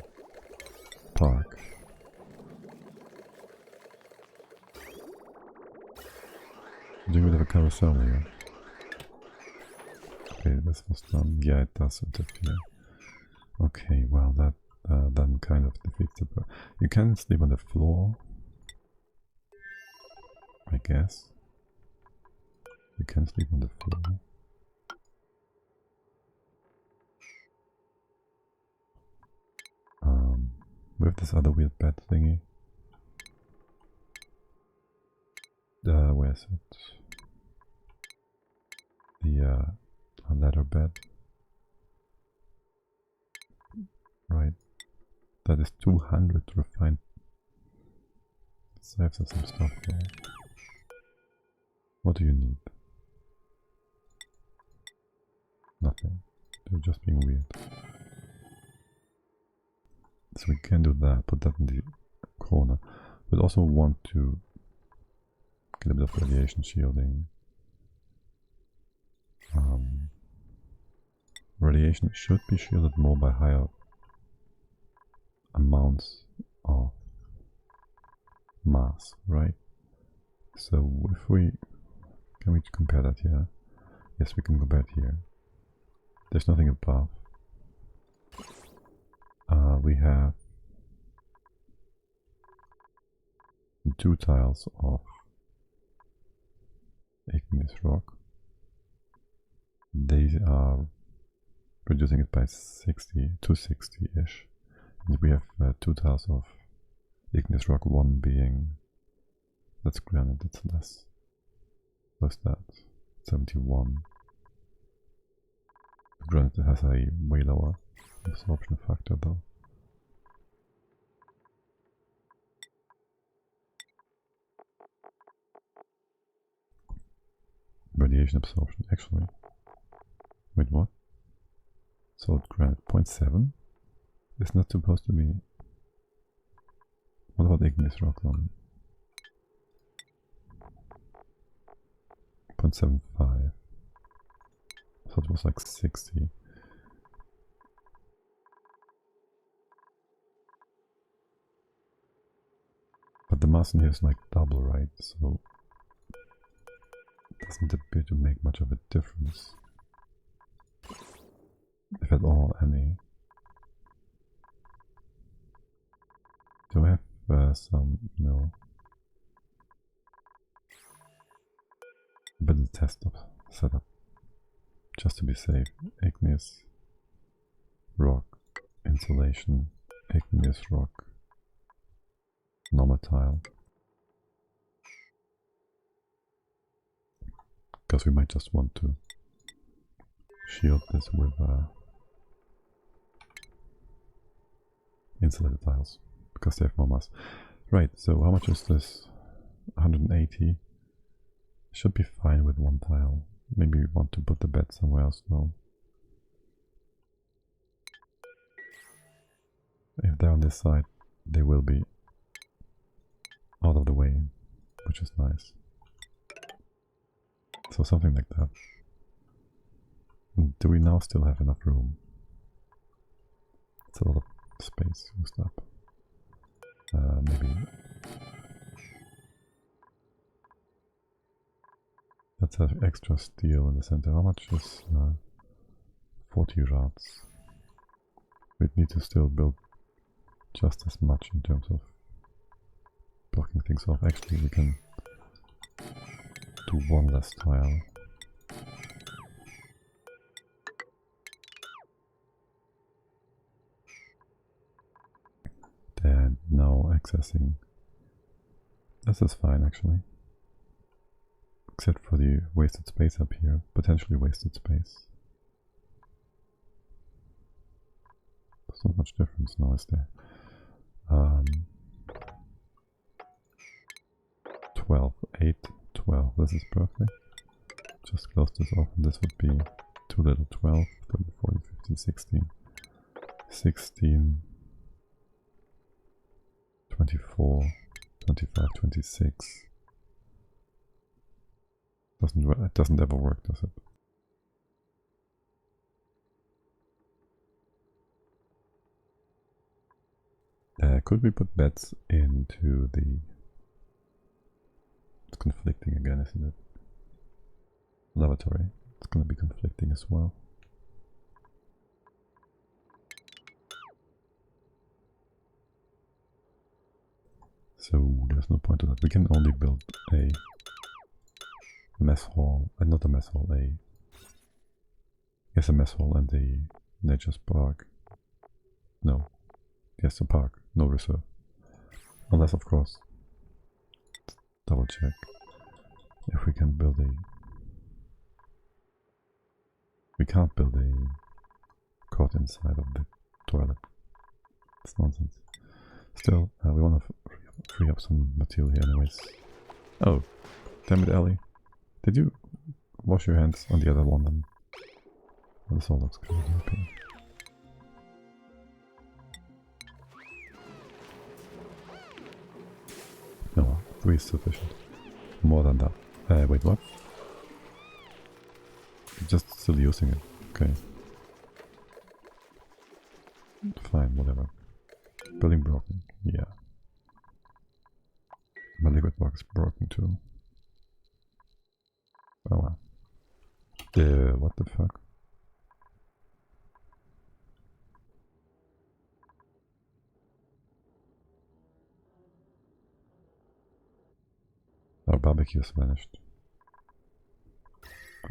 [SPEAKER 1] park? Do we have a carousel here? Okay, this was done. Yeah, it does interfere. Okay, well that then kind of defeats the purpose. You can sleep on the floor, I guess. You can sleep on the floor. With this other weird bed thingy. Where is it? The ladder bed. Right. That is 200 refined. Saves us some stuff there. What do you need? Nothing. They're just being weird. So we can do that, put that in the corner. We'll also want to get a bit of radiation shielding. Radiation should be shielded more by higher amounts of mass, right? So if we... Can we compare that here? Yes, we can compare it here. There's nothing above. We have 2 tiles of igneous rock. They are reducing it by 60 to 60-ish. And we have 2 tiles of igneous rock, one being... That's granite, it's less. What's that? 71. Granite has a way lower absorption factor though. Radiation absorption, actually. Wait, what? Solid granite, 0.7? Isn't that supposed to be... What about igneous rock then? 0.75. I thought it was like 60. But the mass in here is like double, right? So it doesn't appear to make much of a difference. If at all, any. Do I have some... No. But the test setup. Just to be safe. Igneous rock. Insulation. Igneous rock. Normal tile. Because we might just want to shield this with insulated tiles. Because they have more mass. Right, so how much is this? 180. Should be fine with 1 tile. Maybe we want to put the bed somewhere else, no. If they're on this side, they will be out of the way, which is nice. So something like that. Do we now still have enough room? It's a lot of space used up. Maybe... Let's have extra steel in the center. How much is 40 rods? We'd need to still build just as much in terms of blocking things off. Actually, we can do 1 less tile. And now accessing. This is fine actually. Except for the wasted space up here. Potentially wasted space. There's not much difference now, is there? 12, 8, 12. This is perfect. Just close this off and this would be too little. 12, 13, 14, 15, 16. 16. 24, 25, 26. It doesn't ever work, does it? Could we put beds into the... It's conflicting again, isn't it? Lavatory. It's going to be conflicting as well. So there's no point to that. We can only build a mess hall, and not a mess hall, yes, a mess hall and a nature's park. No, yes, a park, no reserve. Unless, of course, double check if we can build a... We can't build a cot inside of the toilet. It's nonsense. Still, we want to free up some material here anyways. Oh, damn it, Ellie. Did you wash your hands on the other one then? Well, this all looks good. Okay. No, 3 is sufficient. More than that. Wait, what? Just still using it. Okay. Fine, whatever. Building broken. Yeah. My liquid block is broken too. Oh well. What the fuck? Our barbecue's vanished.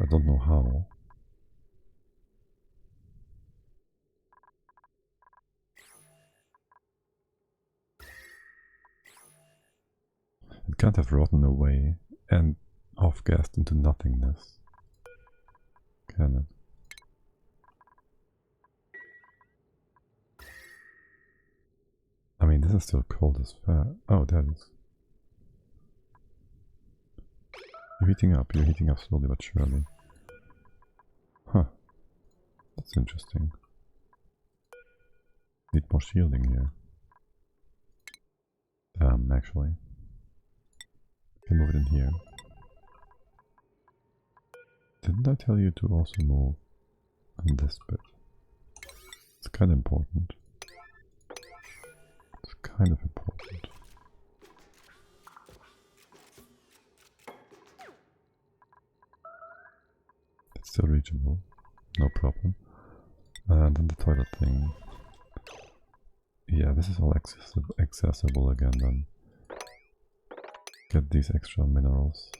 [SPEAKER 1] I don't know how. It can't have rotten away and off-gassed into nothingness. Can it? I mean, this is still cold as fuck. Oh, there it is. You're heating up slowly but surely. Huh. That's interesting. Need more shielding here. Actually. Can move it in here. Didn't I tell you to also move on this bit? It's kind of important. It's kind of important. It's still reachable. No problem. And then the toilet thing. Yeah, this is all accessible again then. Get these extra minerals.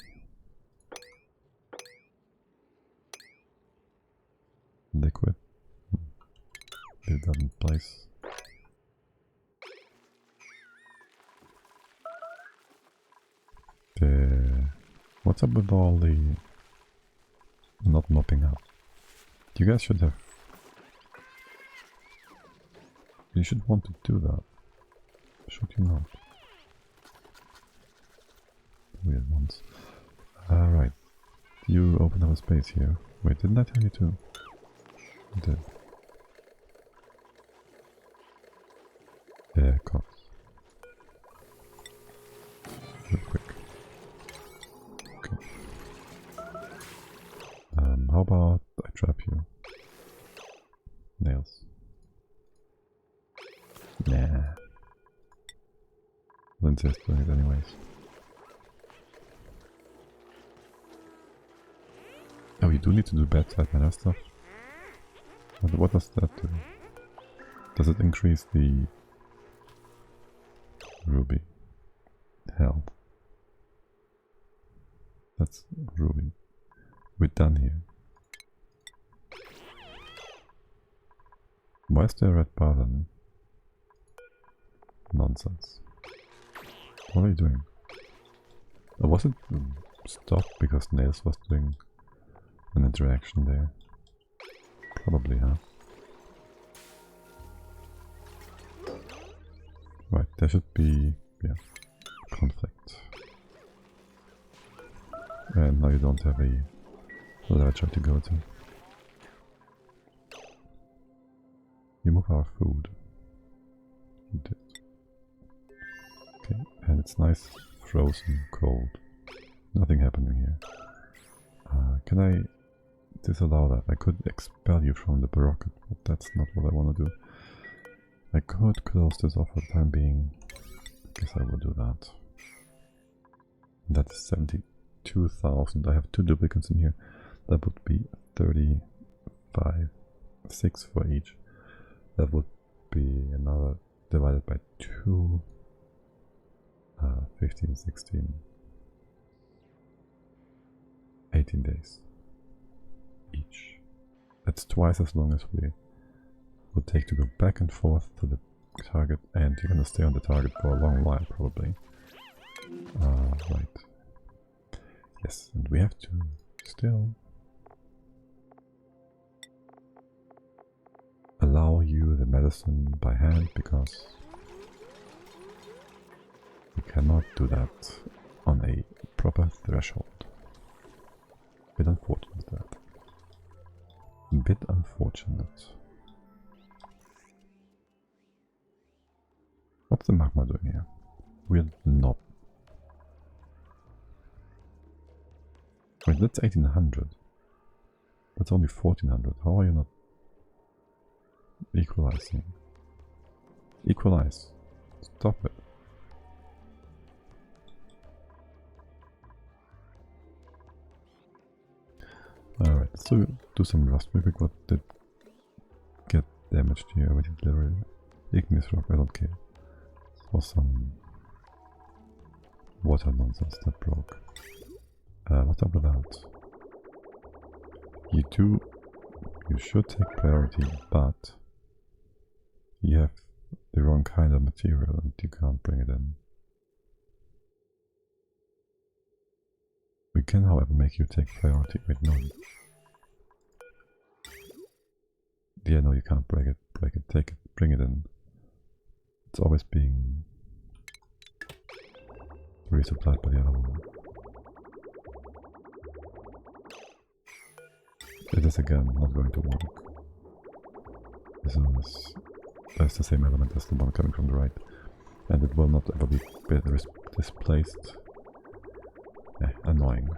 [SPEAKER 1] Liquid. Leave that in place. What's up with all the not mopping up? You guys should have... You should want to do that. Should you not? Weird ones. Right. You open up a space here. Wait, didn't I tell you to? I did. Yeah, cops. Real quick. Okay. How about I trap you? Nails. Nah. Lindsay's doing it anyways. Oh, you do need to do bedside manner stuff? What does that do? Does it increase the ruby health? That's ruby. We're done here. Why is there a red bar then? Nonsense. What are you doing? Was it stopped because Nails was doing an interaction there? Probably, huh? Right, there should be, yeah, conflict. And now you don't have a ledger to go to. You move our food. You did. Okay, and it's nice, frozen, cold. Nothing happening here. Can I disallow that? I could expel you from the rocket, but that's not what I want to do. I could close this off for the time being. I guess I will do that. That's 72,000. I have 2 duplicates in here. That would be 35, 6 for each. That would be another divided by 2. 15, 16, 18 days each. That's twice as long as we would take to go back and forth to the target, and you're gonna stay on the target for a long while probably. Right. Yes, and we have to still allow you the medicine by hand because we cannot do that on a proper threshold. Bit unfortunate that. Bit unfortunate. What's the magma doing here? We're not. Wait, that's 1800. That's only 1400. How are you not equalizing? Equalize. Stop it. Alright, let's do some rust real quick. What did get damaged here? Waiting delivery. Igneous rock, I don't care. This was some water nonsense that broke. What's up with that? You should take priority, but you have the wrong kind of material and you can't bring it in. We can, however, make you take priority. Wait, no. Yeah, no, you can't break it, take it, bring it in. It's always being resupplied by the other one. It is again not going to work. That's the same element as the one coming from the right. And it will not ever be displaced. Annoying.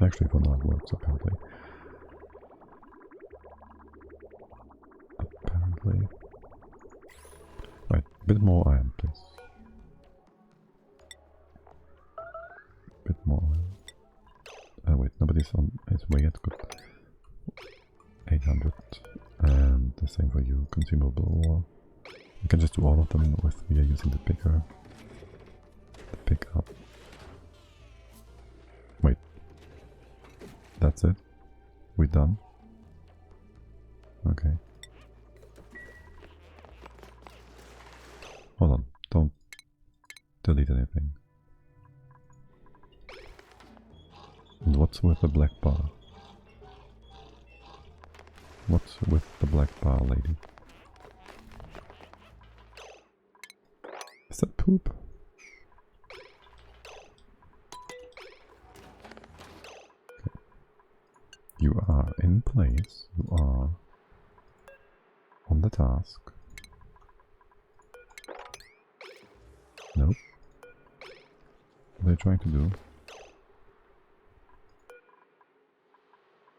[SPEAKER 1] Actually, for now it works, apparently. Right, a bit more iron, please. Bit more iron. Wait, nobody's on its way yet. Good. 800. And the same for you, consumable ore. You can just do all of them if we are using the picker. The pick up. Wait. That's it? We're done? Okay. Hold on, don't delete anything. And what's with the black bar? What's with the black bar, lady? Is that poop? Okay. You are in place, you are on the task. Nope. What are they trying to do?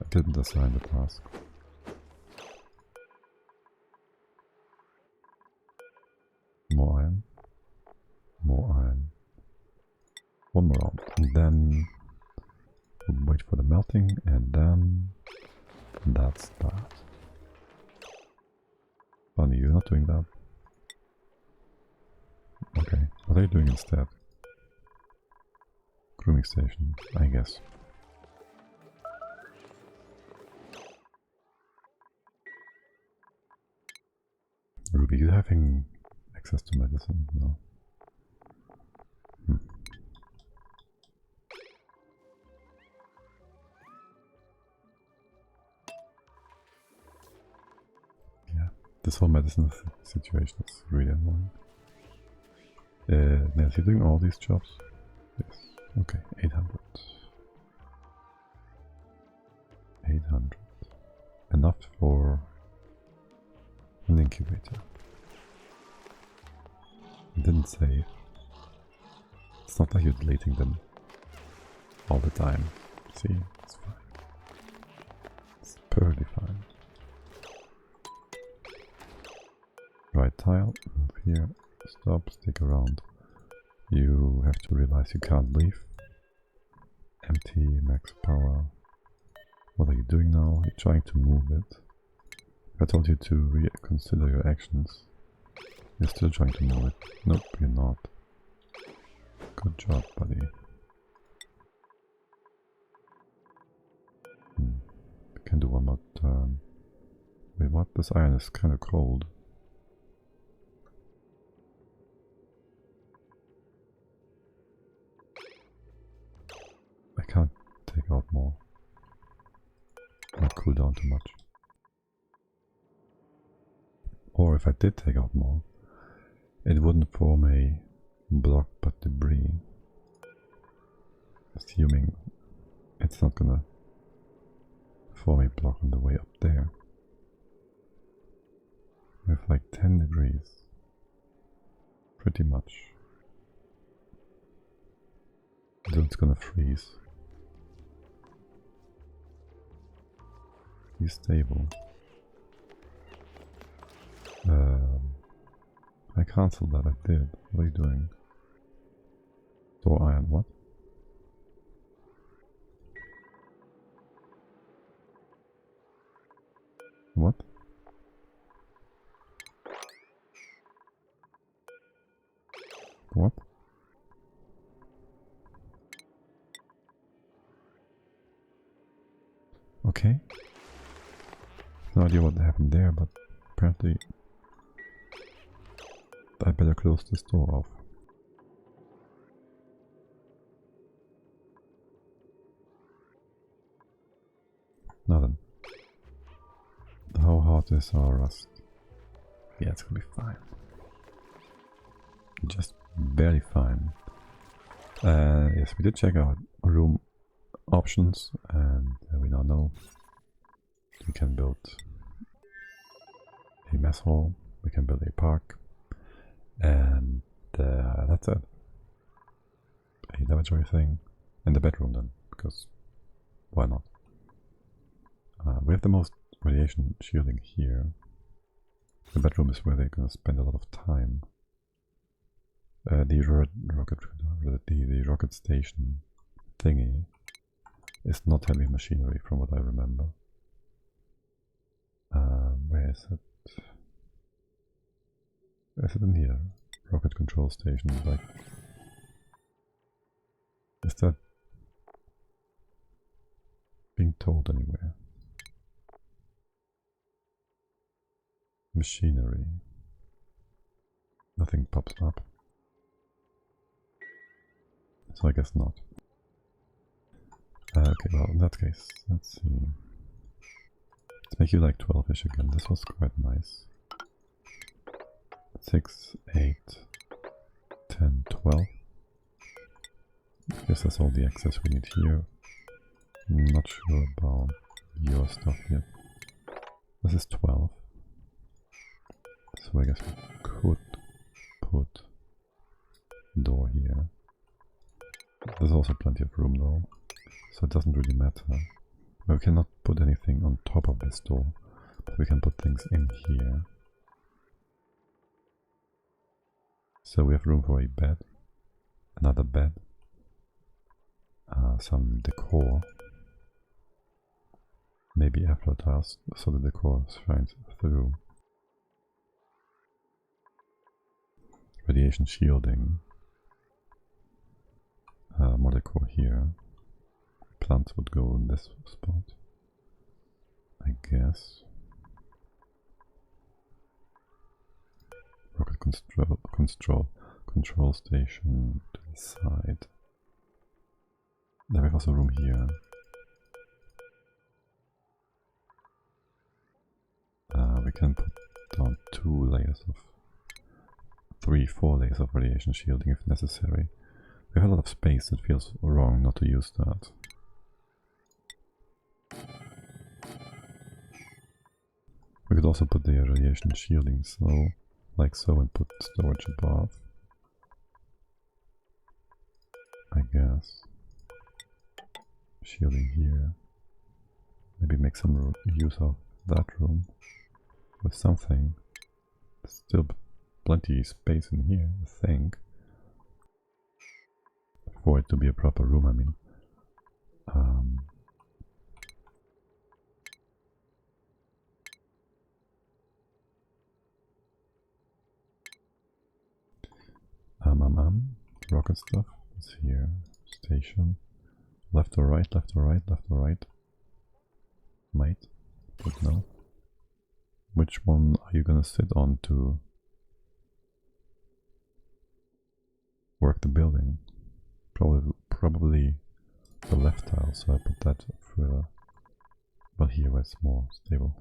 [SPEAKER 1] I didn't assign the task. More iron. More iron. One more round. And then we'll wait for the melting, and then that's that. Funny, you're not doing that. Okay, what are you doing instead? Grooming station, I guess. Ruby, you having access to medicine? No. Yeah, this whole medicine situation is really annoying. Now, you're doing all these jobs? Yes. Okay, 800. 800. Enough for an incubator. It didn't save. It's not like you're deleting them all the time. See, it's fine. It's perfectly fine. Right tile, move here. Stop, stick around. You have to realize you can't leave. Empty, max power. What are you doing now? You're trying to move it. If I told you to reconsider your actions, you're still trying to move it. Nope, you're not. Good job, buddy. We can do one more turn. Wait, what? This iron is kind of cold. I can't take out more. Not cool down too much. Or if I did take out more, it wouldn't form a block but debris. Assuming it's not gonna form a block on the way up there. We have like 10 degrees. Pretty much. So it's gonna freeze. Be stable. I cancelled that, I did. What are you doing? Door iron, what? What? What? Okay. No idea what happened there, but apparently I better close this door off. Now then. How hard is our rust? Yeah, it's gonna be fine. Just barely fine. Yes, we did check out room options, and we now know we can build a mess hall, we can build a park, and that's it. A lavatory thing, and the bedroom then, because why not? We have the most radiation shielding here. The bedroom is where they're gonna spend a lot of time. The rocket station thingy is not heavy machinery from what I remember. Where is it? Is it in here? Rocket control station, like... Is that being told anywhere? Machinery. Nothing pops up. So I guess not. Okay, well in that case, let's see. Let's make you like 12-ish again. This was quite nice. 6, 8, 10, 12. I guess that's all the access we need here. Not sure about your stuff yet. This is 12. So I guess we could put a door here. There's also plenty of room though, so it doesn't really matter. We cannot put anything on top of this door, but we can put things in here. So we have room for a bed, another bed, some decor, maybe after tiles, so the decor shines through. Radiation shielding. More decor here. Plants would go in this spot, I guess. Rocket control station to the side. There we have also room here. We can put down 2 layers of 3, 4 layers of radiation shielding if necessary. We have a lot of space, it feels wrong not to use that. We could also put the radiation shielding so, like so, and put storage above. I guess. Shielding here. Maybe make some use of that room with something. Still plenty space in here, I think. For it to be a proper room, I mean. Rocket stuff. It's here. Station. Left or right, left or right, left or right. Might. But no. Which one are you gonna sit on to work the building? Probably the left tile, so I put that further. Well, here where it's more stable.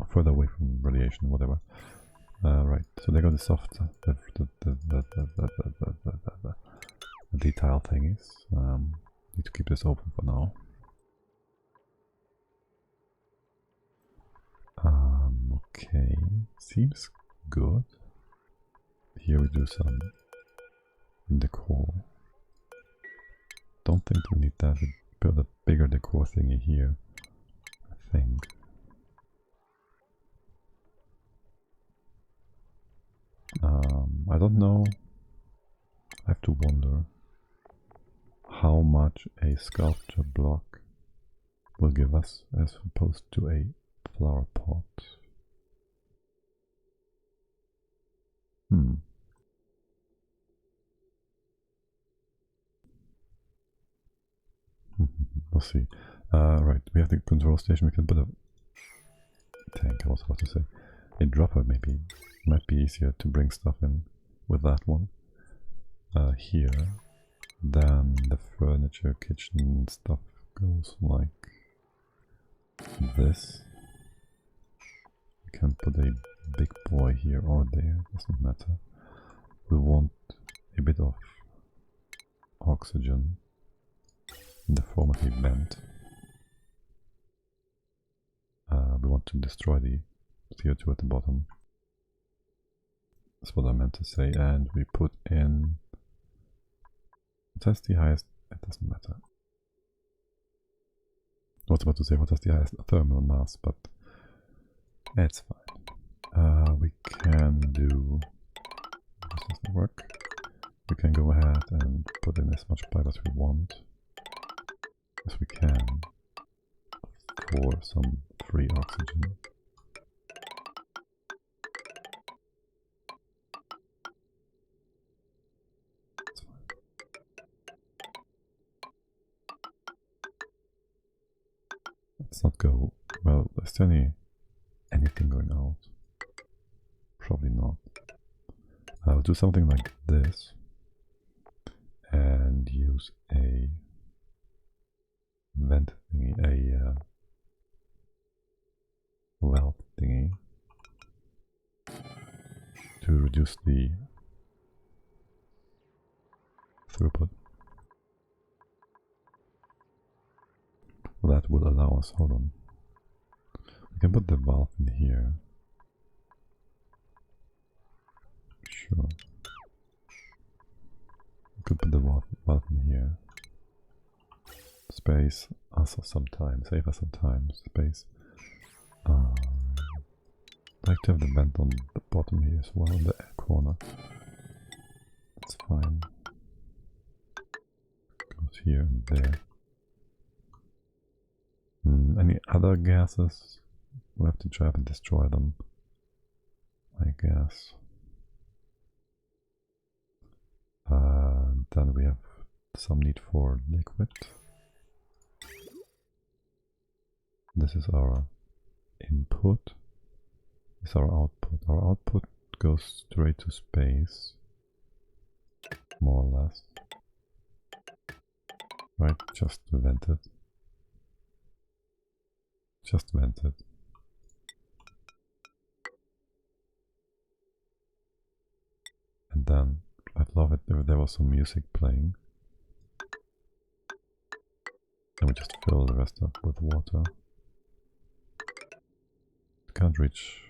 [SPEAKER 1] Further away from radiation, whatever. Right, so they got the soft, the tile thingies. Need to keep this open for now. Okay, seems good. Here we do some decor. Don't think we need that. We build a bigger decor thingy here, I think. I don't know. I have to wonder how much a sculpture block will give us as opposed to a flower pot. We'll see. Right, we have the control station. We can put a tank, I was about to say. A dropper maybe. Might be easier to bring stuff in with that one. Here. Then the furniture, kitchen stuff goes like this. We can put a big boy here or there, doesn't matter. We want a bit of oxygen in the form of a vent. We want to destroy the CO2 at the bottom. That's what I meant to say. And we put in... What has the highest... It doesn't matter. I was about to say what has the highest thermal mass, but it's fine. We can do... This doesn't work. We can go ahead and put in as much pipe as we want, as we can, for some free oxygen. That's fine. Let's not go... Well, is there anything going out? Probably not. I'll do something like this and use a vent thingy, a valve thingy to reduce the throughput. That will allow us, hold on, we can put the valve in here. Sure. We could put the valve in here. Space us some time, save us some time, space. I'd like to have the vent on the bottom here as well, in the corner. That's fine. Goes here and there. Any other gases? We'll have to try and destroy them, I guess. Then we have some need for liquid. This is our input. This is our output. Our output goes straight to space, more or less. Right, just vent it. Just vent it. And then, I'd love it if there was some music playing. And we just fill the rest up with water. Can't reach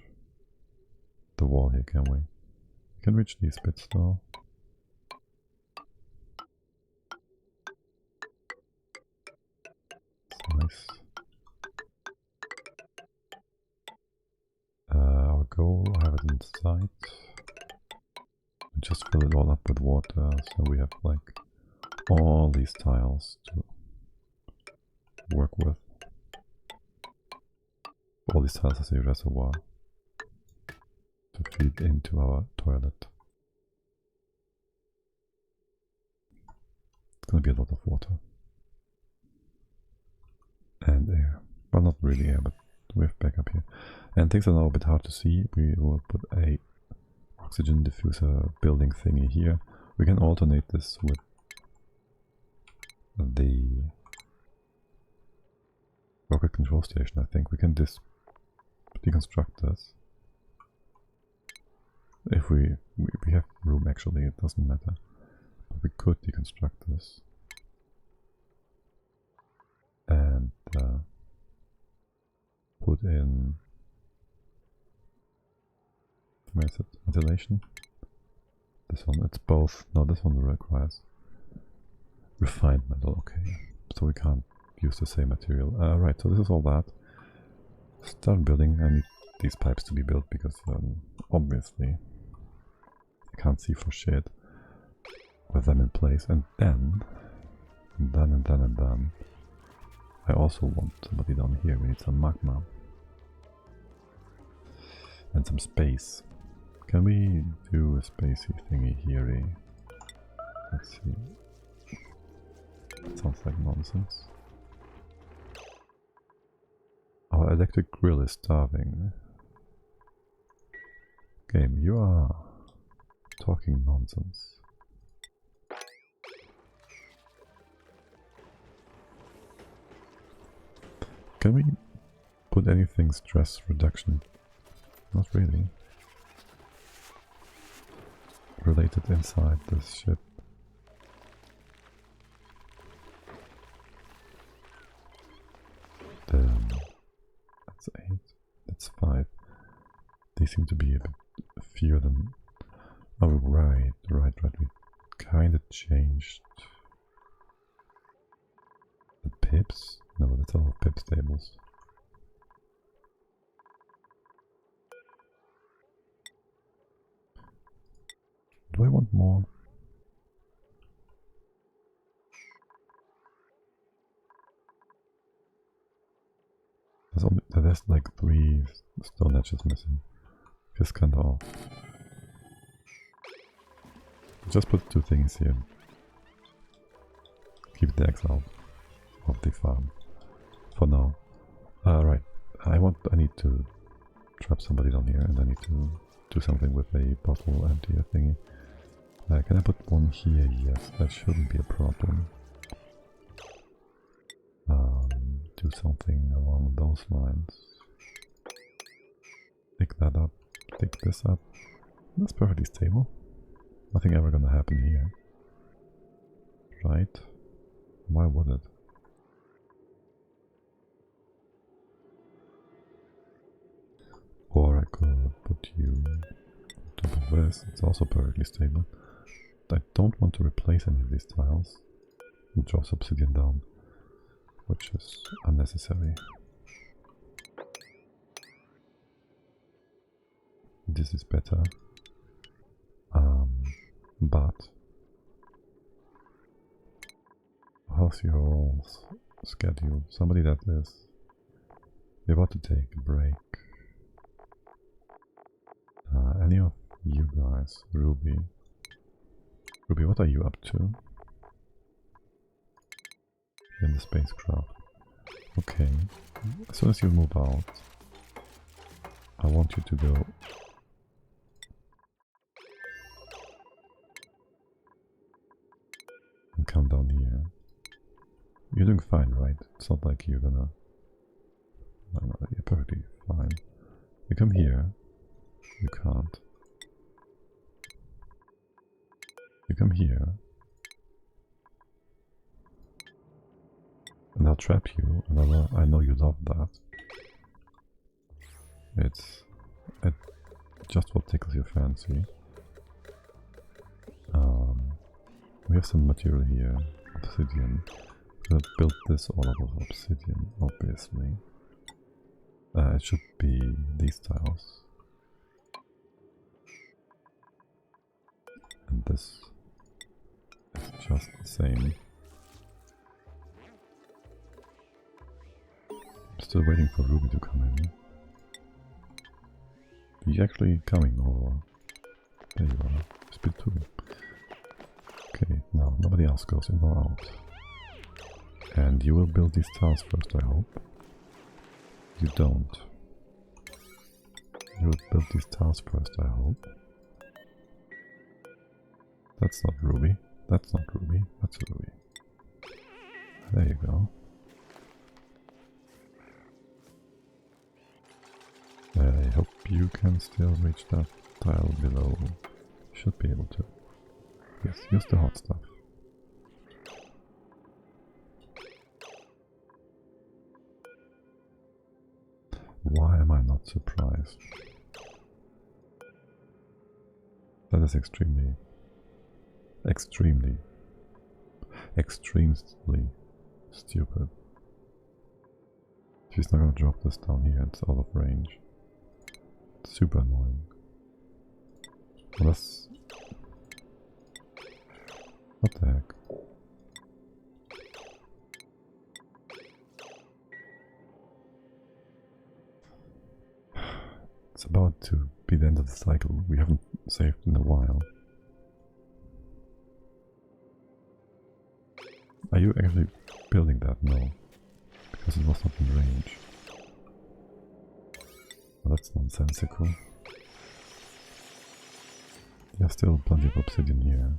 [SPEAKER 1] the wall here, can we? We can reach these bits though. It's nice. Our goal, I have it in sight. Just fill it all up with water, so we have like all these tiles to work with. All these tiles as a reservoir to feed into our toilet. It's gonna be a lot of water. And air. Well, not really air, but we have backup here. And things are now a bit hard to see. We will put a oxygen diffuser building thingy here. We can alternate this with the rocket control station, I think. We can deconstruct this. If we have room, actually, it doesn't matter. But we could deconstruct this. And put in... Where is it? Ventilation? This one, it's both. No, this one requires refined metal, okay. So we can't use the same material. Right, so this is all that. Start building. I need these pipes to be built because, obviously, can't see for shit with them in place. And then I also want somebody down here. We need some magma and some space. Can we do a spacey thingy here? Let's see. That sounds like nonsense. Our electric grill is starving. Game, you are talking nonsense. Can we put anything stress reduction? Not really. Related inside this ship. That's 8. That's 5. They seem to be a bit fewer than... Oh, right. We kind of changed the pips. No, that's all pip stables. Do I want more? There's like 3 stone edges missing. Just kind of off. Just put 2 things here. Keep the eggs out of the farm for now. Right. I need to trap somebody down here, and I need to do something with a bottle emptier thingy. Can I put one here? Yes, that shouldn't be a problem. Do something along those lines. Pick that up, pick this up. That's perfectly stable. Nothing ever gonna happen here. Right? Why would it? Or I could put you on top of this. It's also perfectly stable. I don't want to replace any of these tiles. It drops obsidian down, which is unnecessary. This is better. But how's your schedule? Somebody that is about to take a break. Any of you guys? Ruby, what are you up to? In the spacecraft. Okay. As soon as you move out, I want you to go. And come down here. You're doing fine, right? It's not like you're gonna... No, you're perfectly fine. You come here. You can't. You come here. And I'll trap you, and I know you love that. It's just what tickles your fancy. We have some material here, obsidian. I'm gonna build this all out of obsidian, obviously. It should be these tiles. And this is just the same. I'm still waiting for Ruby to come in. Are you actually coming, or... There you are. Speed 2. Okay, now nobody else goes in or out. And you will build these tiles first, I hope. You don't. You will build these tiles first, I hope. That's not Ruby. That's not Ruby. That's Ruby. There you go. I hope you can still reach that tile below. Should be able to. Yes, use the hot stuff. Why am I not surprised? That is extremely stupid. She's not gonna drop this down here, it's out of range. It's super annoying. Unless What the heck? It's about to be the end of the cycle. We haven't saved in a while. Are you actually building that? No. Because it was not in range. Well, that's nonsensical. There's still plenty of obsidian here.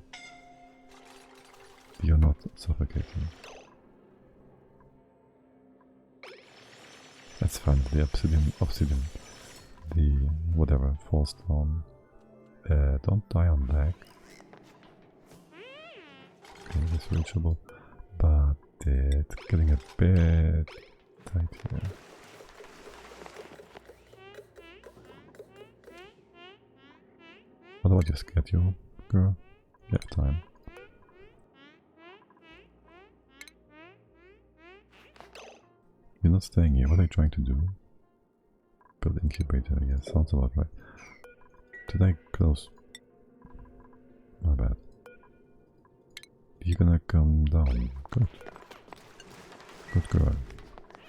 [SPEAKER 1] You're not suffocating. That's fine. The obsidian, the whatever falls down. Don't die on lag. Okay, it's reachable, but it's getting a bit tight here. What about your schedule, girl? You have time. You're not staying here. What are you trying to do? Build incubator. Yeah, sounds about right. Did I close? My bad. You're gonna come down. Good. Good girl.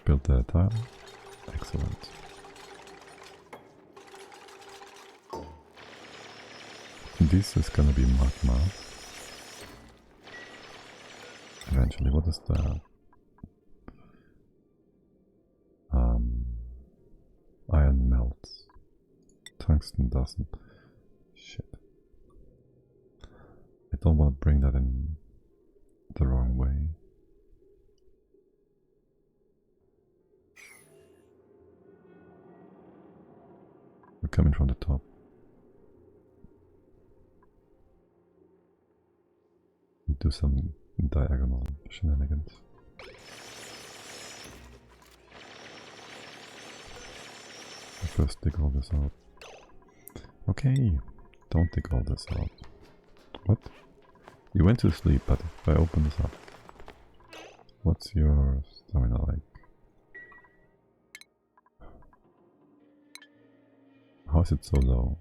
[SPEAKER 1] Build the tile. Excellent. This is gonna be magma. Eventually, what is that? Iron melts. Tungsten doesn't. Shit. I don't want to bring that in the wrong way. We're coming from the top. Do some diagonal shenanigans. First dig all this out. Okay, don't dig all this out. What? You went to sleep, but if I open this up, what's your stamina like? How is it so low?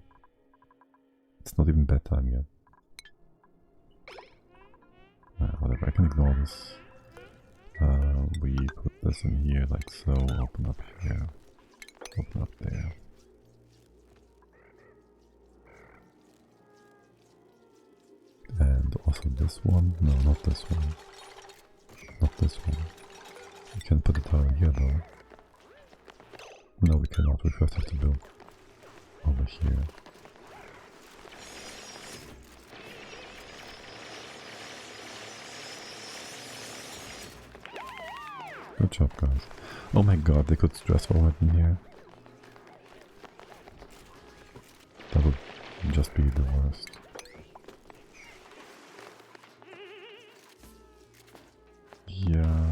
[SPEAKER 1] It's not even bedtime yet. Whatever, I can ignore this. We put this in here like so, open up here. Open up there. And also this one. No, not this one. Not this one. We can put a tower here though. No, we cannot. We first have to build over here. Good job, guys. Oh my god, they could stress forward in here. That would just be the worst. Yeah.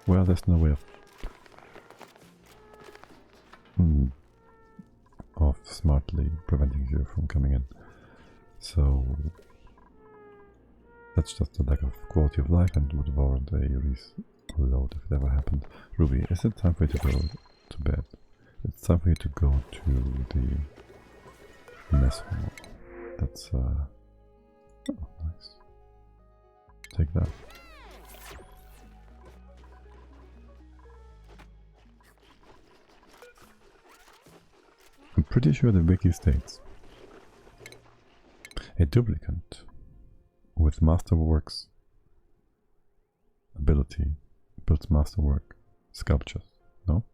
[SPEAKER 1] Well, there's no way of smartly preventing you from coming in. So that's just a lack of quality of life and would warrant a reload if it ever happened. Ruby, is it time for you to go to bed? It's time for you to go to the mess hall. That's oh, nice. Take that. I'm pretty sure the wiki states a duplicate with masterworks ability builds masterwork sculptures. No?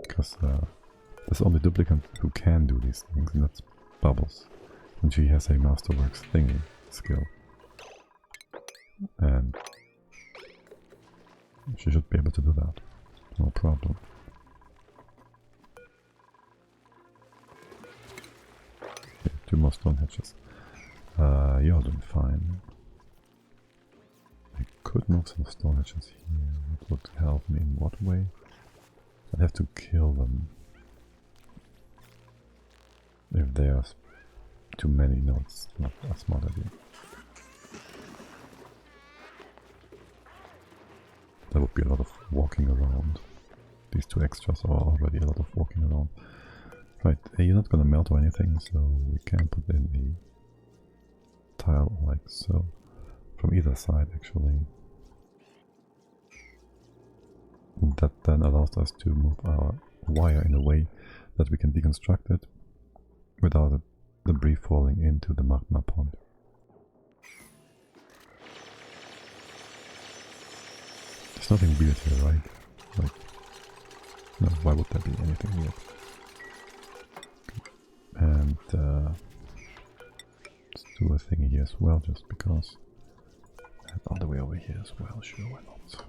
[SPEAKER 1] Because there's only duplicate who can do these things, and that's Bubbles. And she has a masterworks thingy skill. And she should be able to do that. No problem. Okay, 2 more stone hatches. You're doing fine. I could move some stone hatches here. It would help me in what way? I'd have to kill them. If there's too many, no, it's not a smart idea. That would be a lot of walking around. These 2 extras are already a lot of walking around. Right, you're not gonna melt or anything, so we can put in tile like so, from either side actually. And that then allows us to move our wire in a way that we can deconstruct it without the debris falling into the magma pond. There's nothing weird here, right? Like, no, why would there be anything weird? And let's do a thingy here as well, just because. And all the way over here as well, sure, why not?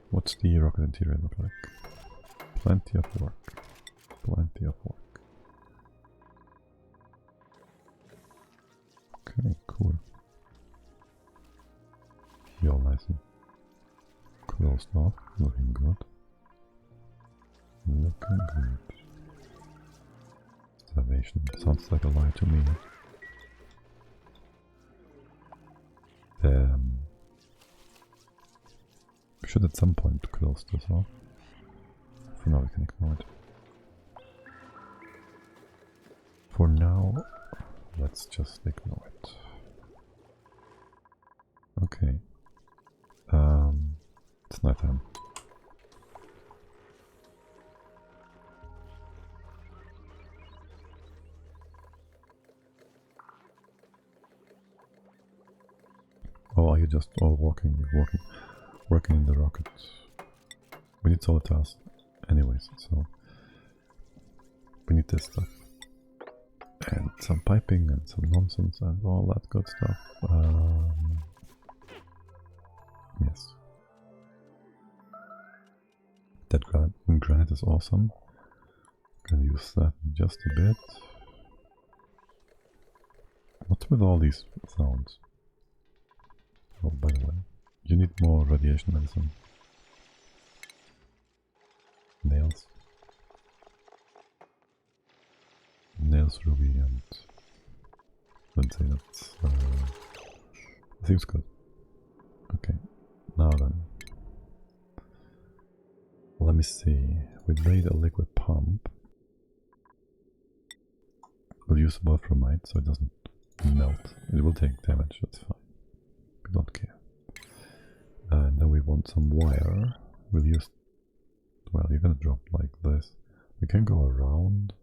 [SPEAKER 1] What's the rocket interior look like? Plenty of work. Plenty of work. Okay, cool. You're nice and closed off, looking good. Looking good. Starvation sounds like a lie to me. We should at some point close this off. For now we can ignore it. For now, let's just ignore it. Okay. It's nighttime. Or are you just all working in the rocket? We need solar tiles anyways, so we need this stuff. And some piping and some nonsense and all that good stuff. Yes. That granite is awesome. Can use that just a bit. What's with all these sounds? Oh, by the way, you need more radiation medicine. Nails. Nails, ruby, and let's say that's seems good. Okay, now then, let me see. We made a liquid pump. We'll use wolframite so it doesn't melt. It will take damage. That's fine. We don't care. And then we want some wire. We'll use. Well, you're gonna drop like this. We can go around.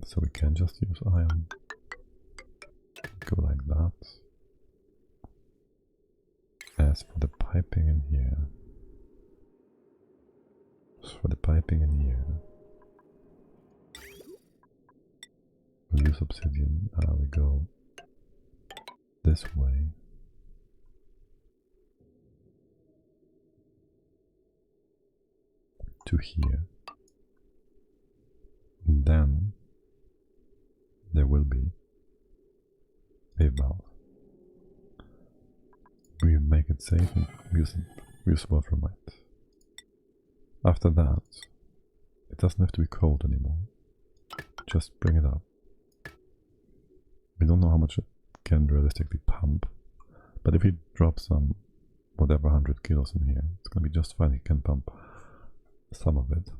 [SPEAKER 1] So we can just use iron. Go like that. As for the piping in here. We'll use obsidian. We go this way. To here. And then there will be a valve. We make it safe and use wolframite. After that, it doesn't have to be cold anymore. Just bring it up. We don't know how much it can realistically pump, but if we drop some, whatever 100 kilos in here, it's gonna be just fine. It can pump some of it.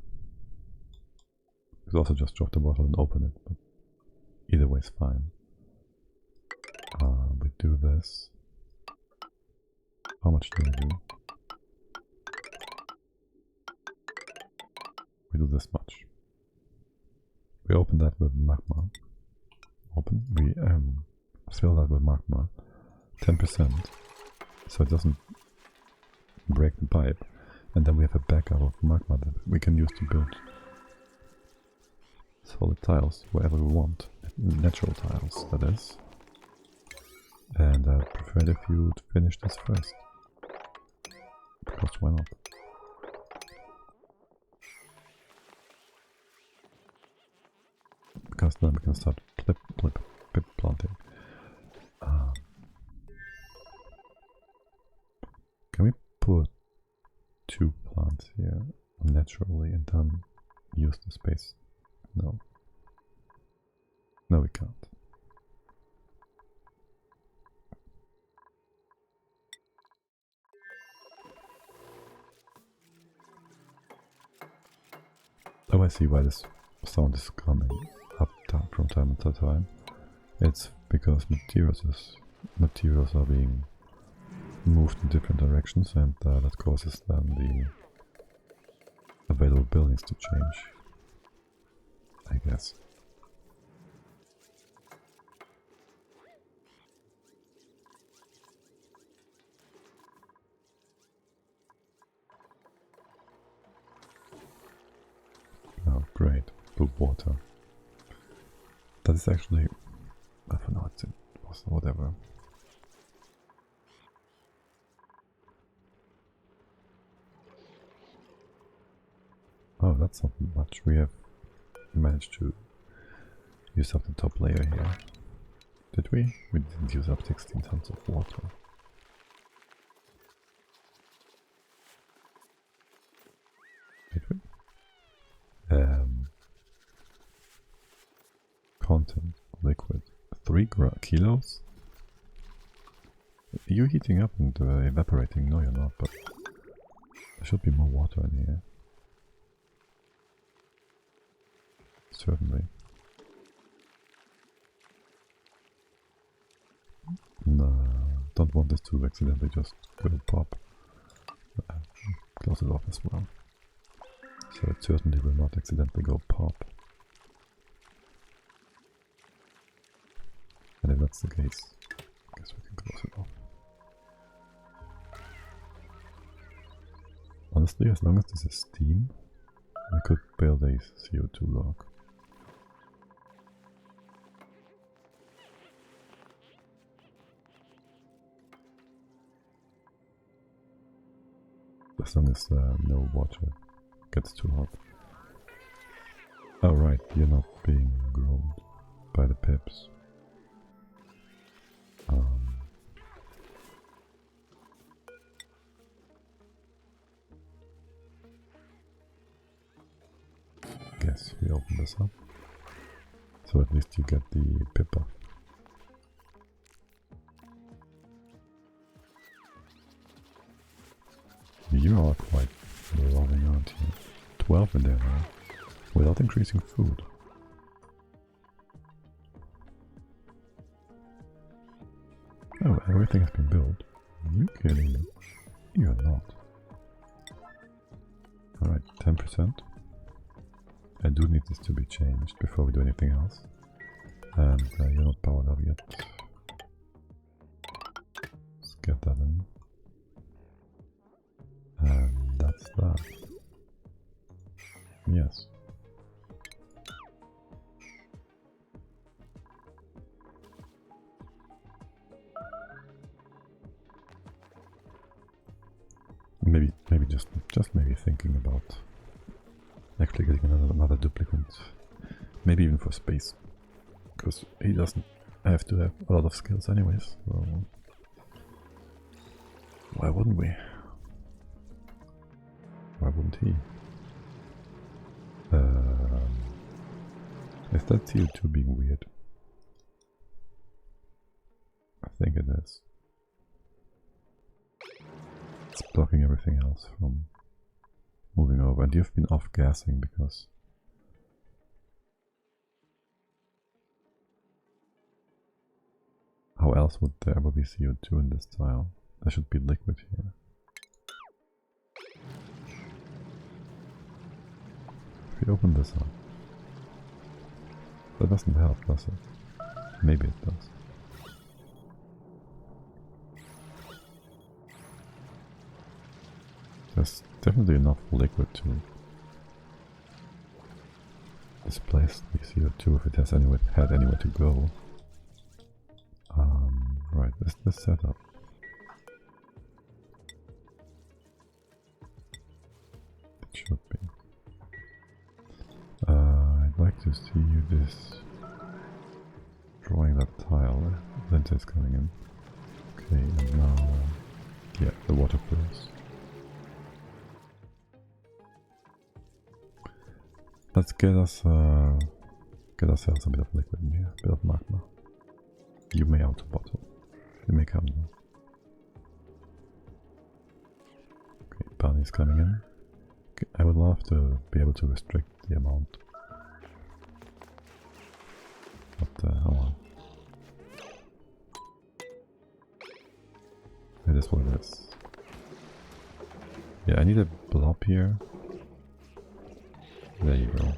[SPEAKER 1] You could also just drop the bottle and open it, but either way is fine. We do this. How much do we do? We do this much. We open that with magma. We fill that with magma. 10%. So it doesn't break the pipe. And then we have a backup of magma that we can use to build solid tiles wherever we want. Natural tiles, that is. And I prefer if you finish this first. Because why not? Because then we can start pip planting. Can we put 2 plants here naturally and then use the space? No. No, we can't. Oh, I see why this sound is coming up from time to time. It's because materials are being moved in different directions, and that causes then the available buildings to change, I guess. Oh, great. Blue water. That is actually... I don't know, it was whatever. Oh, that's not much. We have managed to use up the top layer here. Did we? We didn't use up 16 tons of water. Did we? Content, liquid. 3 kilos? Are you heating up and evaporating? No, you're not, but there should be more water in here. Certainly. No, don't want this to accidentally just go pop. Close it off as well. So it certainly will not accidentally go pop. And if that's the case, I guess we can close it off. Honestly, as long as this is steam, we could build a CO2 log. As long as no water gets too hot. Oh right, you're not being groomed by the pips. Guess we open this up. So at least you get the pip off. You are quite loving, aren't you? 12 in there now, without increasing food. Oh, everything has been built. Are you kidding me? You're not. Alright, 10%. I do need this to be changed before we do anything else. And you're not powered up yet. Let's get that in. And that's that. Yes. Maybe just maybe thinking about actually getting another duplicate. Maybe even for space. Because he doesn't have to have a lot of skills anyways. So why wouldn't we? Why wouldn't he? Is that CO2 being weird? I think it is. It's blocking everything else from moving over. And you've been off-gassing because... How else would there ever be CO2 in this tile? There should be liquid here. If we open this up... That doesn't help, does it? Maybe it does. There's definitely enough liquid to displace the CO2 if it has had anywhere to go. Right, is this set up? It should be. I'd like to see this drawing that tile. Linta is coming in. Okay, and now, yeah, the water flows. Let's get ourselves a bit of liquid in here, a bit of magma. You may auto bottle. You may come now. Okay, Barney's coming in. Okay, I would love to be able to restrict the amount. But, oh well. is what it is. Yeah, I need a blob here. There you go.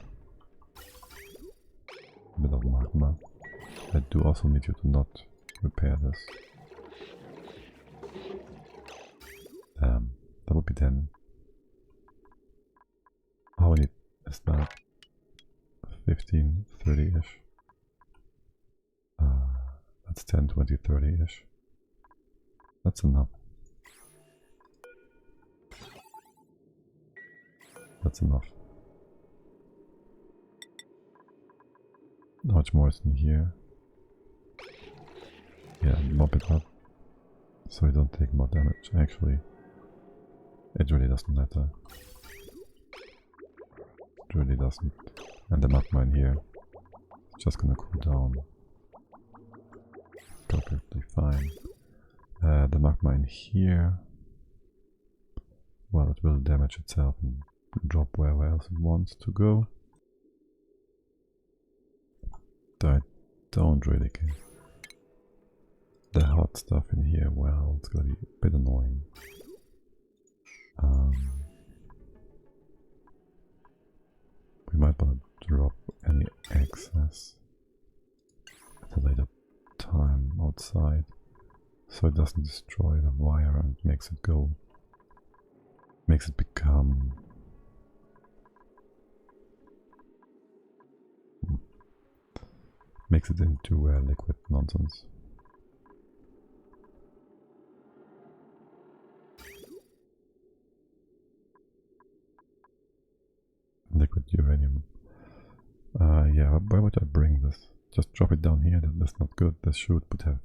[SPEAKER 1] A bit of magma. I do also need you to not repair this. That would be 10. How many is that? 15, 30-ish. That's 10, 20, 30-ish. That's enough. That's enough. How much more is in here? Yeah, mop it up. So you don't take more damage. Actually, it really doesn't matter. It really doesn't. And the magma in here is just gonna cool down. Perfectly fine. The magma in here, well, it will damage itself and drop wherever else it wants to go. I don't really care. The hot stuff in here, well, it's gonna be a bit annoying. We might want to drop any excess at a later time outside, so it doesn't destroy the wire and makes it become makes it into liquid nonsense. Liquid uranium. Yeah, why would I bring this? Just drop it down here. That's not good. This chute would have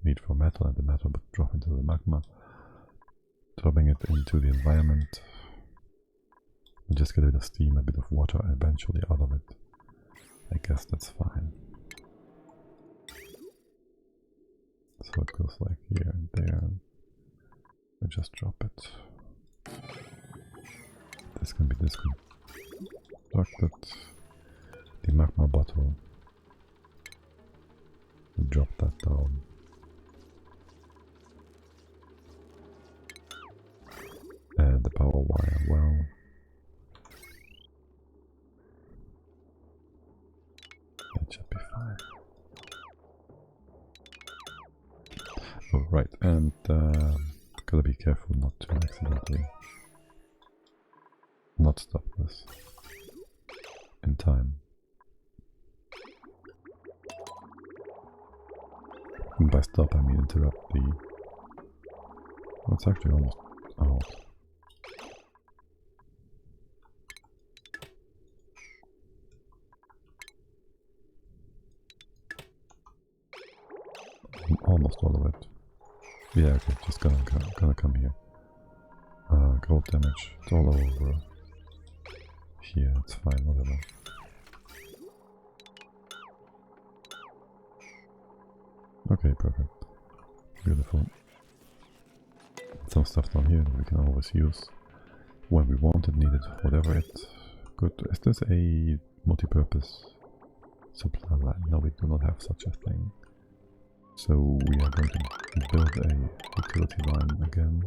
[SPEAKER 1] need for metal, and the metal would drop into the magma. Dropping it into the environment. We'll just get a bit of steam, a bit of water eventually out of it. I guess that's fine. So it goes like here and there. We just drop it. This can be constructed. The magma bottle. We drop that down. And the power wire, well. That should be fine. Oh, right, and gotta be careful not to accidentally not stop this in time. And by stop I mean interrupt the... Oh, it's actually almost out. Almost all of it. Yeah, okay, just gonna come here. Growth damage, it's all over here, it's fine, whatever. Okay, perfect. Beautiful. Some stuff down here that we can always use when we want it, need it, whatever it could. Is this a multi-purpose supply line? No, we do not have such a thing. So we are going to build a utility line again.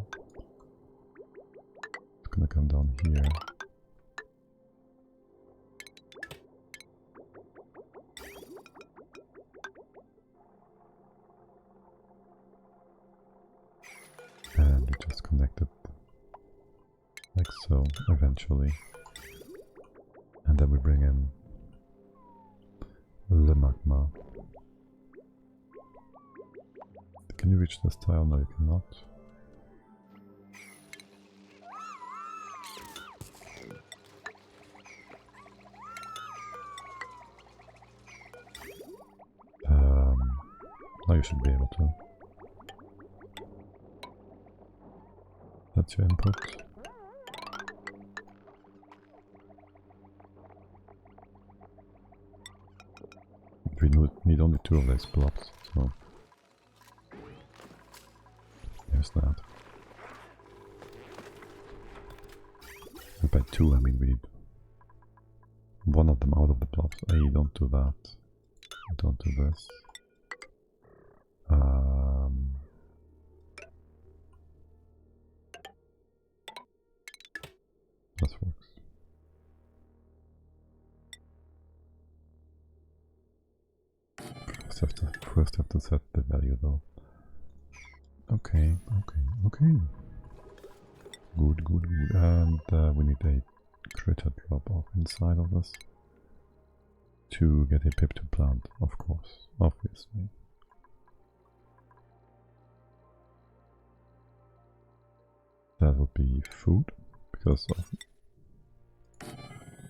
[SPEAKER 1] It's gonna come down here. And we just connect it like so, eventually. And then we bring in the magma. Can you reach this tile? No, you cannot. Now you should be able to. That's your input. We need only 2 of these blocks, so there's that. And by 2 I mean we need 1 of them out of the blocks. Hey, don't do that. Don't do this. this works. First have to set the value though. Okay. Good. And we need a critter drop off inside of this to get a pip to plant, of course, obviously. That would be food, because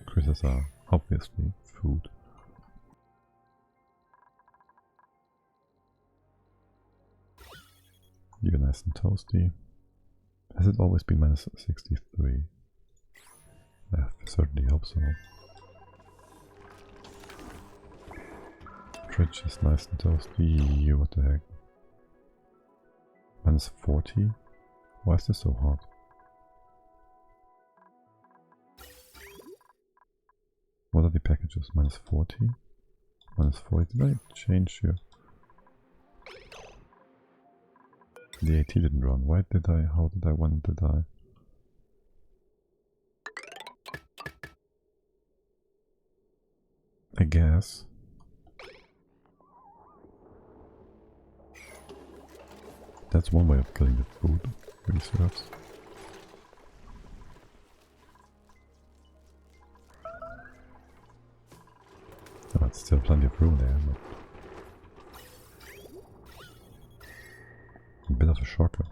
[SPEAKER 1] critters are obviously food. You're nice and toasty. Has it always been minus 63? I certainly hope so. Fridge is nice and toasty. What the heck? Minus 40? Why is this so hot? What are the packages? Minus 40? Minus 40? Did I change here? The AT didn't run. Why did I? How did I? When did I? I guess. That's one way of killing the food reserves. Oh, it's still plenty of room there, but a bit of a shocker.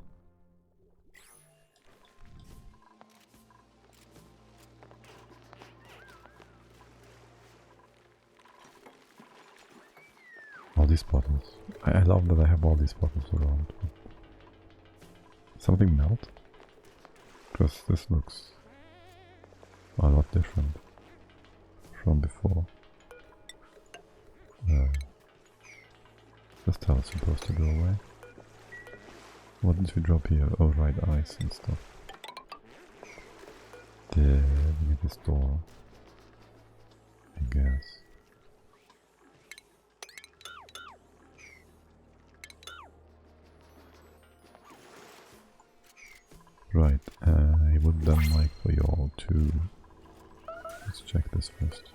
[SPEAKER 1] All these bottles. I love that I have all these bottles around. Something melt? Because this looks a lot different from before. This tile is supposed to go away. What did we drop here? Oh, right, ice and stuff. There, we need this door, I guess. Right, I would then like for you all to... Let's check this first.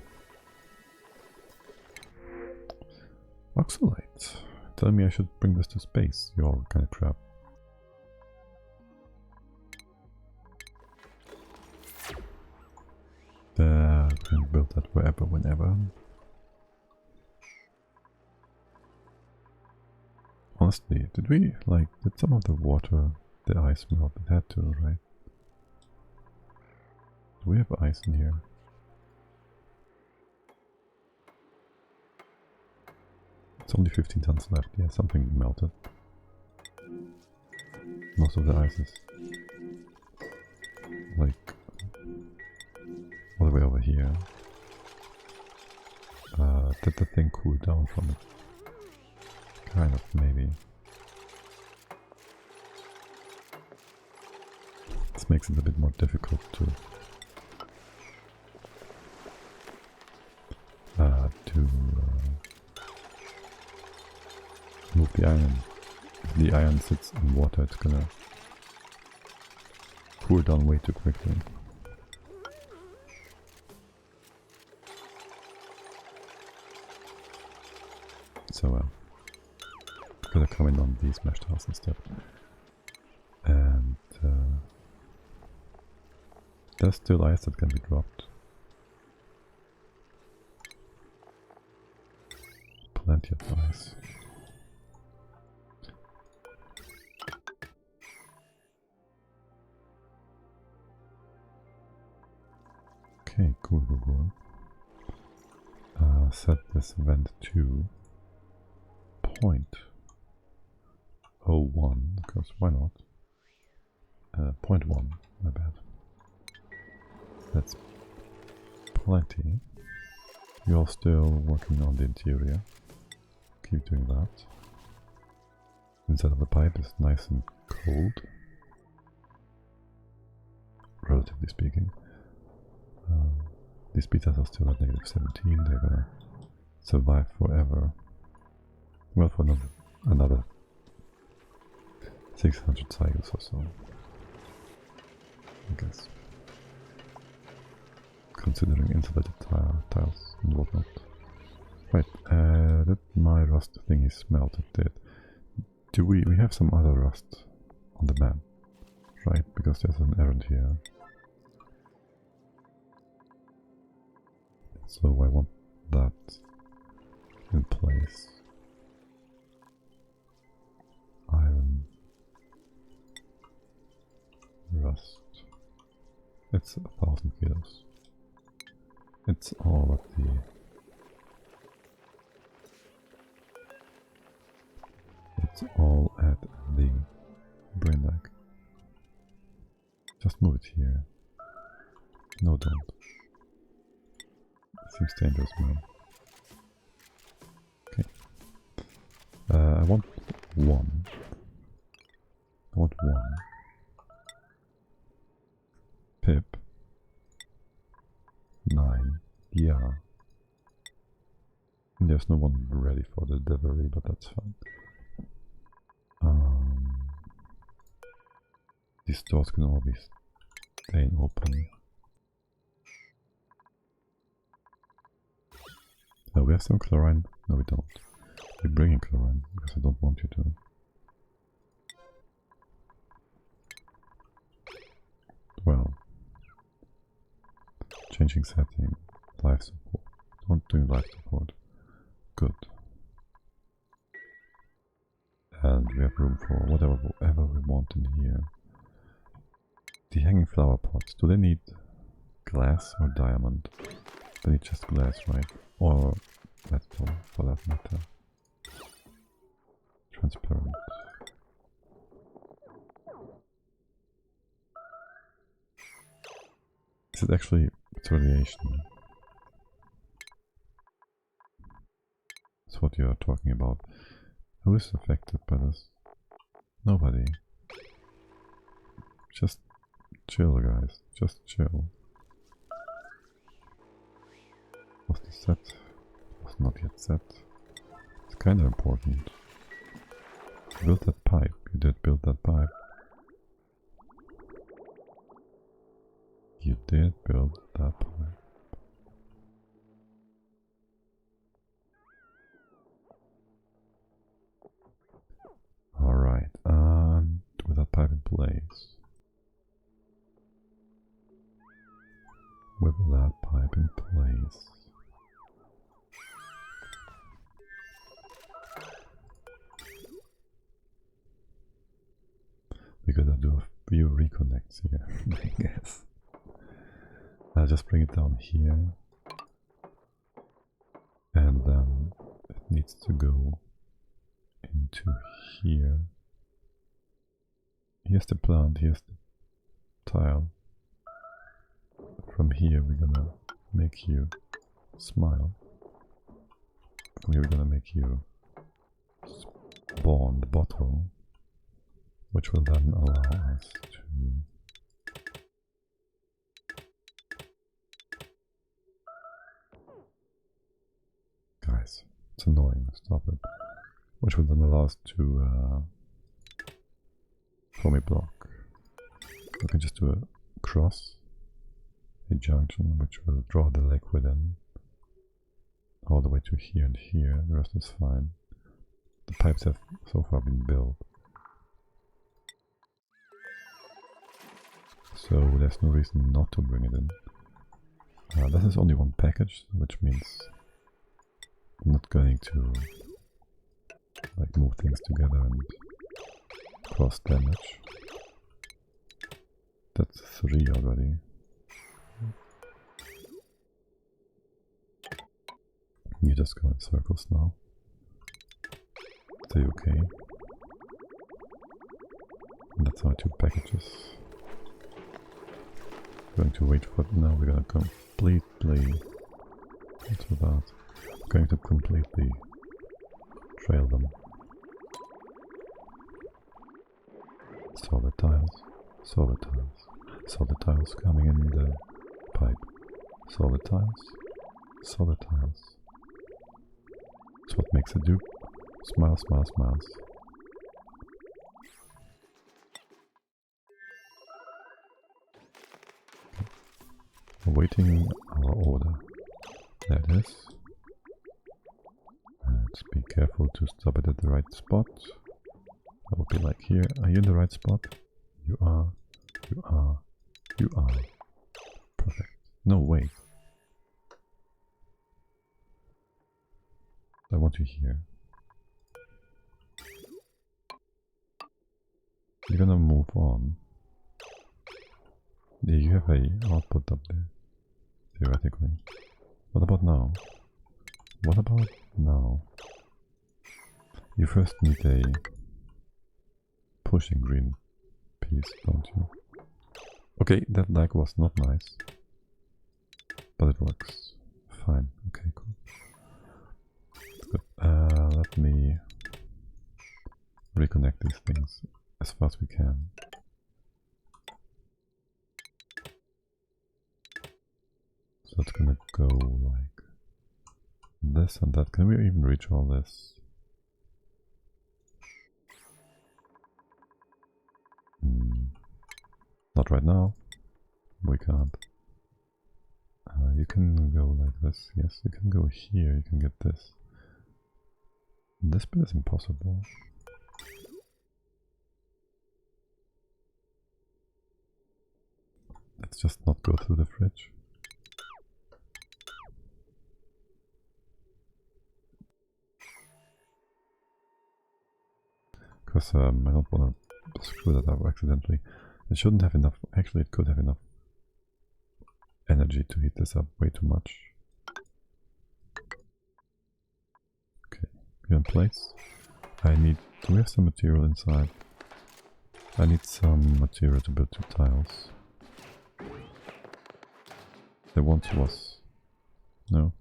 [SPEAKER 1] Oxalate. Tell me I should bring this to space. You're all kind of crap. There, I can build that wherever, whenever. Honestly, did we, like, did some of the water, the ice melt? It had to, right? Do we have ice in here? It's only 15 tons left. Yeah, something melted. Most of the ice is like all the way over here. Did the thing cool down from it? Kind of, maybe. This makes it a bit more difficult to move the iron. If the iron sits in water, it's gonna cool down way too quickly. So gotta comment on these mesh tiles instead. And there's still ice that can be dropped. Plenty of ice. Okay, cool. Set this vent to 0.01, because why not? 0.1, my bad. That's plenty. You're still working on the interior. Keep doing that. Inside of the pipe is nice and cold, relatively speaking. These betas are still at -17, they're gonna survive forever. Well, for another 600 cycles or so, I guess. considering insulated tiles and whatnot. Right, that my rust thing is melted dead. Do we have some other rust on the map, right? Because there's an errand here. So I want that in place. Iron, rust. It's 1,000 kilos. It's all at the... It's all at the brain deck. Just move it here. No, don't. It seems dangerous, man. Okay. I want one. I want one. Pip. 9. Yeah. There's no one ready for the delivery, but that's fine. These doors can all be staying open. Oh, we have some chlorine? No, we don't. We're bringing chlorine because I don't want you to. Well, changing setting, life support. Not doing life support. Good. And we have room for whatever we want in here. The hanging flower pots, do they need glass or diamond? They need just glass, right? Or metal, for that matter. Transparent. Is it actually, it's radiation? That's what you're talking about. Who is affected by this? Nobody. Just chill, guys. Just chill. Was the set? Was not yet set. It's kinda important. You built that pipe. You did build that pipe. You did build that pipe. Alright, and with that pipe in place. With that pipe in place. We gotta do a few reconnects here, I guess. I'll just bring it down here. And then it needs to go into here. Here's the plant, here's the tile. From here we're gonna make you smile. From here we're gonna make you spawn the bottle, which will then allow us to guys, it's annoying, stop it. Which will then allow us to form a block. We can just do a cross, a junction, which will draw the liquid in all the way to here and here. The rest is fine. The pipes have so far been built, so there's no reason not to bring it in. This is only one package, which means I'm not going to like move things together and cross damage. That's 3 already. You just go in circles now. Stay okay. And that's our 2 packages. Going to wait for it now. We're gonna completely. What's with that? Going to completely trail them. Solid tiles, solid tiles, solid tiles coming in the pipe. Solid tiles, solid tiles. That's what makes it do. Smile, smile, smiles. Okay. Awaiting our order. There it is. Let's be careful to stop it at the right spot. That would be like here. Are you in the right spot? You are. You are. You are. Perfect. No, wait. I want you here. You're gonna move on. Yeah, you have a output up there. Theoretically. What about now? What about now? You first need a pushing green piece, don't you? Okay, that lag was not nice. But it works. Fine. Okay, cool. Good. Let me reconnect these things as fast as we can. So it's gonna go like this and that. Can we even reach all this? Not right now. We can't. You can go like this. Yes, you can go here. You can get this. This bit is impossible. Let's just not go through the fridge. Because I don't want to screw that up accidentally. It shouldn't have enough. Actually, it could have enough energy to heat this up way too much. Okay, you're in place. I need. Do we have some material inside? I need some material to build 2 tiles. There once was. No.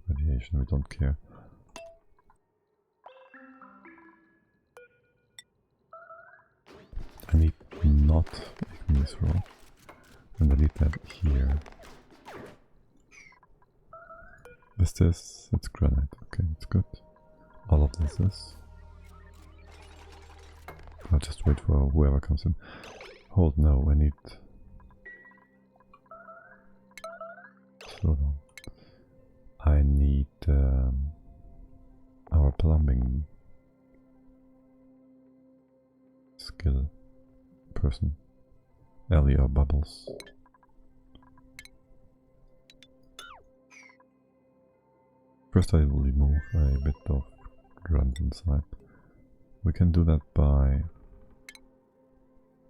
[SPEAKER 1] Radiation, we don't care. I need not igneous rock. And I need that here. Is this? It's granite. Okay, it's good. All of this is. I'll just wait for whoever comes in. Hold, no, I need... Slow down. I need our plumbing skill person. Ellie or Bubbles. First I will remove a bit of grunt inside. We can do that by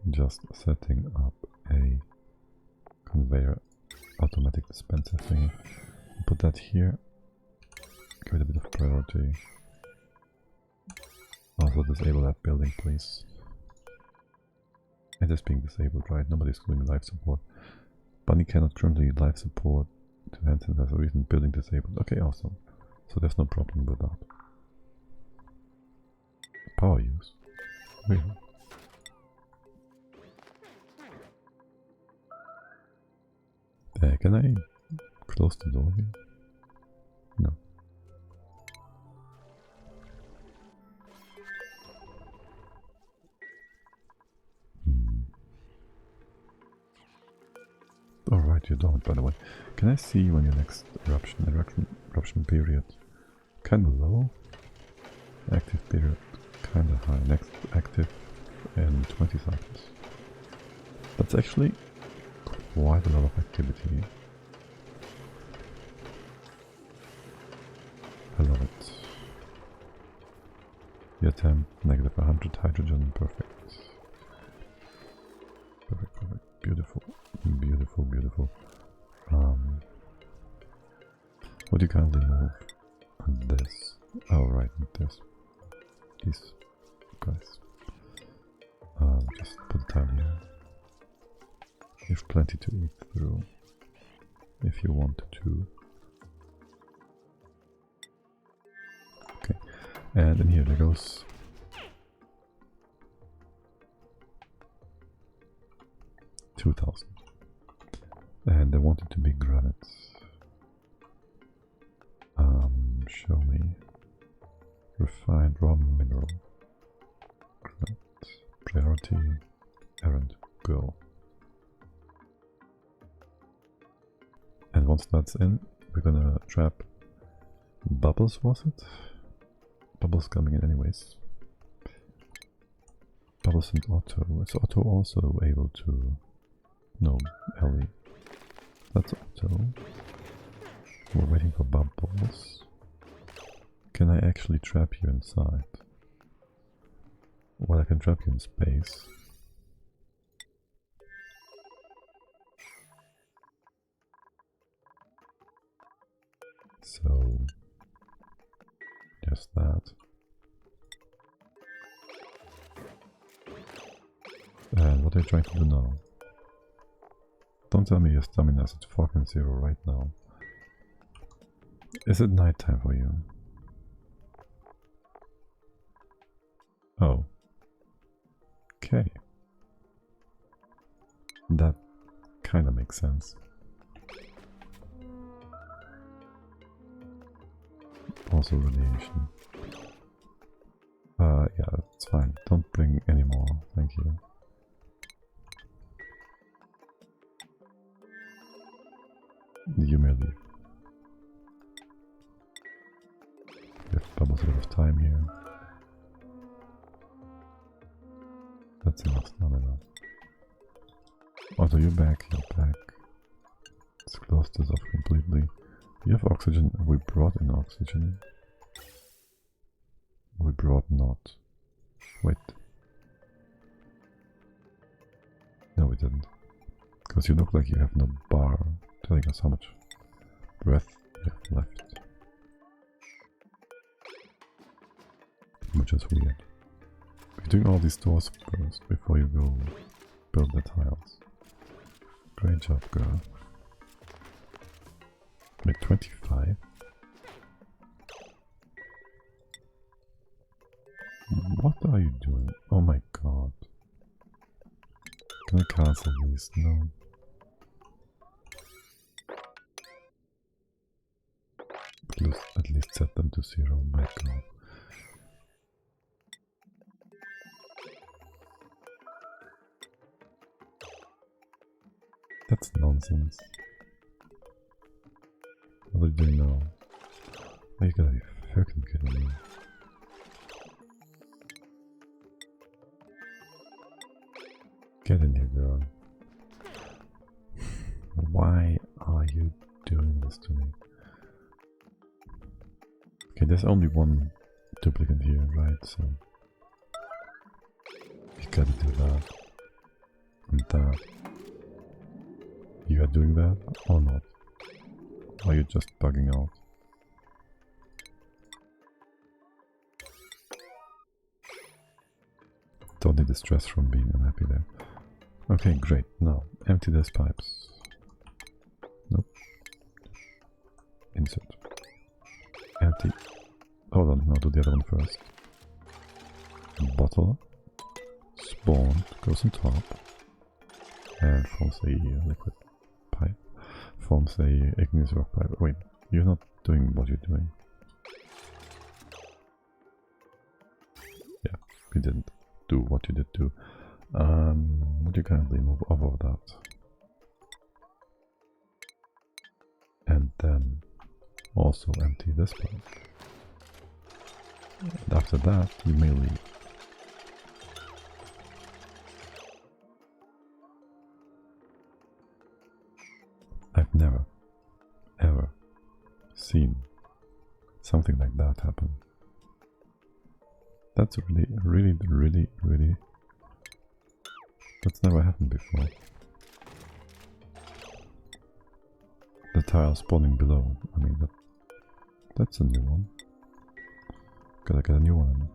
[SPEAKER 1] just setting up a conveyor automatic dispenser thingy. Put that here. Give it a bit of priority. Also disable that building, please. It is being disabled, right? Nobody's doing life support. Bunny cannot currently life support to Hansen as a reason building disabled. Okay, awesome. So there's no problem with that. Power use. Really? Can I close the door here? No. Alright, you don't, by the way. Can I see when your next eruption period? Kinda low. Active period kinda high. Next active in 20 cycles. That's actually quite a lot of activity. I love it. Your temp, negative 100 hydrogen, perfect. Perfect, perfect. Beautiful. Beautiful, beautiful. What do you kindly move? This. Oh, right, this. These guys. Just put a tile here. You have plenty to eat through. If you want to. Okay. And in here there goes 2000. And I want it to be granite. Show me. Refined raw mineral. Granite. Priority. Errand. Go. once that's in, we're gonna trap Bubbles, was it? Bubbles coming in anyways. Bubbles and Otto. Is Otto also able to... No, Ellie. That's Otto. We're waiting for Bubbles. Can I actually trap you inside? Well, I can trap you in space. So... just that. And what are you trying to do now? Don't tell me your stamina is at fucking 0 right now. Is it nighttime for you? Oh. Okay. That kinda makes sense. Also radiation. Yeah, that's fine. Don't bring any more, thank you. You may leave. We have Bubbles a bit of time here. That's enough stamina. Although you're back, Let's close this off completely. You have oxygen. We brought in oxygen. We brought not. Wait. No, we didn't. Because you look like you have no bar telling us how much breath you have left. Which is weird. You're doing all these doors first before you go build the tiles. Great job, girl. Wait, 25? What are you doing? Oh my god. Can I cancel these? No. Please at least set them to 0. Oh my god. That's nonsense. What are you doing now? Oh, you gotta be fucking kidding me. Get in here, girl. Why are you doing this to me? Okay, there's only one duplicate here, right? So you gotta do that. And that. You are doing that or not? Or are you just bugging out? Don't need the stress from being unhappy there. Okay, great. Now, empty these pipes. Nope. Insert. Empty. Hold on, no, do the other one first. Bottle. Spawn. Goes on top. And forms a liquid pipe. Forms a igneous rock pipe. Wait, you're not doing what you're doing. Yeah, you didn't do what you did do. Would you kindly move over that? And then also empty this pipe. And after that, you may leave. I've never, ever seen something like that happen. That's really... That's never happened before. The tile spawning below. I mean, that's a new one. Gotta get a new one.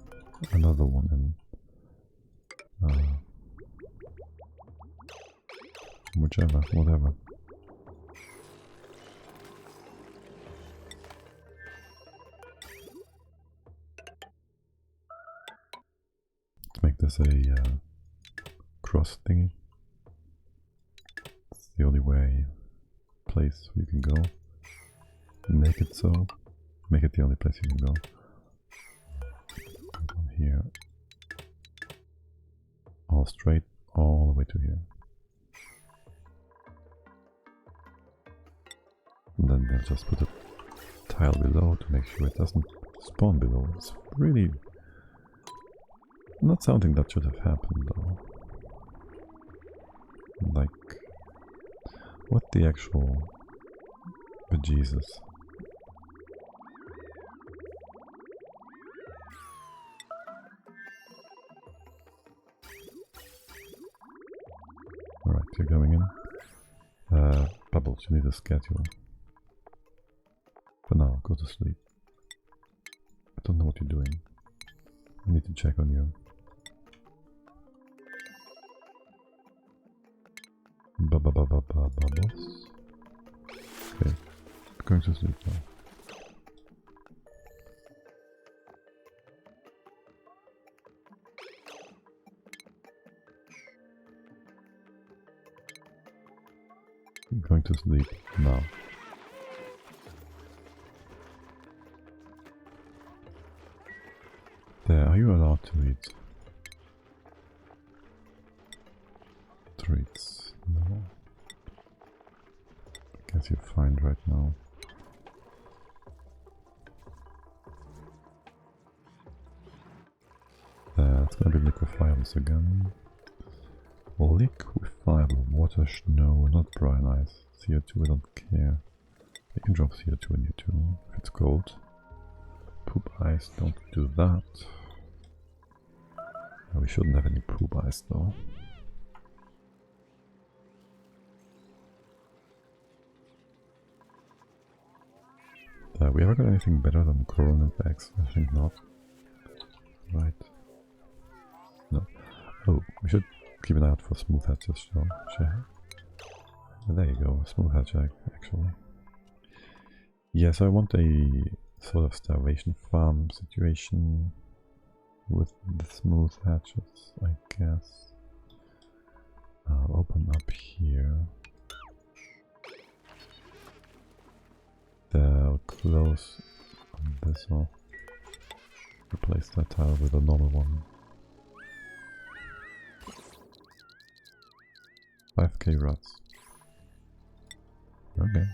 [SPEAKER 1] Another one in. Whichever, whatever. Let's make this a cross thingy. It's the only place you can go. Make it so. Make it the only place you can go. Come here. All straight, all the way to here. And then they'll just put a tile below to make sure it doesn't spawn below. It's really not something that should have happened though. Like, what the actual bejesus? Alright, you're going in. Bubbles, you need a schedule. For now, go to sleep. I don't know what you're doing. I need to check on you. Bubbles. Okay, going to sleep now. Going to sleep now. There, are you allowed to eat treats? No. I guess you're fine right now. That's gonna be liquefiables again. Liquefiable water, snow, not brine ice. CO2, we don't care. You can drop CO2 in here too, if it's cold. Poop ice, don't do that. We shouldn't have any poop ice though. We ever got anything better than corona bags? I think not. Right. No. Oh, we should keep an eye out for smooth hatches, so there you go, smooth hatch actually. Yeah, so I want a sort of starvation farm situation with the smooth hatches, I guess. I'll open up here. I'll close on this one. Replace that tile with a normal one. 5k rats. Okay.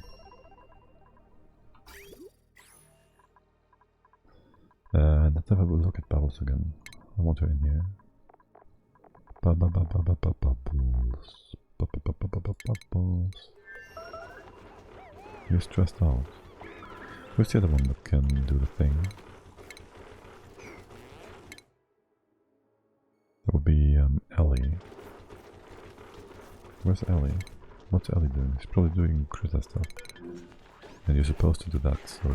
[SPEAKER 1] Let's have a look at bubbles again. I want her in here. Bubbles. You're stressed out. Who's the other one that can do the thing? That would be Ellie. Where's Ellie? What's Ellie doing? She's probably doing critter stuff. And you're supposed to do that, so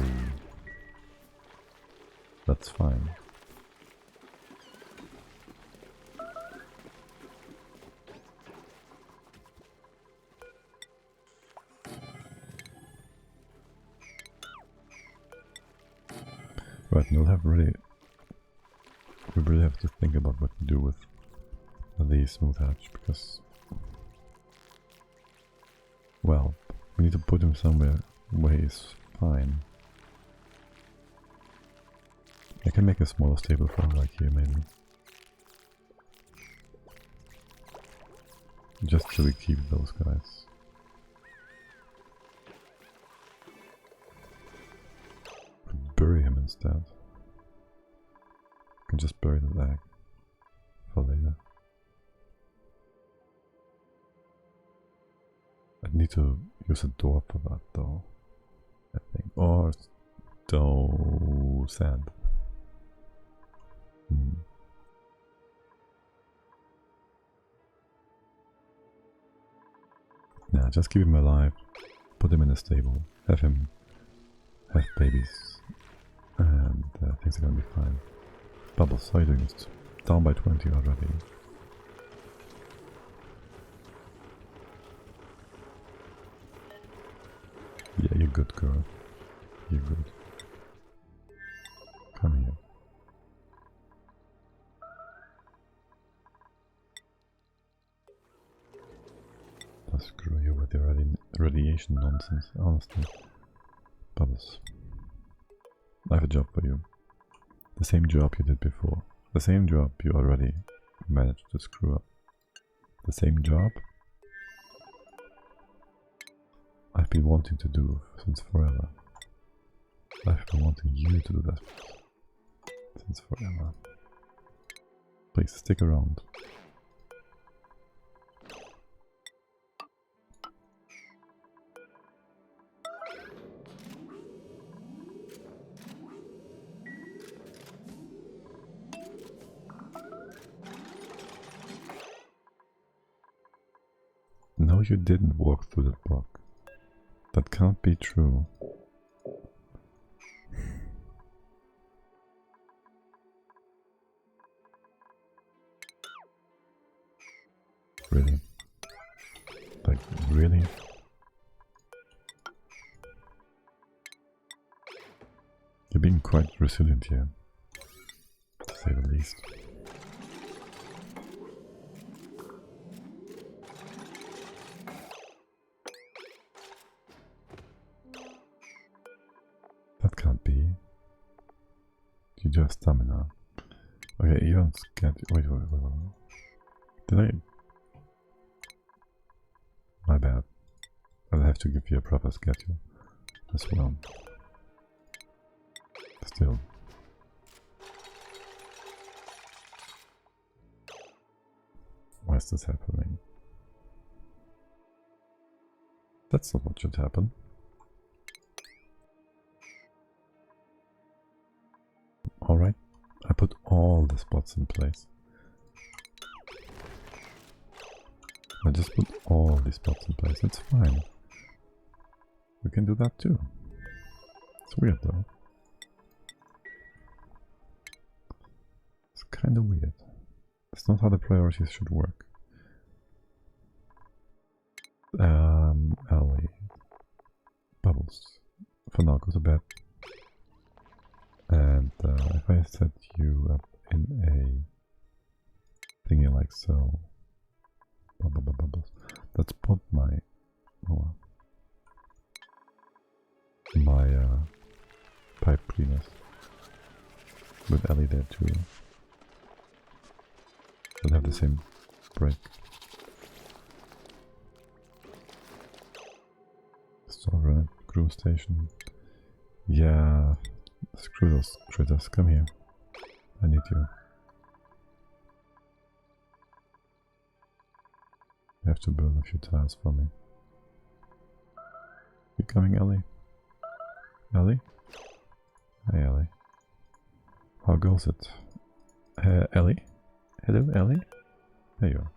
[SPEAKER 1] that's fine. Right, we really have to think about what to do with the smooth hatch, because, well, we need to put him somewhere where he's fine. I can make a smaller stable for him, like here maybe. Just so we keep those guys. Bury him instead. Can just bury the egg for later. I need to use a door for that though, I think. Or sand. Nah, just keep him alive, put him in a stable, have him have babies, and things are gonna be fine. Bubbles, how are you doing? It's down by 20 already. Yeah, you're good, girl. You're good. Come here. I'll screw you with your radiation nonsense, honestly. Bubbles. I have a job for you. The same job you did before. The same job you already managed to screw up. The same job? I've been wanting to do since forever. I've been wanting you to do that since forever. Please stick around. No, you didn't walk through that block. That can't be true. Really? Like, really? You're being quite resilient here, to say the least. That can't be. You do have stamina. Okay, you don't get. Wait. Did I? My bad. I'll have to give you a proper schedule as well. Still. Why is this happening? That's not what should happen. Alright, I put all the spots in place. I just put all these spots in place, it's fine. We can do that too. It's weird though. It's kind of weird. It's not how the priorities should work. Ellie. Bubbles. For now, go to bed. And if I set you up in a thingy like so. Bubbles. Let's put my pipe cleaners with Ellie there too. We'll have the same break. Store crew station. Yeah, screw those critters. Come here. I need you. You have to build a few tiles for me. You coming, Ellie? Ellie? Hey, Ellie. How goes it? Ellie? Hello, Ellie? There you are.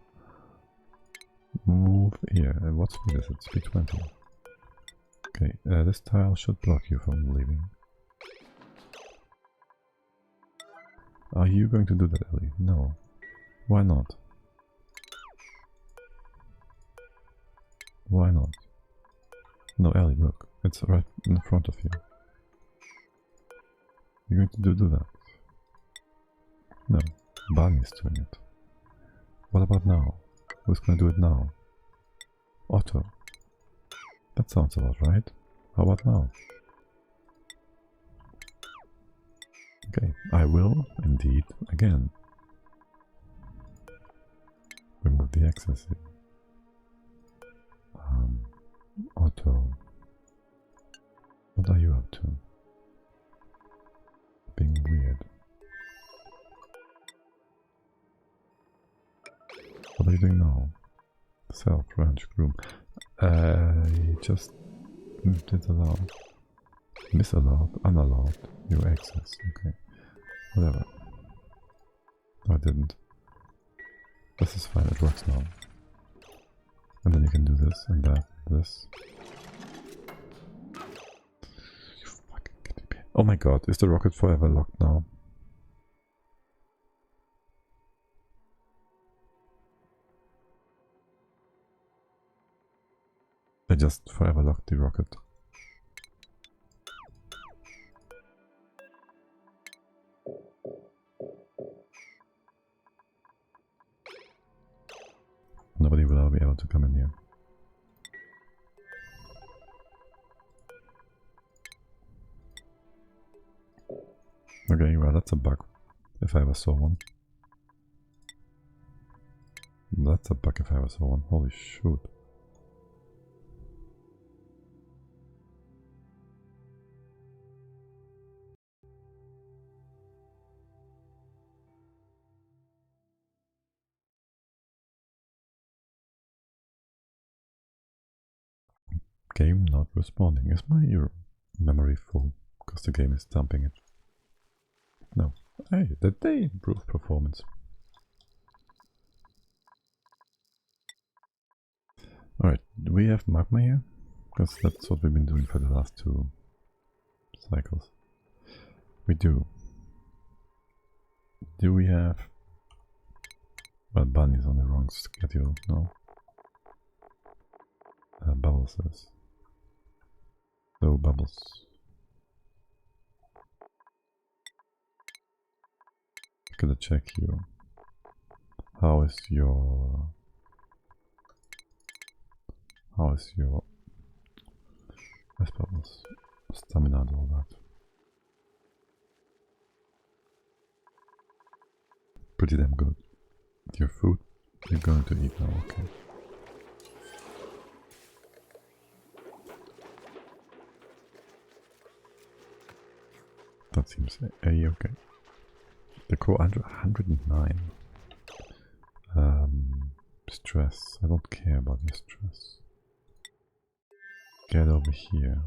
[SPEAKER 1] Move here. What speed is it? Speed 20. Okay, this tile should block you from leaving. Are you going to do that, Ellie? No. Why not? Why not? No, Ellie, look. It's right in front of you. You're going to do that. No. Barney's doing it. What about now? Who's going to do it now? Otto. That sounds about right. How about now? Okay, I will, indeed, again. Remove the excess. Otto. What are you up to? Being weird. What are you doing now? Self, ranch, groom. Just disallowed. Misallowed, unallowed. New access. Okay. Whatever. No, I didn't. This is fine, it works now. And then you can do this and that, this. You fucking kidding me. Oh my god, is the rocket forever locked now? I just forever locked the rocket. Nobody will ever be able to come in here. Okay, well that's a bug, if I ever saw one. That's a bug if I ever saw one. Holy shoot. Game not responding. Is my memory full? Because the game is dumping it. No. Hey, did they improve performance? Alright, do we have magma here? Because that's what we've been doing for the last 2 cycles. We do. Do we have... Well, Bunny's on the wrong schedule, no. Bubbles is. So, Bubbles. Gonna check you. How is your... Where's Bubbles? Stamina and all that. Pretty damn good. Your food you're going to eat now, okay. That seems okay. The core 109. Stress. I don't care about your stress. Get over here.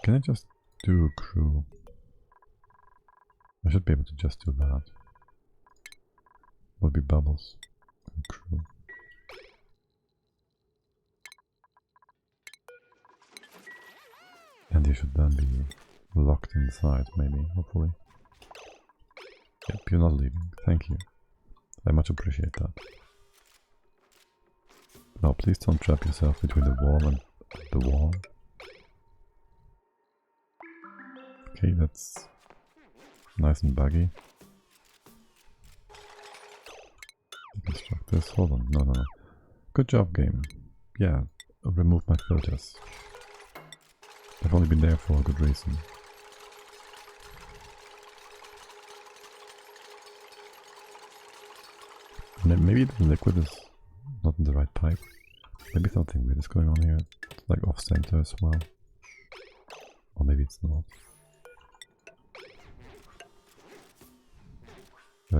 [SPEAKER 1] Can I just do a crew? I should be able to just do that. Would be Bubbles and crew. And you should then be locked inside, maybe, hopefully. Yep, you're not leaving. Thank you. I much appreciate that. No, please don't trap yourself between the wall and the wall. Okay, that's nice and buggy. Construct this. Hold on. No. Good job, game. Yeah, I'll remove my filters. I've only been there for a good reason. Maybe the liquid is not in the right pipe. Maybe something weird is going on here. It's like off center as well. Or maybe it's not.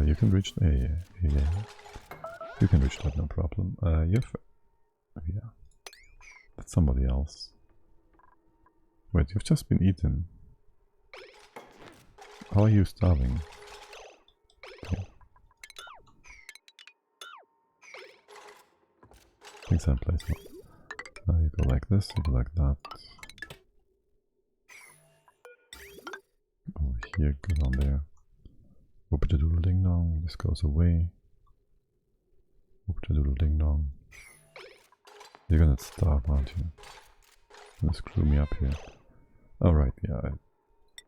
[SPEAKER 1] You can reach... yeah. You can reach that, no problem. Yeah. That's somebody else. Wait, you've just been eaten. How are you starving? Okay. Things are in place now. You go like this, you go like that. Over here, go down there. Whoop de doodle ding dong, this goes away. Whoop de doodle ding dong. You're gonna starve, aren't you? Gonna screw me up here. Alright, yeah, I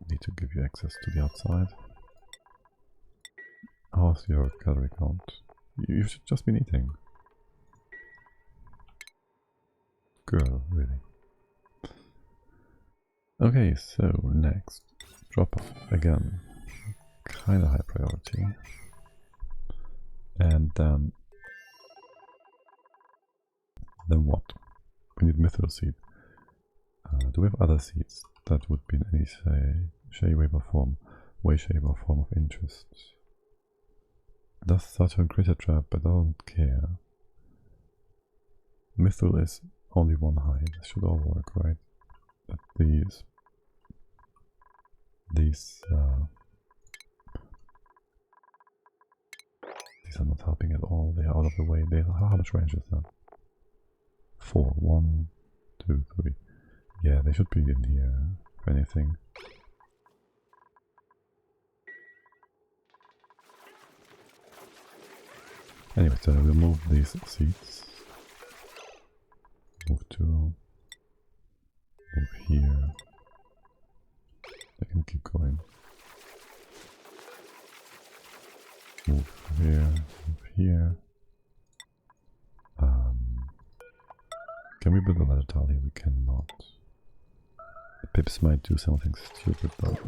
[SPEAKER 1] need to give you access to the outside. How's your calorie count? You should just been eating. Girl, really. Okay, so next. Drop off again. Kinda high priority. And then what? We need mithril seed. Do we have other seeds that would be in any way, shape or form of interest? Does Saturn critter trap, but I don't care. Mithril is only 1 hide. This should all work, right? But these are not helping at all. They are out of the way. How much range is that? 4. 1, 2, 3. Yeah, they should be in here, if anything. Anyway, so remove these seeds. Move here. I can keep going. Move here, move here. Can we build a ladder tile here? We cannot. The pips might do something stupid, but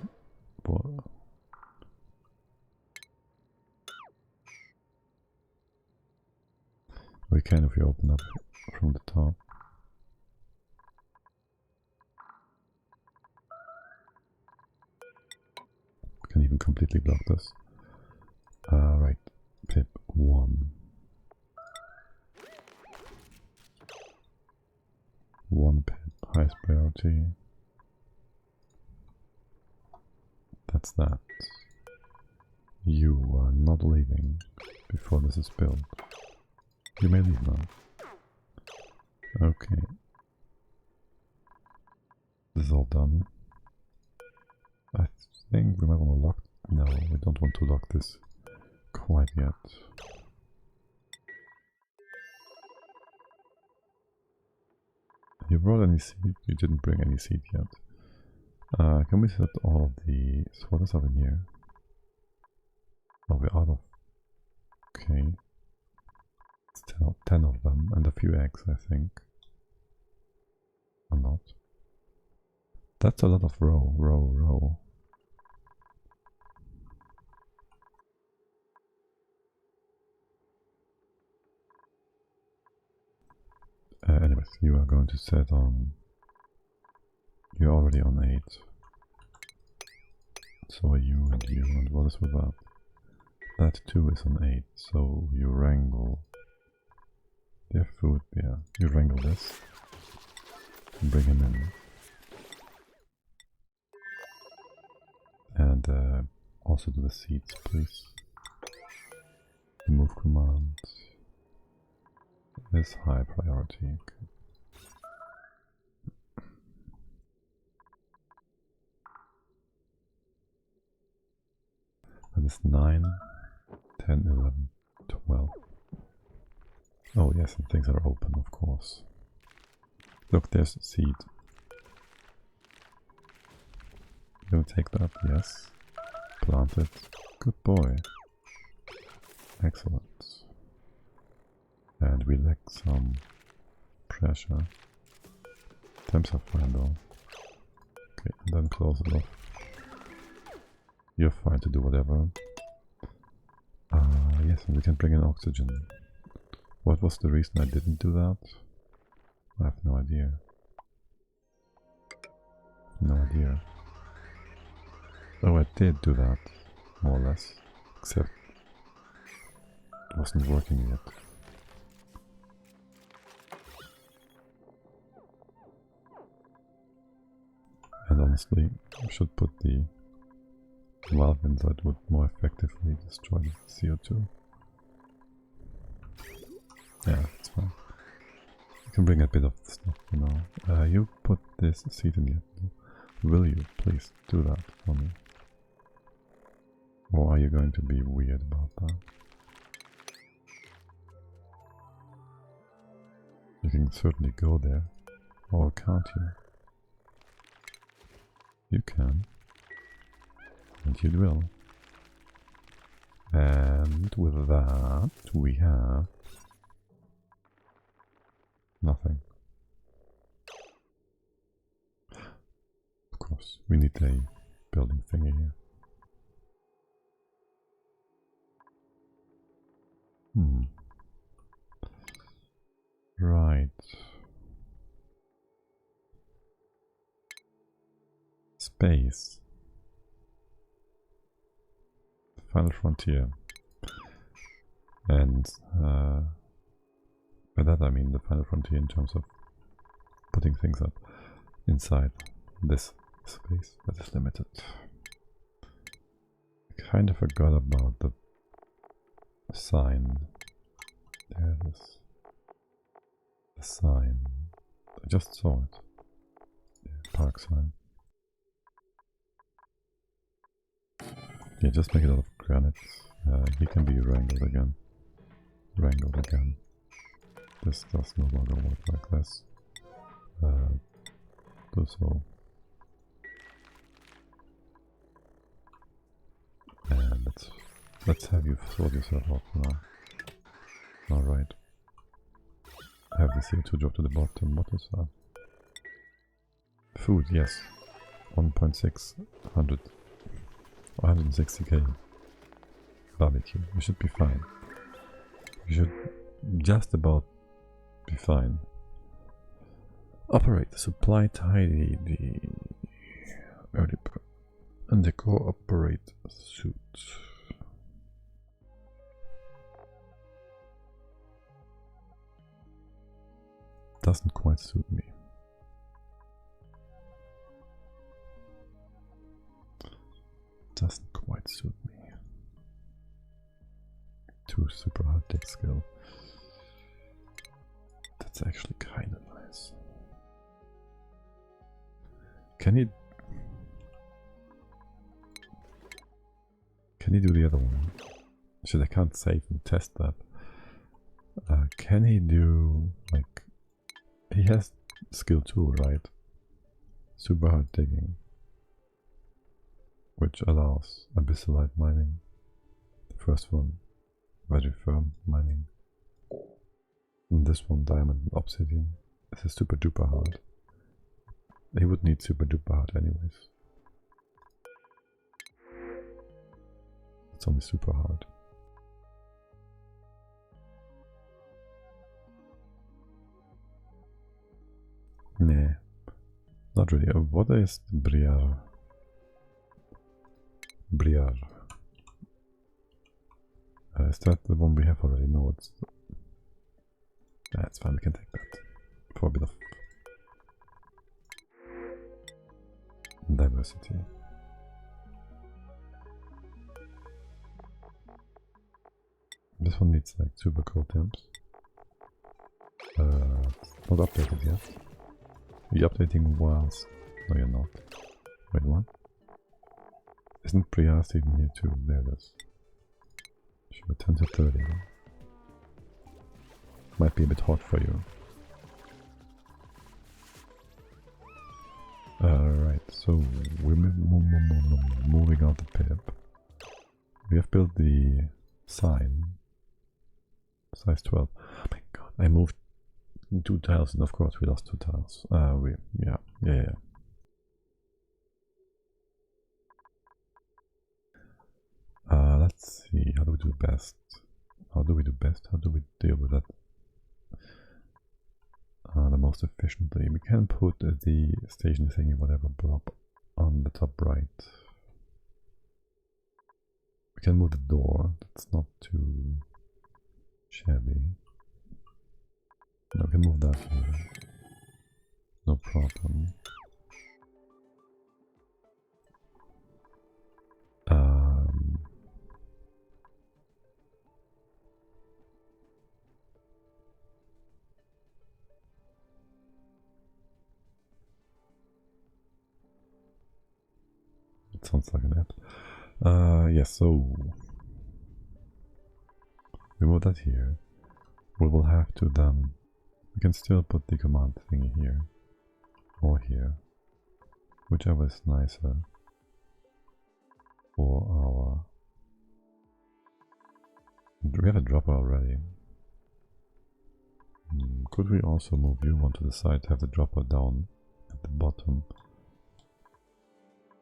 [SPEAKER 1] we can if we open up from the top. We can even completely block this. Right, pip 1. One pit, highest priority. That's that. You are not leaving before this is built. You may leave now. Okay. This is all done. I think we might want to lock... No, we don't want to lock this quite yet. You brought any seed? You didn't bring any seed yet. Can we set all the swatters up in here? Oh, we're out of... Okay. It's 10 of them and a few eggs, I think. Or not. That's a lot of row. Anyways, you are going to set on... You're already on 8. So are you, and what is with that? That too is on 8, so you wrangle... You have food, yeah. You wrangle this. And bring him in. And also do the seeds, please. Move command is high priority. Okay. That is 9, 10, 11, 12. Oh yes, and things are open, of course. Look, there's a seed. You gonna take that? Yes. Plant it. Good boy. Excellent. And we lack some pressure. Temps are fine though. Okay, and then close it off. You're fine to do whatever. Yes, and we can bring in oxygen. What was the reason I didn't do that? I have no idea. No idea. Oh, I did do that, more or less. Except it wasn't working yet. And honestly, I should put the valve in so it would more effectively destroy the CO2. Yeah, that's fine. You can bring a bit of stuff, you know. You put this seed in here. Will you please do that for me? Or are you going to be weird about that? You can certainly go there. Or can't you? You can. And you will. And with that, we have nothing. Of course, we need a building thingy here. Right. Space. The final frontier. And by that I mean the final frontier in terms of putting things up inside this space that is limited. I kind of forgot about the sign. There it is. The sign. I just saw it. Yeah, park sign. Yeah, just make it out of granite. He can be wrangled again. Wrangled again. This does no longer work like this. Do so. And let's have you sort yourself out now. Alright. Have the CO2 drop to the bottom. What is that? Food, yes. 160k barbecue. We should be fine. We should just about be fine. Operate the supply tidy the early and the cooperate suit. Doesn't quite suit me. suit me. 2 super hard tech skill. That's actually kind of nice. Can he do the other one? Shit, I can't save and test that. Can he do, like, he has skill 2, right? Super hard digging, which allows abyssalite mining. The first one, very firm mining. And this one, diamond and obsidian. This is super duper hard. He would need super duper hard anyways. It's only super hard. Nah, not really. What is Briar? Briar. Is that the one we have already? No, it's... That's fine, we can take that. For a bit of diversity. This one needs like super cold temps. It's not updated yet. You're updating whilst... No, you're not. Wait, what? Isn't Priast even here too? There it is. Sure, 10 to 30. Might be a bit hot for you. Right, so we're moving out the pip. We have built the sign. Size 12. Oh my god, I moved 2 tiles and of course we lost 2 tiles. Yeah. Let's see, how do we do best? How do we deal with that the most efficiently? We can put the station thingy, whatever, blob on the top right. We can move the door, that's not too shabby. No, we can move that here. No problem. It sounds like an app. Yes, so we move that here. We will have to then, we can still put the command thingy here or here, whichever is nicer for our... We have a dropper already. Could we also move you one to the side, have the dropper down at the bottom,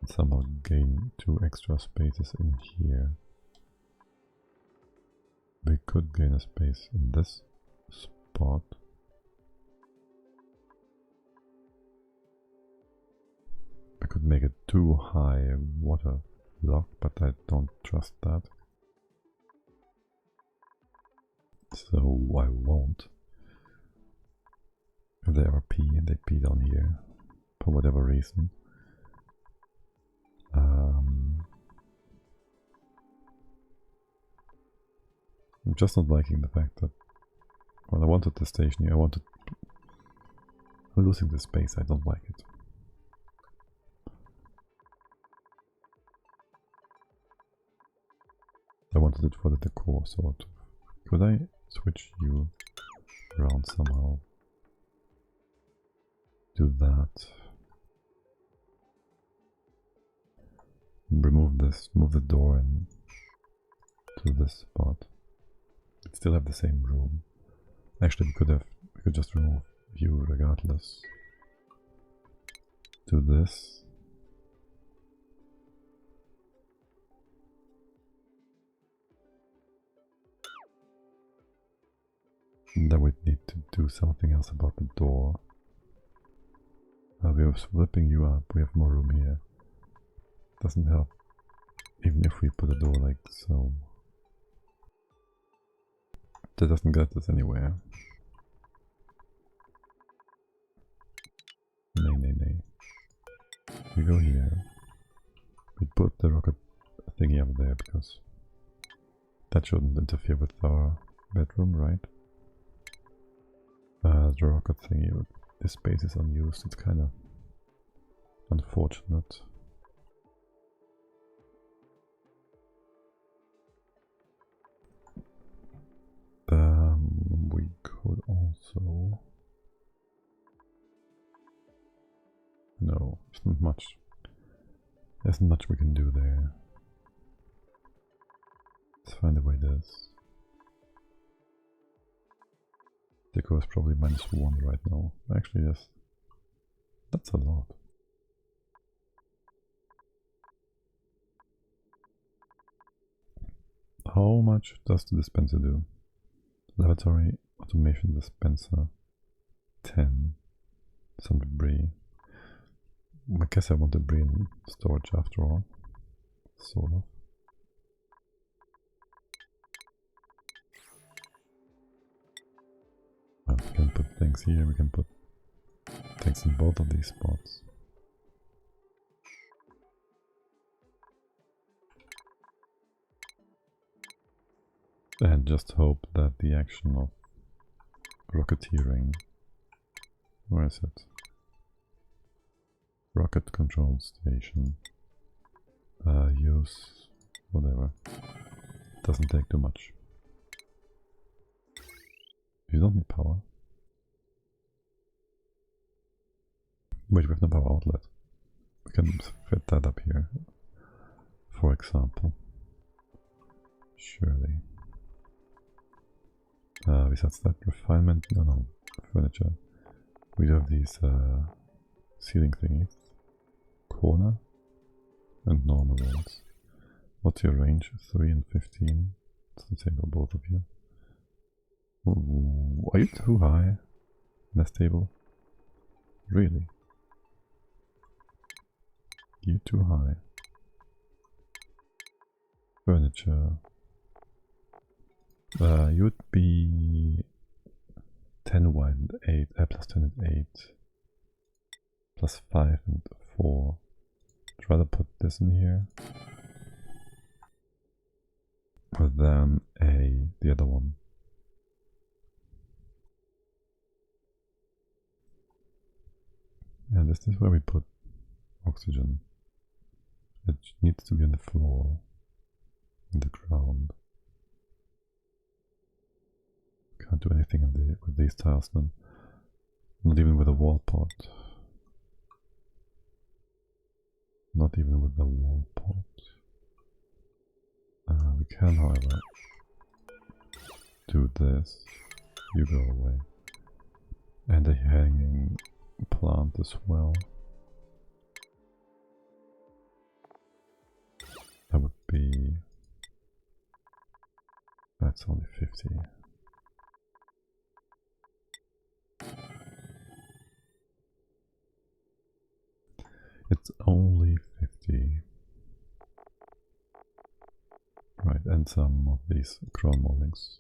[SPEAKER 1] and somehow gain 2 extra spaces in here? We could gain a space in this spot. I could make it too high water block, but I don't trust that. So I won't. If they ever pee, and they pee down here for whatever reason. I'm just not liking the fact that, well, I wanted the station here, I'm losing the space, I don't like it. I wanted it for the decor, sort of. Could I switch you around somehow? Do that. Remove this, move the door in to this spot. We'd still have the same room. Actually, we could just remove view regardless. Do this. And then we'd need to do something else about the door. We are whipping you up, we have more room here. Doesn't help, even if we put a door like so. That doesn't get us anywhere. Nay. We go here. We put the rocket thingy up there because that shouldn't interfere with our bedroom, right? The rocket thingy, this space is unused, it's kind of unfortunate. We could also... No, there's not much. There's not much we can do there. Let's find a way this. Deco is probably -1 right now. Actually, yes. That's a lot. How much does the dispenser do? Laboratory automation dispenser 10. Some debris. I guess I want debris in storage after all. Sort of. Well, we can put things here, we can put things in both of these spots. And just hope that the action of rocketeering... Where is it? Rocket control station. Use... whatever. Doesn't take too much. You don't need power. Wait, we have no power outlet. We can fit that up here, for example. Surely. Besides that, refinement, no, furniture. We do have these ceiling thingies. Corner and normal ones. What's your range? 3 and 15. It's the same for both of you. Ooh, are you too high? Mess table? Really? You're too high. Furniture. You would be 10 wide and 8, plus 10 and 8, plus 5 and 4. I'd rather put this in here. Than the other one. And this is where we put oxygen. It needs to be on the floor, in the ground. Can't do anything with these tiles then. Not even with a wall pot. Not even with the wall pot. We can, however, do this. You go away. And a hanging plant as well. That would be... That's only 50. It's only 50. Right, and some of these crown moldings.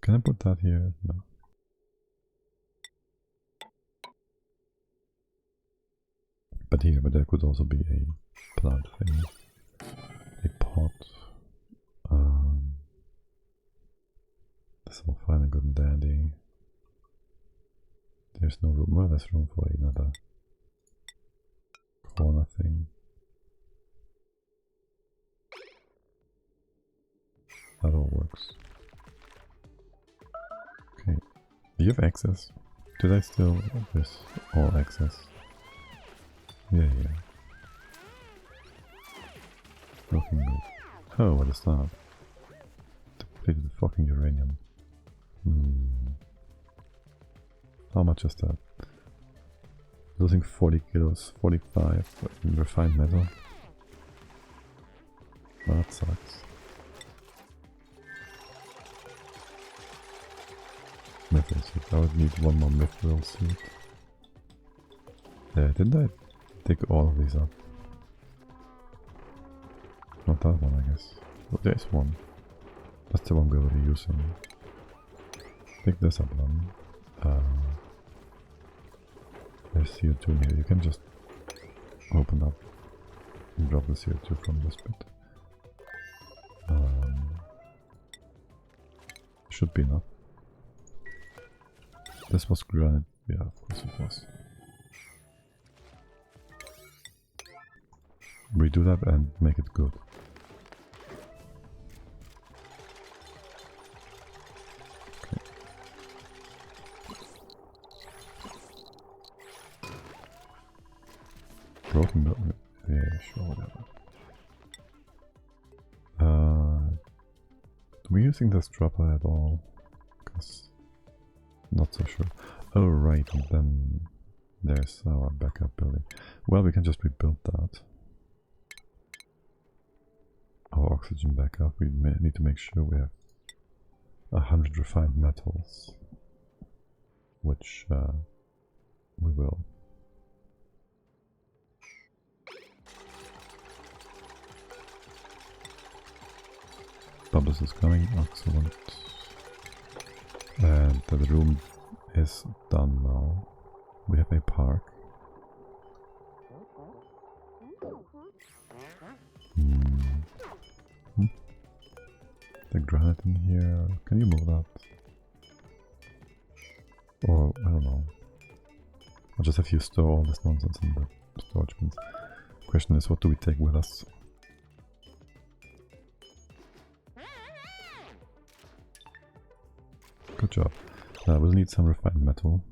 [SPEAKER 1] Can I put that here? No. But here, but there could also be a plant thing. A pot. That's all fine and good and dandy. There's no room. Well, there's room for another corner thing. That all works. Okay. Do you have access? Did I still have this all access? Yeah. Looking good. Oh, what is that? Depleted fucking uranium. How much is that? Losing 40 kilos, 45 in refined metal. That sucks. Mithril suit. I would need one more mithril suit. Didn't I dig all of these up? Not that one, I guess. Oh, there's one. That's the one we're already using. Pick this up then. There's CO2 in here. You can just open up and drop the CO2 from this bit. should be enough. This was granite. Yeah, of course it was. Redo that and make it good. Okay. Broken building. Yeah, sure, whatever. Are we using this dropper at all? Because not so sure. Oh right, and then there's our backup building. Well, we can just rebuild that. Our oxygen backup. We need to make sure we have 100 refined metals, which we will. Bubbles is coming, excellent. And the room is done now. We have a park. The granite in here, can you move that? Or, I don't know. I'll just have you store all this nonsense in the storage bins. Question is, what do we take with us? Good job. We'll need some refined metal.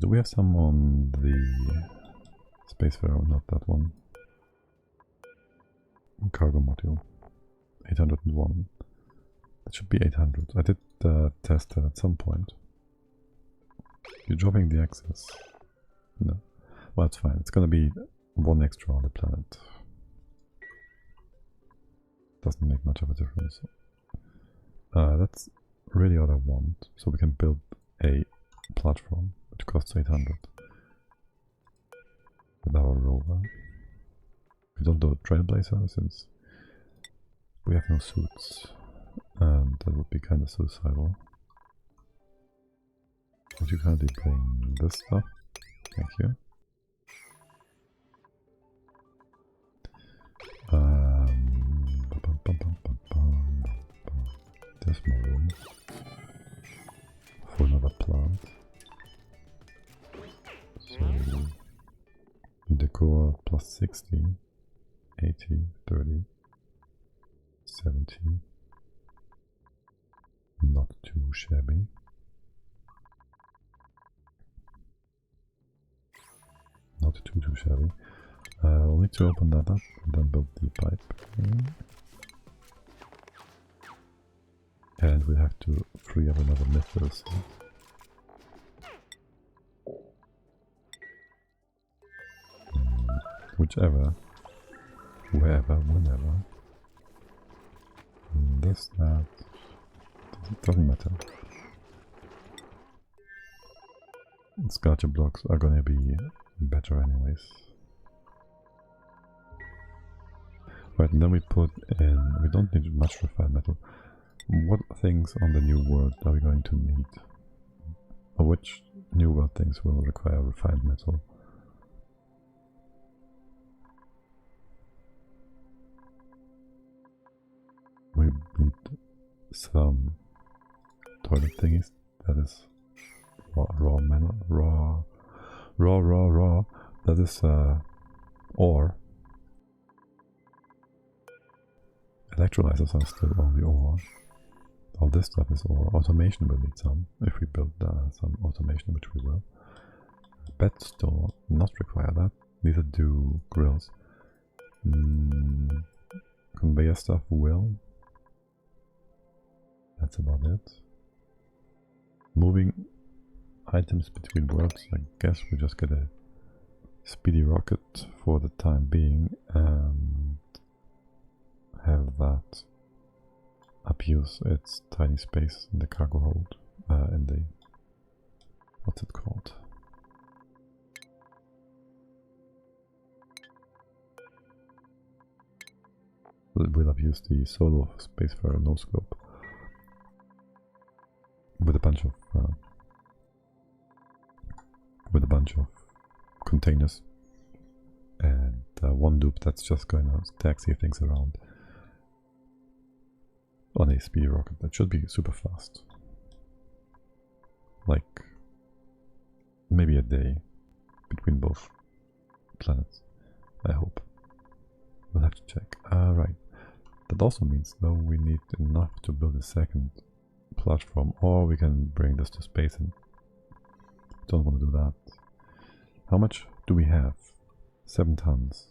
[SPEAKER 1] Do we have some on the Spacefarer? Not that one. Cargo module. 801. That should be 800. I did test that at some point. You're dropping the access. No. Well, it's fine. It's gonna be one extra on the planet. Doesn't make much of a difference. That's really what I want. So we can build a platform, which costs 800. With our rover. We don't do a trailblazer since we have no suits. And that would be kind of suicidal. Would you kindly bring this stuff? Thank you. There's more room for another plant. So decor plus 60, 80, 30, 70. Not too shabby. Not too shabby. I'll need to open that up and then build the pipe. And we have to free up another mythos. Whichever, wherever, whenever. This, that, it doesn't matter. Sculpture blocks are gonna be better anyways. Right, and then we put in, we don't need much refined metal. What things on the new world are we going to need? Or which new world things will require refined metal? We need some toilet thingies, that is raw metal, raw, that is ore. Electrolyzers are still only ore. All this stuff is ore. Automation will need some, if we build some automation, which we will. Bed store, not require that. Neither do grills. Conveyor stuff will. That's about it. Moving items between worlds, I guess we just get a speedy rocket for the time being and have that abuse its tiny space in the cargo hold, in the, what's it called? We'll abuse the solo Spacefarer no scope with a bunch of containers and one loop that's just going to taxi things around. on a speed rocket. That should be super fast. Like maybe a day between both planets, I hope. We'll have to check. Right. That also means though we need enough to build a second platform, or we can bring this to space and don't want to do that. How much do we have? 7 tons.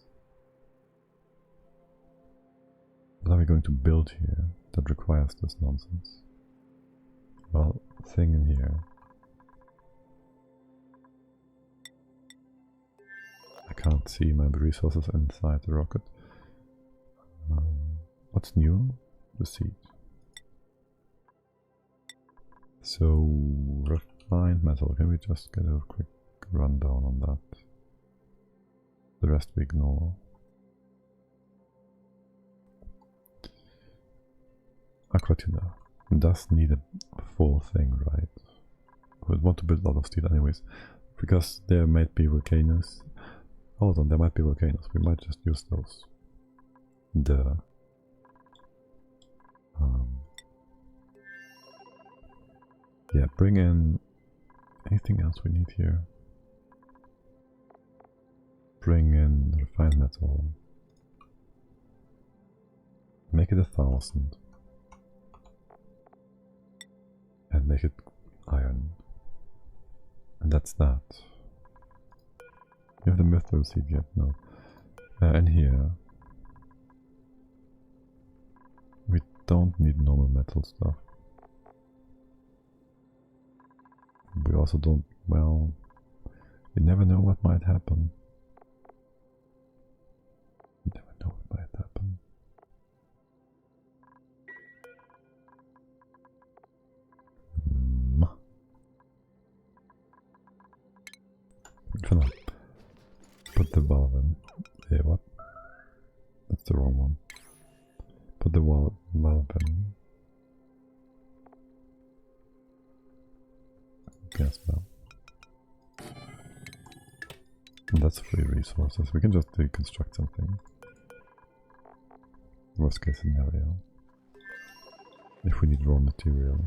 [SPEAKER 1] What are we going to build here that requires this nonsense? Well, thing in here. I can't see my resources inside the rocket. What's new? The seed. So, refined metal. Can we just get a quick rundown on that? The rest we ignore. Aquatuna does need a full thing, right? We'd want to build a lot of steel anyways, because there might be volcanoes. Hold on, there might be volcanoes. We might just use those. Yeah, bring in anything else we need here. Bring in refined metal. Make it 1,000. And make it iron. And that's that. You have the mithril seed yet? No. And here we don't need normal metal stuff. We also don't, well, you never know what might happen. You never know what might happen. For now. Put the valve in. Yeah, what? That's the wrong one. Put the valve in. Gas valve. And that's free resources. We can just deconstruct something. Worst case scenario. If we need raw material.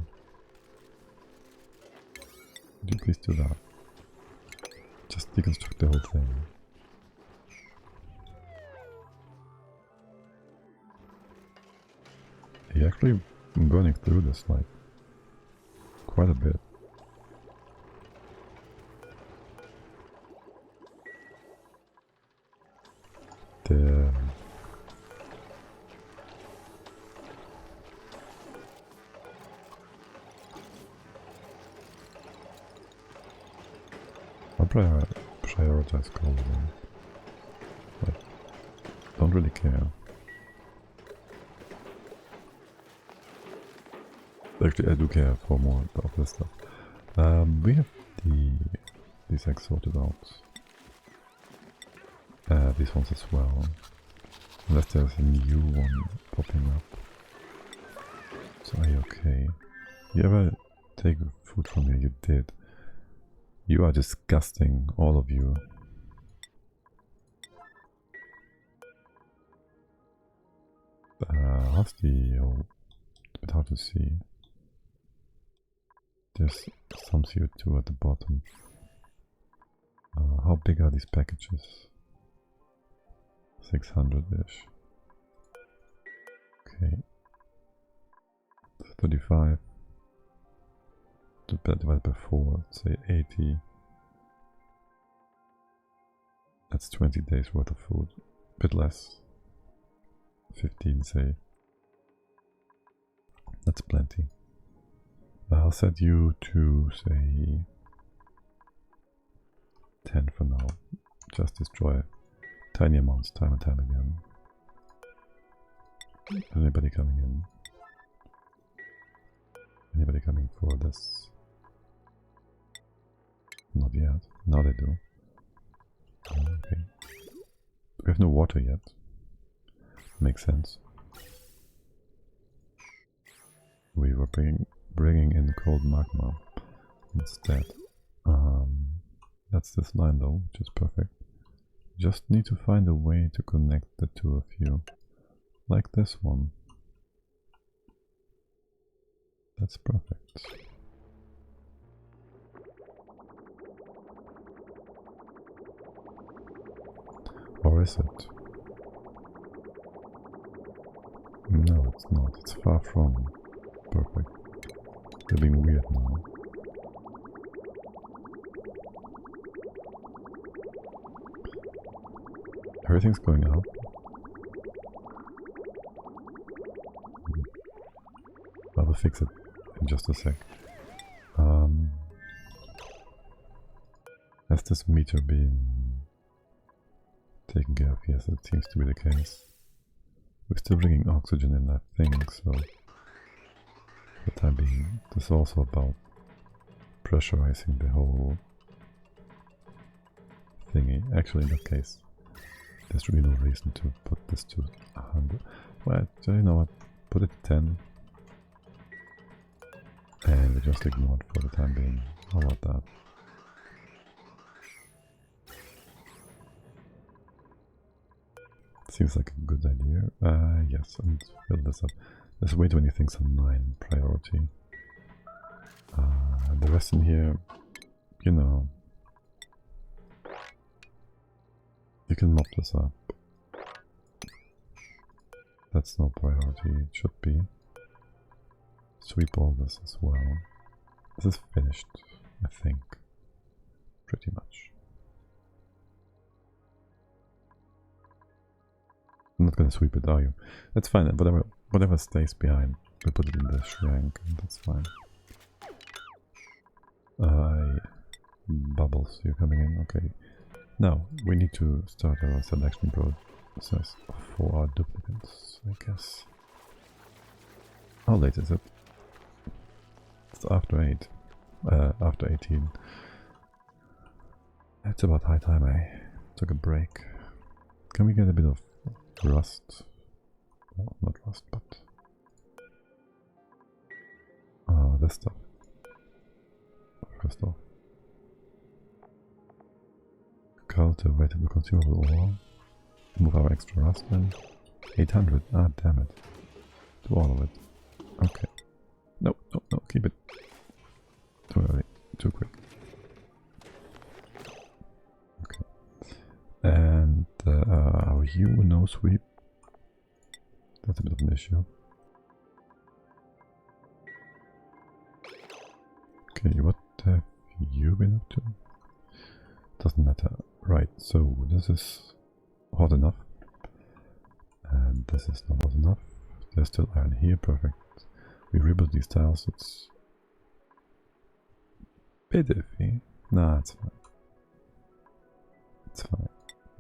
[SPEAKER 1] Would you please do that? Just deconstruct the whole thing. You're actually burning through this like quite a bit. I'll prioritize coal then. Like, don't really care. Actually, I do care for more of this stuff. We have these eggs sorted out. These ones as well. Unless there's a new one popping up. So are you okay? You ever take food from me? You did. You are disgusting, all of you. How's the... Oh, it's a bit hard to see. There's some CO2 at the bottom. How big are these packages? 600-ish. Okay. 35. Divided by 4, say 80. That's 20 days worth of food. A bit less. 15, say. That's plenty. I'll set you to, say, 10 for now. Just destroy tiny amounts time and time again. Anybody coming in? Anybody coming for this? Not yet. Now they do. Okay. We have no water yet. Makes sense. We were bringing in cold magma instead. That's this line though, which is perfect. Just need to find a way to connect the two of you. Like this one. That's perfect. Or is it? No, it's not. It's far from perfect. They're being weird now. Everything's going up. I will fix it in just a sec. Has this meter been taken care of? Yes, it seems to be the case. We're still bringing oxygen in, I think, so for the time being. This is also about pressurizing the whole thingy. Actually, in that case, there's really no reason to put this to 100. Well, you know what? Put it to 10. And we just ignore it for the time being. How about that? Seems like a good idea. Yes, and fill this up. There's way too many things on 9 priority. The rest in here, you know, you can mop this up. That's no priority, it should be. Sweep all this as well. This is finished, I think. Pretty much. I'm not gonna sweep it, are you? That's fine, whatever stays behind, we put it in the shrink, and that's fine. Bubbles, you're coming in, okay. Now, we need to start our selection process for our duplicates, I guess. How late is it? It's after 8. After 18. It's about high time I took a break. Can we get a bit of rust? Well, not rust, but this stuff. First off, cultivatable consumable ore. Move our extra rust then. 800. Ah, damn it. Do all of it. Okay. No, no, no. Keep it. Too early. Too quick. Okay. And are you no sweep? That's a bit of an issue. Okay, what have you been up to? Doesn't matter. Right, so this is hot enough. And this is not hot enough. There's still iron here, perfect. We rebuild these tiles, it's a bit iffy. Nah, it's fine. It's fine.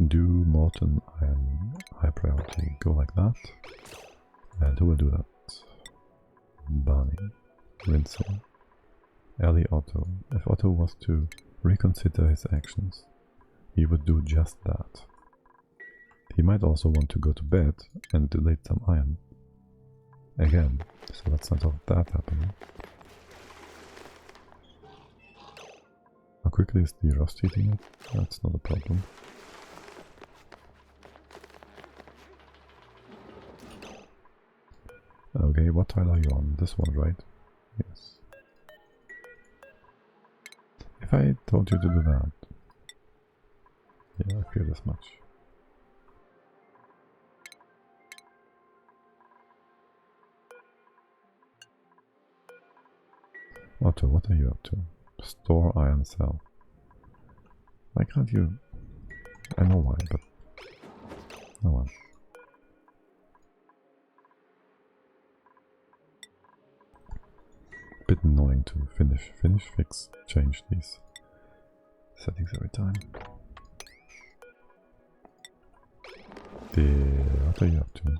[SPEAKER 1] Do molten iron high priority, go like that. And who will do that? Barney. Rinsing. Ellie Otto. If Otto was to reconsider his actions, he would do just that. He might also want to go to bed and delete some iron. Again, so let's not have that happening. How quickly is the rust eating it? That's not a problem. Okay, what tile are you on? This one, right? Yes. If I told you to do that... Yeah, I fear this much. Otto, what are you up to? Store iron cell. Why can't you... I know why, but... no one. Bit annoying to finish, fix, change these settings every time. What are you up to?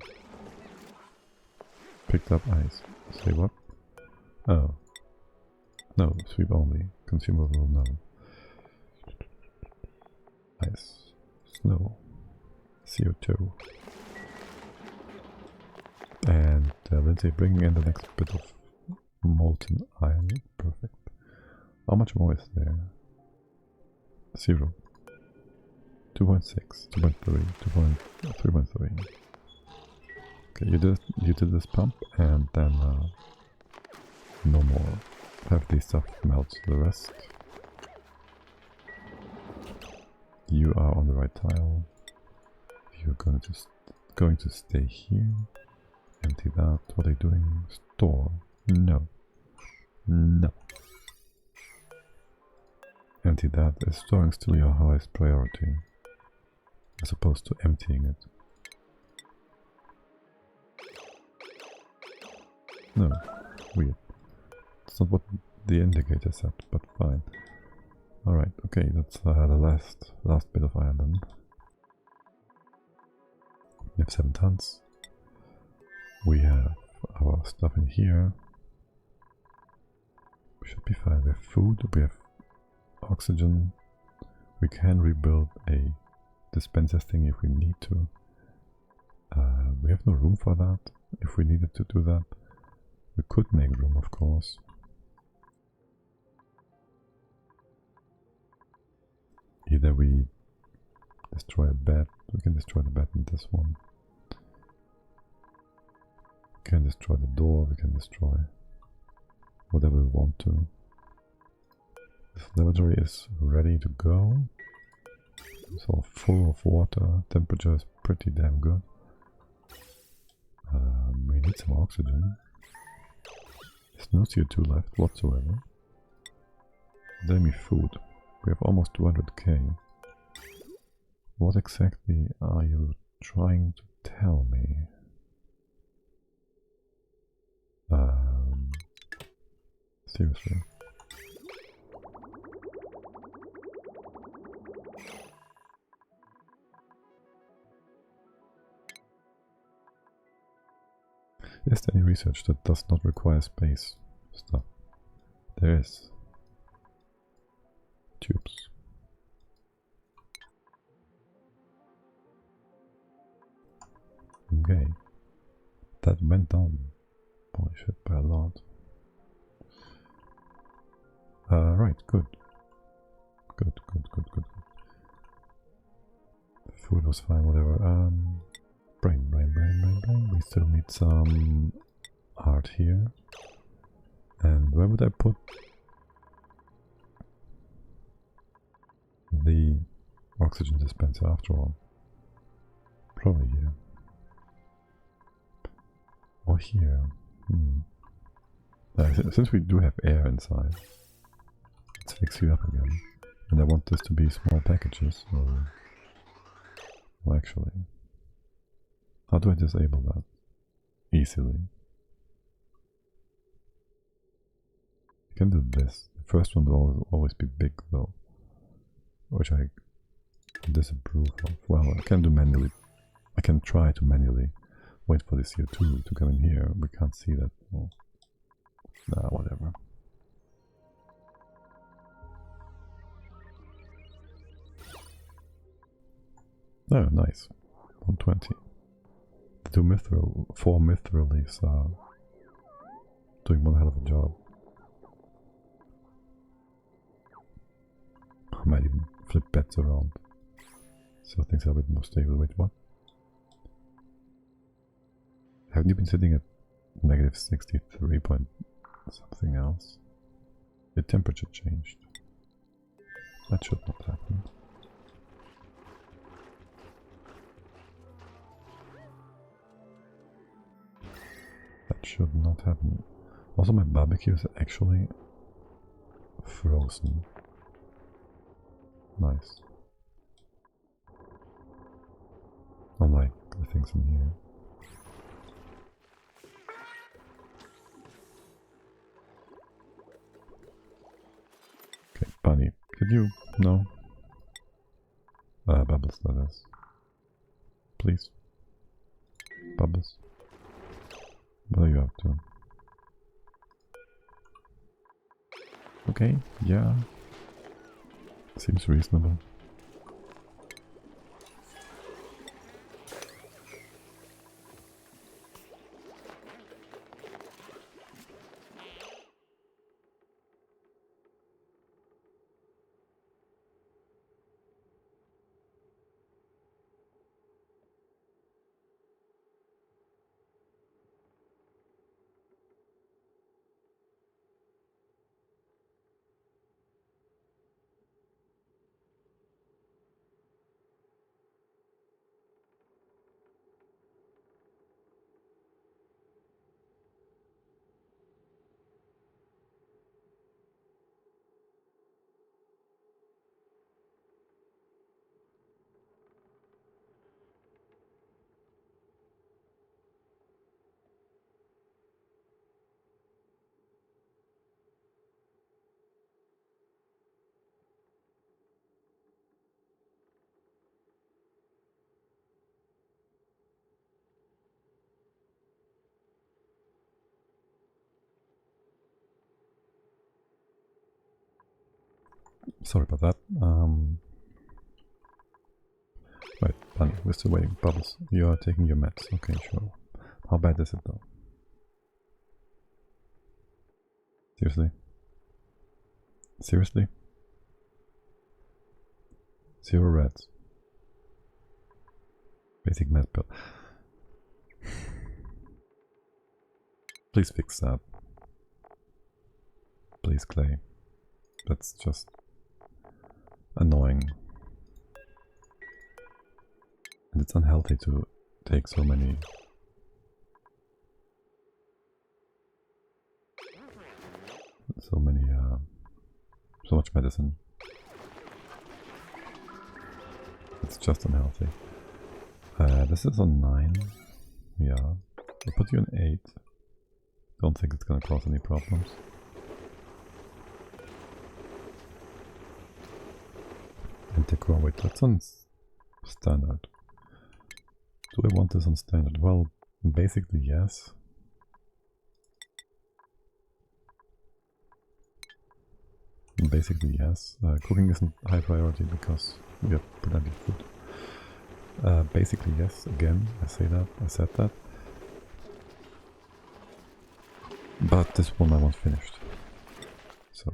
[SPEAKER 1] Picked up ice. Say what? Oh. No, sweep only. Consumable, no. Ice. Snow. CO2. And Lindsay bringing in the next bit of molten iron. Perfect. How much more is there? 0. 2.6, 2.3, 3.3. Okay, you did this pump, and then No more. Have these stuff melt the rest. You are on the right tile. You're going to stay here. Empty that. What are you doing? Store. No. No. Empty that. Is storing still your highest priority? As opposed to emptying it. No. Weird. It's not what the indicator said, but fine. Alright, okay, that's the last bit of iron then. We have 7 tons. We have our stuff in here. We should be fine. We have food, we have oxygen. We can rebuild a dispenser thing if we need to. We have no room for that, if we needed to do that. We could make room, of course. Either we destroy a bed, we can destroy the bed in this one. We can destroy the door, we can destroy whatever we want to. This laboratory is ready to go. It's all full of water, temperature is pretty damn good. We need some oxygen. There's no CO2 left whatsoever. Then we food. We have almost 200k. What exactly are you trying to tell me? Seriously. Is there any research that does not require space stuff? There is. Tubes. Okay. That went down. Holy shit, by a lot. Right, good. Good. Food was fine, whatever. Brain. We still need some art here. And where would I put the oxygen dispenser after all? Probably here. Or here. Since we do have air inside, let's fix you up again. And I want this to be small packages, so... Well, actually... How do I disable that? Easily. I can do this. The first one will always be big though. Which I disapprove of. Well, I can do manually. I can try to manually wait for the CO2 to come in here. We can't see that. Well, nah, whatever. Oh, nice. 120. The 4 mithril leaves are doing one hell of a job. I might even flip bets around so things are a bit more stable. Wait, what? Haven't you been sitting at negative 63 point something else? The temperature changed. That should not happen. That should not happen. Also, my barbecue is actually frozen. Nice. Unlike the things in here. Okay, Bunny, could you... No? Bubbles, that is. Please. Bubbles. What are you up to? Okay, yeah. Seems reasonable. Sorry about that. Right, Bunny, we're still waiting. Bubbles, you are taking your meds. Okay, sure. How bad is it though? Seriously? Seriously? 0 reds. Basic med pill. Please fix that. Please, Clay. That's just annoying. And it's unhealthy to take so many. So much medicine. It's just unhealthy. This is on 9. Yeah. I'll put you on 8. Don't think it's gonna cause any problems. And take wait, that's on standard. Do I want this on standard? Well, basically yes. Basically yes. Cooking isn't high priority because we have plenty of food. Basically yes, again, I said that. But this one I want finished. So,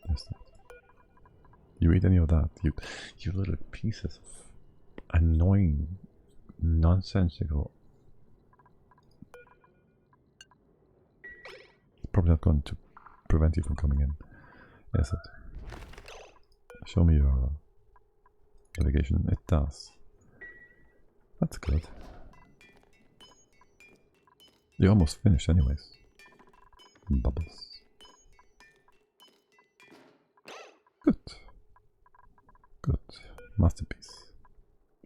[SPEAKER 1] there's that. You eat any of that, you little pieces of annoying, nonsensical. Probably not going to prevent you from coming in. Is it? Show me your navigation. It does. That's good. You're almost finished anyways. Bubbles. Good. Good. Masterpiece.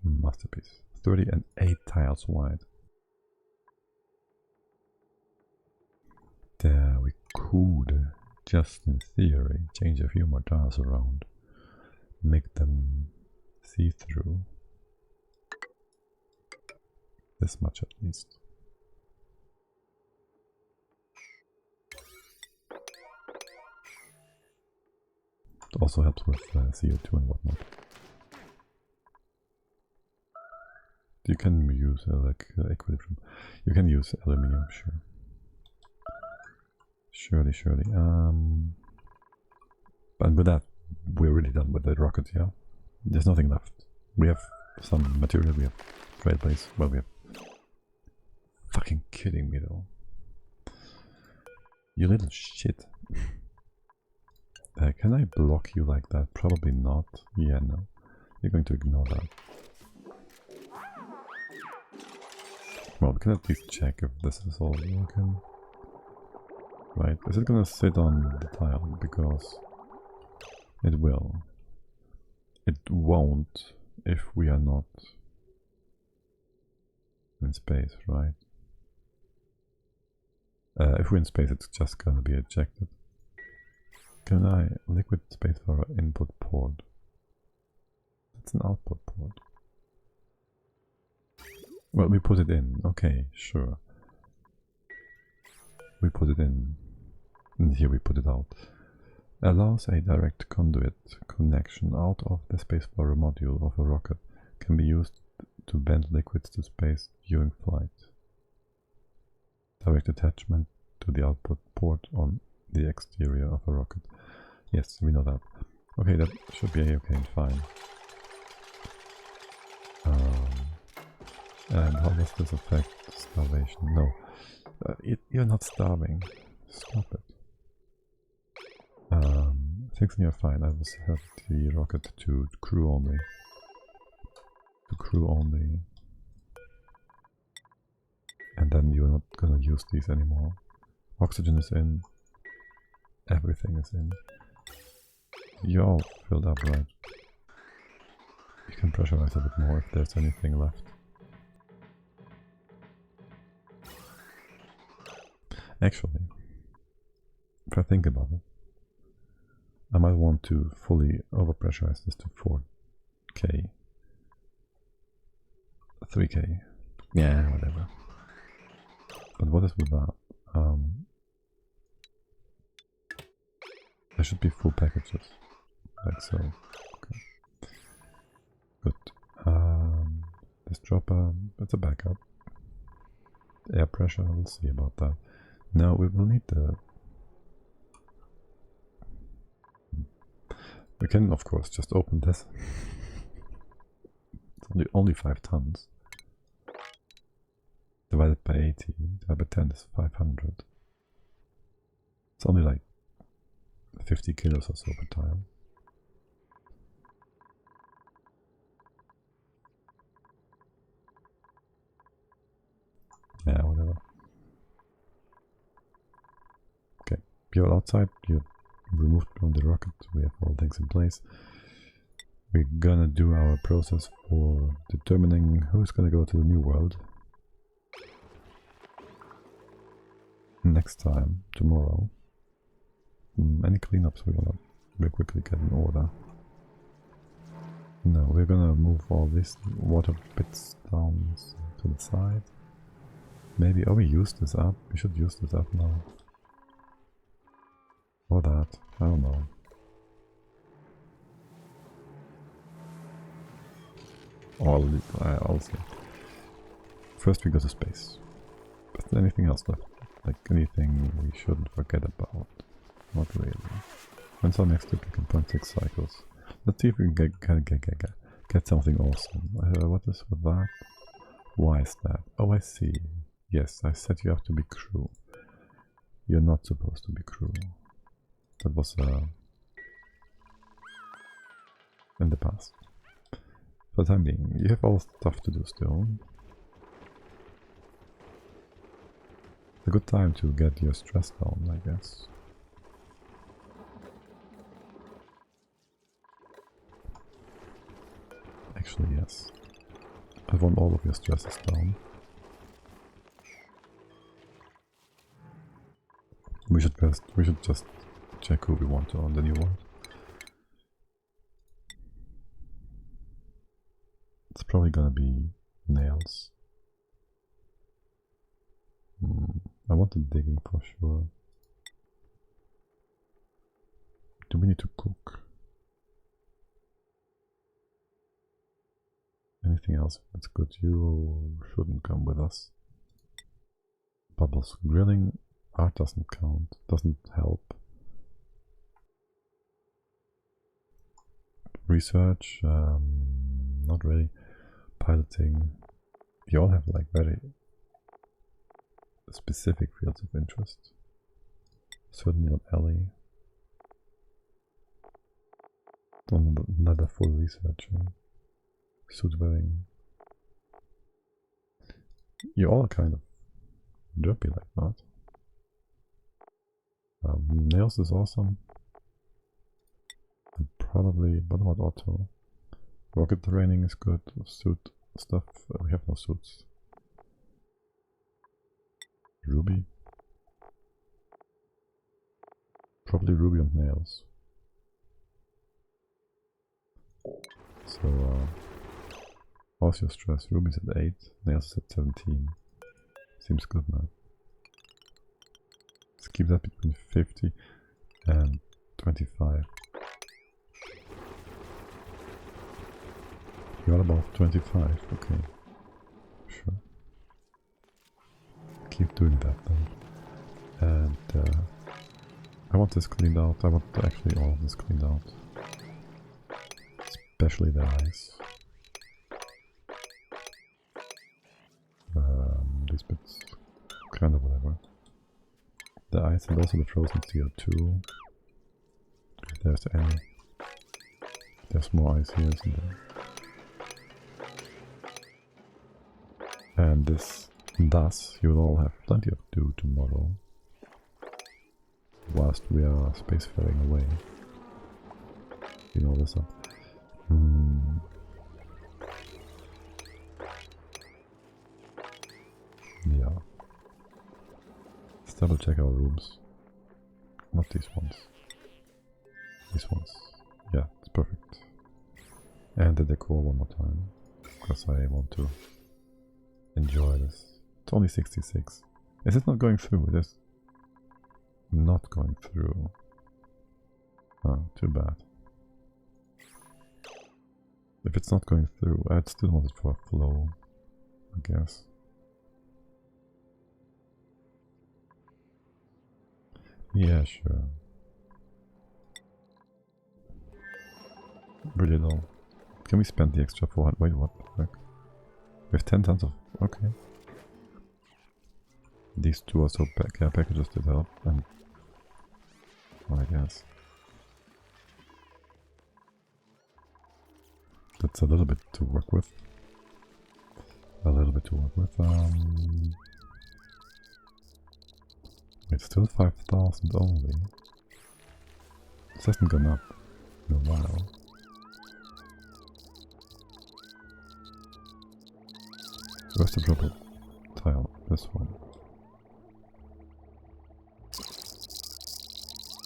[SPEAKER 1] Masterpiece. 30 and 8 tiles wide. There, we could, just in theory, change a few more tiles around. Make them see-through. This much at least. It also helps with CO2 and whatnot. You can use equilibrium. You can use aluminium, sure. Surely. But with that, we're really done with the rocket, yeah? There's nothing left. We have some material, we have trailblaze. Well, we have... Fucking kidding me, though. You little shit. Can I block you like that? Probably not. Yeah, no. You're going to ignore that. Well, we can at least check if this is all working. Right, is it gonna sit on the tile? Because it will. It won't if we are not in space, right? If we're in space, it's just gonna be ejected. Can I liquid space for our input port? It's an output port. Well, we put it in. Okay, sure. We put it in. And here we put it out. Allows a direct conduit connection out of the spaceplorer module of a rocket. Can be used to bend liquids to space during flight. Direct attachment to the output port on the exterior of a rocket. Yes, we know that. Okay, that should be okay and fine. And how does this affect starvation? No. You're not starving. Stop it. Things you're fine. I will set the rocket to crew only. To crew only. And then you're not gonna use these anymore. Oxygen is in. Everything is in. You're all filled up, right? You can pressurize a bit more if there's anything left. Actually, if I think about it, I might want to fully overpressurize this to 4K. 3K. Yeah, whatever. But what is with that? There should be full packages. like so. Okay. Good. This dropper, it's a backup. Air pressure, we'll see about that. Now we will need the... We can, of course, just open this. It's only 5 tons. Divided by 80, divided by 10 is 500. It's only like 50 kilos or so per tile. Yeah, whatever. Okay, you're outside, you're removed from the rocket, we have all things in place. We're gonna do our process for determining who's gonna go to the new world. Next time, tomorrow. Any cleanups we wanna very quickly get in order. No, we're gonna move all these water bits down to the side. Maybe, oh, we used this up. We should use this up now. Or that, I don't know. I'll see. First we go to space. Is there anything else left? Like anything we shouldn't forget about? Not really. When's our next duplicate 0.6 cycles? Let's see if we can get something awesome. What is with that? Why is that? Oh, I see. Yes, I said you have to be crew. You're not supposed to be crew. That was in the past. For the time being, you have all stuff to do still. It's a good time to get your stress down, I guess. Actually, yes. I want all of your stresses down. We should just check who we want on the new world. It's probably gonna be nails. I want the digging for sure. Do we need to cook? Anything else that's good? You shouldn't come with us. Bubbles. Grilling art doesn't count. Doesn't help. Research, not really. Piloting. You all have like very specific fields of interest. Certainly not Ellie. Not a full researcher. Suit wearing. You all are kind of derpy like that. Nails is awesome. And probably, what about Otto? Rocket training is good. Suit stuff, we have no suits. Ruby? Probably Ruby and nails. So, how's your stress? Ruby's at 8, nails is at 17. Seems good now. Let's keep that between 50 and 25. You're about 25, okay. Sure. Keep doing that then. And I want this cleaned out. I want actually all of this cleaned out. Especially the eyes. These bits, kind of whatever. The ice and also the frozen CO2. If there's any. There's more ice here, isn't there? And thus you'll all have plenty of dew tomorrow, whilst we are spacefaring away. You know this up. Yeah. Let's double check our rooms. Not these ones. These ones. Yeah, it's perfect. And the decor one more time, because I want to enjoy this. It's only 66. Is it not going through? It is not going through. Oh, too bad. If it's not going through, I'd still want it for a flow, I guess. Yeah, sure. Really low. Can we spend the extra 400? Wait, what the heck? We have 10 tons of... okay. These two or so care packages did help, and... well, I guess. That's a little bit to work with. It's still 5,000 only. This hasn't gone up in a while. Where's the double tile? This one.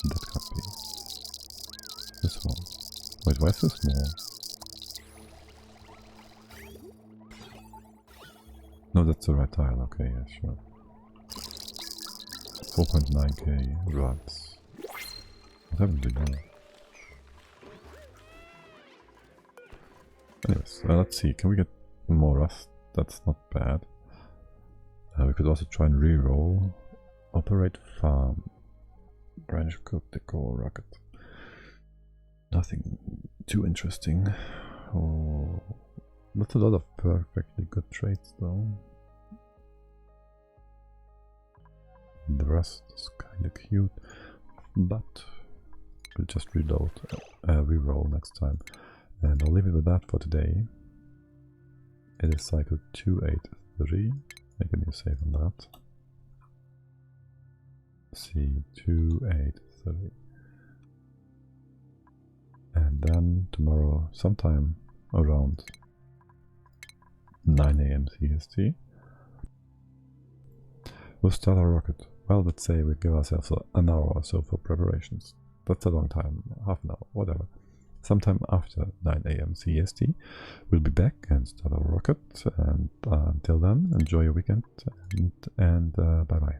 [SPEAKER 1] That can't be. This one. Wait, why is this small? No, that's the right tile. Okay, yeah, sure. 4.9k rods. What happened to that? Anyways, let's see. Can we get more rust? That's not bad. We could also try and re-roll. Operate farm. Branch cook decor rocket. Nothing too interesting. Oh, that's a lot of perfectly good traits though. The rest is kinda cute, but we'll just reload, re-roll next time. And I'll leave it with that for today. It is cycle 283. Make a new save on that. C283. And then tomorrow, sometime around 9 AM CST, we'll start our rocket. Well, let's say we give ourselves an hour or so for preparations. That's a long time, half an hour, whatever. Sometime after 9 AM CST, we'll be back and start our rocket. And until then, enjoy your weekend and bye bye.